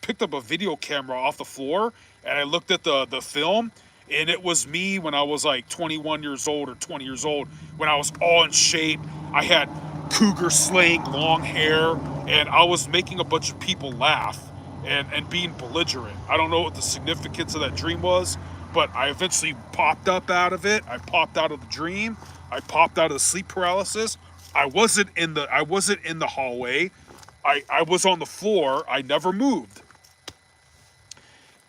picked up a video camera off the floor, and I looked at the film, and it was me when I was like 21 years old or 20 years old, when I was all in shape. I had cougar slaying long hair, and I was making a bunch of people laugh and being belligerent. I don't know what the significance of that dream was, but I eventually popped up out of it. I popped out of the dream. I popped out of the sleep paralysis. I wasn't in the hallway. I was on the floor. I never moved.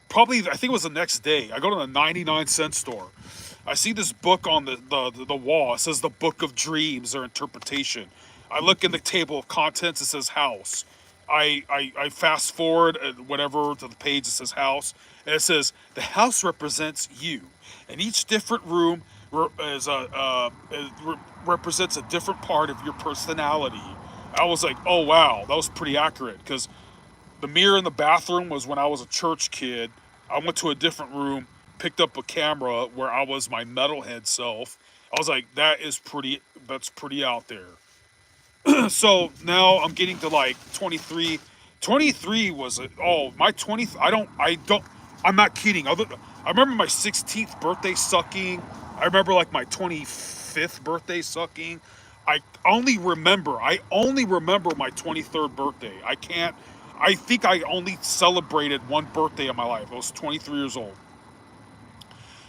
Probably, I think it was the next day. I go to the 99-cent store. I see this book on the wall. It says the Book of Dreams or Interpretation. I look in the table of contents. It says house. I fast forward whatever to the page that says house, and it says the house represents you, and each different room represents a different part of your personality. I was like, oh wow, that was pretty accurate, because the mirror in the bathroom was when I was a church kid. I went to a different room, picked up a camera where I was my metalhead self. I was like, that's pretty out there. So now I'm getting to like 23. 23 was my 20th. I'm not kidding. I remember my 16th birthday sucking. I remember like my 25th birthday sucking. I only remember my 23rd birthday. I think I only celebrated one birthday of my life. I was 23 years old.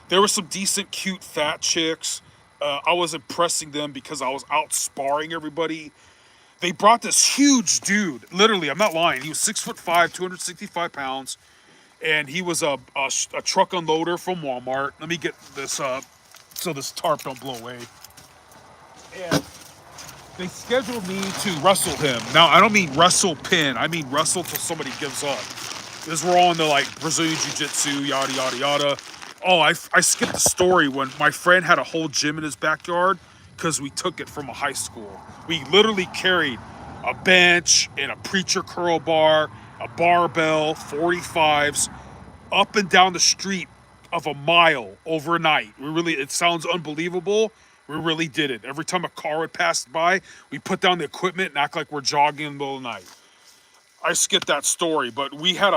There were some decent, cute, fat chicks. I was impressing them because I was out sparring everybody. They brought this huge dude. Literally, I'm not lying. He was 6'5", 265 pounds, and he was a truck unloader from Walmart. Let me get this up so this tarp don't blow away. And they scheduled me to wrestle him. Now, I don't mean wrestle pin. I mean wrestle till somebody gives up. This we're all into like Brazilian Jiu-Jitsu, yada, yada, yada. Oh, I skipped the story when my friend had a whole gym in his backyard because we took it from a high school. We literally carried a bench and a preacher curl bar, a barbell, 45s, up and down the street of a mile overnight. It sounds unbelievable. We really did it. Every time a car would pass by, we put down the equipment and act like we're jogging in the middle of the night. I skipped that story, but we had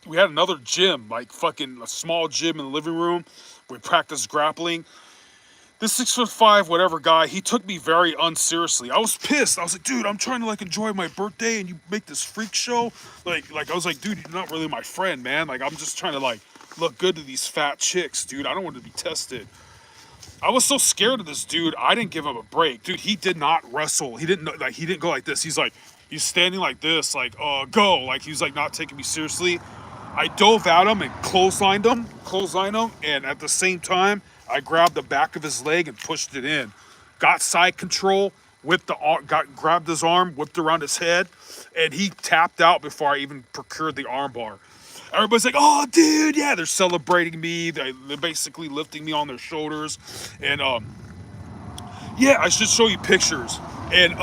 another gym, like fucking a small gym in the living room. We practiced grappling. This 6'5" whatever guy, he took me very unseriously. I was pissed. I was like, dude, I'm trying to like enjoy my birthday, and you make this freak show. Like I was like, dude, you're not really my friend, man. Like I'm just trying to like look good to these fat chicks, dude. I don't want to be tested. I was so scared of this dude, I didn't give him a break. Dude, he did not wrestle. He didn't go like this. He's standing like this, like, go. Like, he was like not taking me seriously. I dove at him and clotheslined him, and at the same time, I grabbed the back of his leg and pushed it in. Got side control, grabbed his arm, whipped around his head, and he tapped out before I even procured the arm bar. Everybody's like, oh, dude, yeah, they're celebrating me. They're basically lifting me on their shoulders. And, yeah, I should show you pictures. And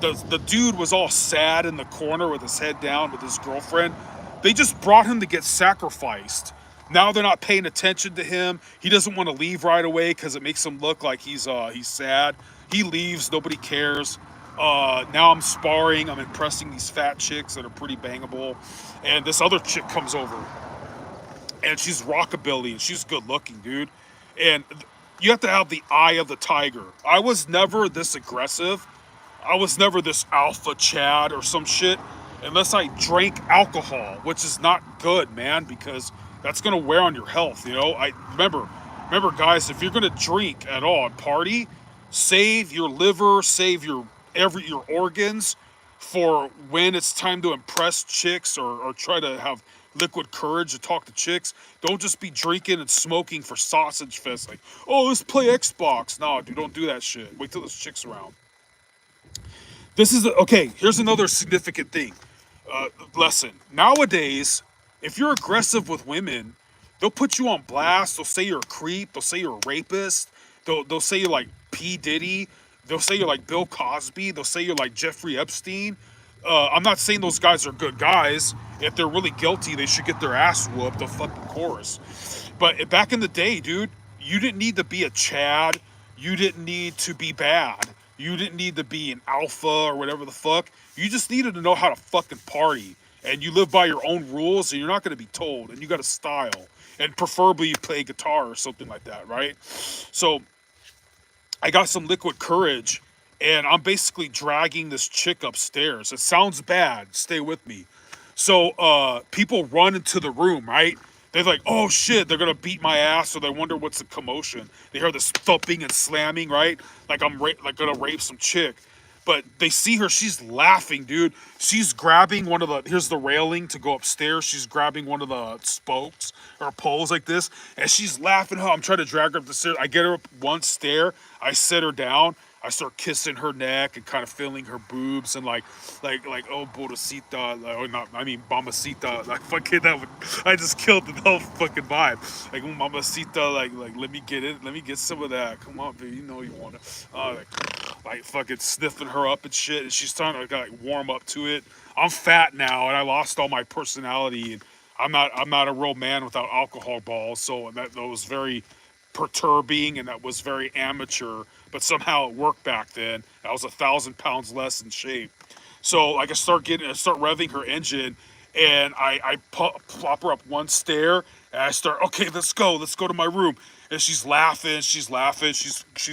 the dude was all sad in the corner with his head down with his girlfriend. They just brought him to get sacrificed. Now they're not paying attention to him. He doesn't want to leave right away because it makes him look like he's sad. He leaves. Nobody cares. Now I'm sparring. I'm impressing these fat chicks that are pretty bangable. And this other chick comes over. And she's rockabilly. And she's good looking, dude. And you have to have the eye of the tiger. I was never this aggressive. I was never this alpha Chad or some shit unless I drank alcohol, which is not good, man, because that's gonna wear on your health. I remember, guys, if you're gonna drink at all and party, save your liver, save your organs for when it's time to impress chicks or try to have liquid courage to talk to chicks. Don't just be drinking and smoking for sausage fest. Like, oh, let's play Xbox. No, dude, don't do that shit. Wait till there's chicks around. Okay. Here's another significant thing. Lesson. Nowadays, if you're aggressive with women, they'll put you on blast. They'll say you're a creep. They'll say you're a rapist. They'll say you're like P Diddy. They'll say you're like Bill Cosby. They'll say you're like Jeffrey Epstein. I'm not saying those guys are good guys. If they're really guilty, they should get their ass whooped. The fucking chorus. But back in the day, dude, you didn't need to be a Chad. You didn't need to be bad. You didn't need to be an alpha or whatever the fuck. You just needed to know how to fucking party. And you live by your own rules and you're not going to be told. And you got a style. And preferably you play guitar or something like that, right? So I got some liquid courage and I'm basically dragging this chick upstairs. It sounds bad. Stay with me. So people run into the room, right? They're like, oh shit, they're gonna beat my ass, so they wonder what's the commotion. They hear this thumping and slamming, right? Like like gonna rape some chick. But they see her, she's laughing, dude. She's grabbing here's the railing to go upstairs. She's grabbing one of the spokes or poles like this, and she's laughing. I'm trying to drag her up the stairs. I get her up one stair, I sit her down, I start kissing her neck and kind of feeling her boobs and like oh Bodosita, or not, I mean Mamacita, like fucking that would, I just killed the whole fucking vibe. Like Mamacita, like let me get it, let me get some of that. Come on, baby, you know you want to. Like fucking sniffing her up and shit, and she's starting to like warm up to it. I'm fat now, and I lost all my personality, and I'm not a real man without alcohol balls. So that was very perturbing, and that was very amateur. But somehow it worked back then. I was 1,000 pounds less in shape. So like I start revving her engine, and I plop her up one stair, and I start, okay, let's go to my room. And she's laughing, she's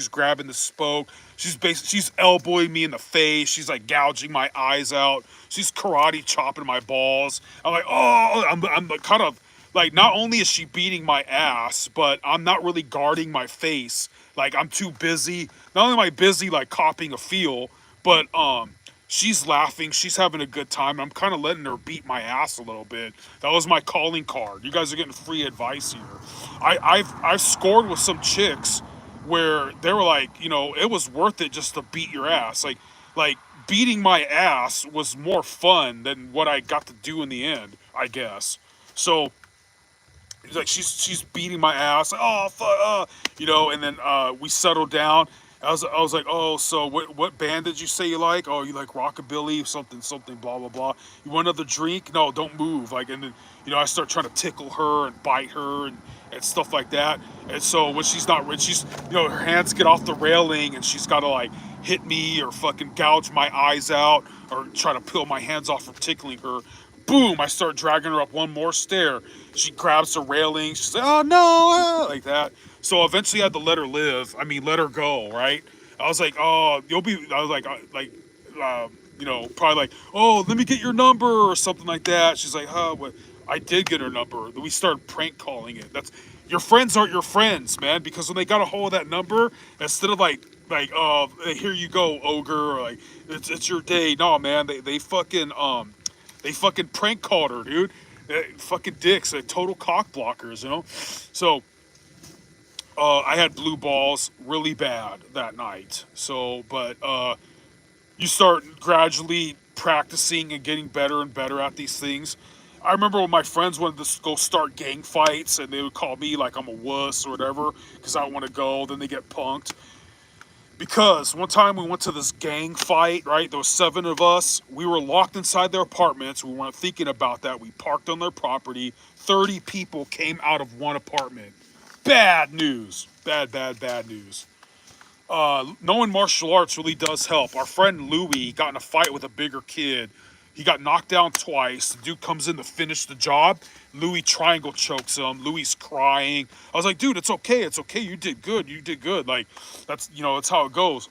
grabbing the spoke, she's elbowing me in the face, she's like gouging my eyes out, she's karate chopping my balls. I'm like, oh, I'm like, kind of like, not only is she beating my ass, but I'm not really guarding my face. Like I'm too busy. Not only am I busy like copying a feel, but she's laughing, she's having a good time. I'm kind of letting her beat my ass a little bit. That was my calling card. You guys are getting free advice here. I've scored with some chicks where they were like, it was worth it just to beat your ass. Like beating my ass was more fun than what I got to do in the end, I guess. So like she's beating my ass. Like, oh fuck, and then we settled down. I was like, oh, so what band did you say you like? Oh, you like rockabilly, something, blah blah blah. You want another drink? No, don't move. Like, and then I start trying to tickle her and bite her and stuff like that. And so when she's not rich, she's her hands get off the railing and she's got to like hit me or fucking gouge my eyes out or try to peel my hands off from tickling her. Boom! I start dragging her up one more stair. She grabs the railing. She's like, "Oh no!" Like that. So eventually, I had to let her live. I mean, let her go. Right? I was like, "Oh, you'll be." I was probably like, "Oh, let me get your number" or something like that. She's like, "Huh?" What? I did get her number. We started prank calling it. That's your friends aren't your friends, man. Because when they got a hold of that number, instead of oh, here you go, ogre, or like it's your day. No, man. They fucking prank called her, dude. Fucking dicks, total cock blockers, So I had blue balls really bad that night. So, but you start gradually practicing and getting better and better at these things. I remember when my friends wanted to go start gang fights, and they would call me like I'm a wuss or whatever because I don't want to go. Then they get punked. Because one time we went to this gang fight, right? There was 7 of us. We were locked inside their apartments. We weren't thinking about that. We parked on their property. 30 people came out of one apartment. Bad news. Bad news. Knowing martial arts really does help. Our friend Louis got in a fight with a bigger kid. He got knocked down twice. The dude comes in to finish the job. Louis triangle chokes him. Louis crying. I was like, dude, it's okay. You did good. Like, that's how it goes.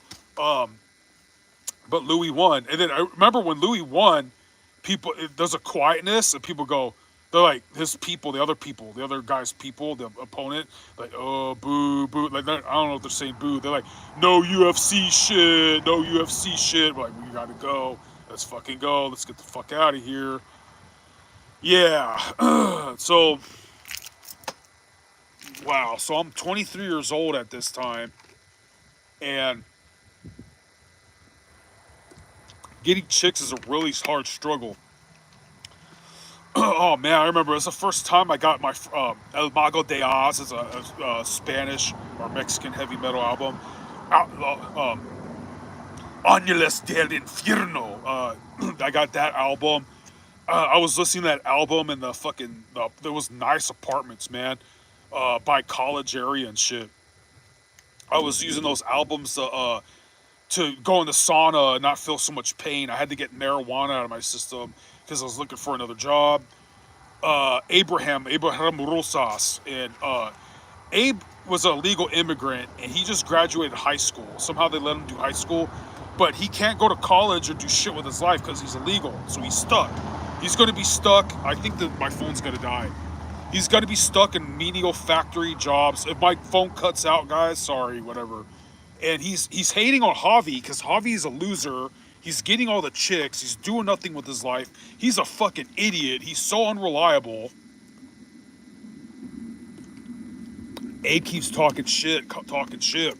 but Louis won. And then I remember when Louis won, there's a quietness, and people go, they're like his people, the other people, the other guy's people, the opponent, like, oh, boo, boo. Like, I don't know if they're saying boo. They're like, no UFC shit, no UFC shit. We're like, we gotta go. Let's fucking go. Let's get the fuck out of here. Yeah. So, wow. So I'm 23 years old at this time, and getting chicks is a really hard struggle. Oh man, I remember it was the first time I got my El Mago de Oz, is a Spanish or Mexican heavy metal album. Ángeles del Infierno. I got that album. I was listening to that album in the fucking. There was nice apartments, man, by college area and shit. I was using those albums to go in the sauna and not feel so much pain. I had to get marijuana out of my system because I was looking for another job. Abraham Rosas, and Abe was a legal immigrant, and he just graduated high school. Somehow they let him do high school, but he can't go to college or do shit with his life because he's illegal. So he's stuck. He's going to be stuck. I think that my phone's going to die. He's going to be stuck in menial factory jobs. If my phone cuts out, guys, sorry, whatever. And he's hating on Javi because Javi is a loser. He's getting all the chicks. He's doing nothing with his life. He's a fucking idiot. He's so unreliable. Abe keeps talking shit, talking shit.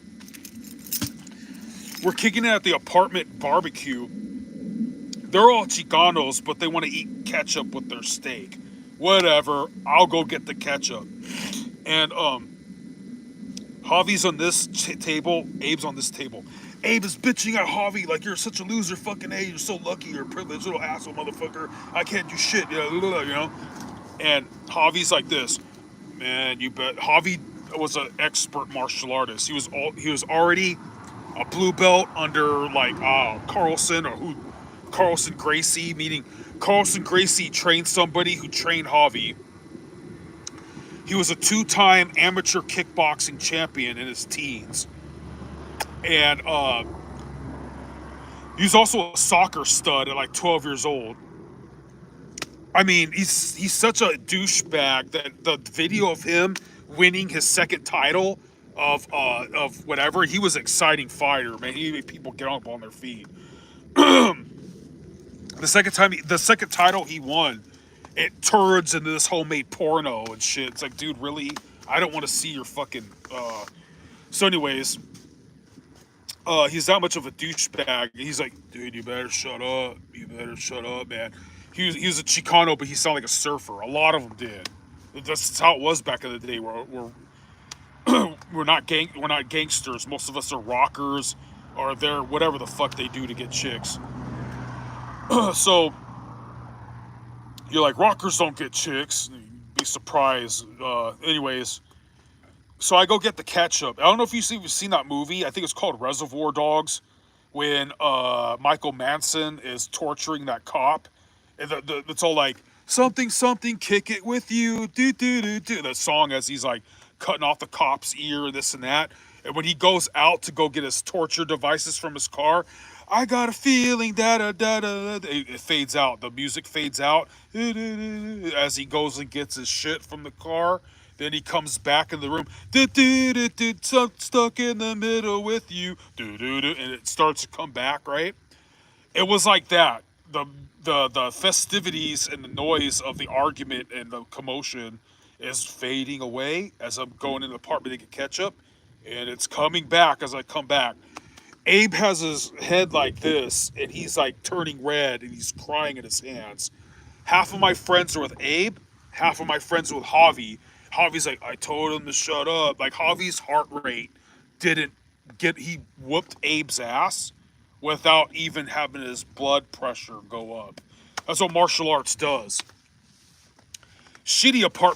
We're kicking it at the apartment barbecue. They're all Chicanos, but they want to eat ketchup with their steak. Whatever. I'll go get the ketchup. And Javi's on this table. Abe's on this table. Abe is bitching at Javi like, you're such a loser, fucking A. You're so lucky. You're a privileged little asshole motherfucker. I can't do shit. You know. And Javi's like this. Man, you bet. Javi was an expert martial artist. He was already a blue belt under like Carlson Gracie, meaning Carlson Gracie trained somebody who trained Javi. He was a 2-time amateur kickboxing champion in his teens. And he's also a soccer stud at like 12 years old. I mean, he's such a douchebag that the video of him winning his second title of whatever, he was an exciting fighter, man. He made people get up on their feet. The second title he won, it turns into this homemade porno and shit. It's like, dude, really? I don't want to see your fucking. So, anyways, he's that much of a douchebag. He's like, dude, you better shut up. You better shut up, man. He was a Chicano, but he sounded like a surfer. A lot of them did. That's how it was back in the day. We're not gangsters. Most of us are rockers, or they're whatever the fuck they do to get chicks. So you're like, rockers don't get chicks. You'd be surprised. Anyways, so I go get the ketchup. I don't know if you've seen that movie. I think it's called Reservoir Dogs, when Michael Manson is torturing that cop. And it's all like, something, something, kick it with you, do, do, do, do. That song as he's like cutting off the cop's ear, this and that. And when he goes out to go get his torture devices from his car, I got a feeling that it fades out. The music fades out as he goes and gets his shit from the car. Then he comes back in the room, stuck in the middle with you, and it starts to come back, right? It was like that. The festivities and the noise of the argument and the commotion is fading away as I'm going in the apartment to get ketchup, and it's coming back as I come back. Abe has his head like this, and he's like turning red, and he's crying in his hands. Half of my friends are with Abe, half of my friends are with Javi. Javi's like, I told him to shut up. Like, Javi's heart rate he whooped Abe's ass without even having his blood pressure go up. That's what martial arts does. Shitty apartment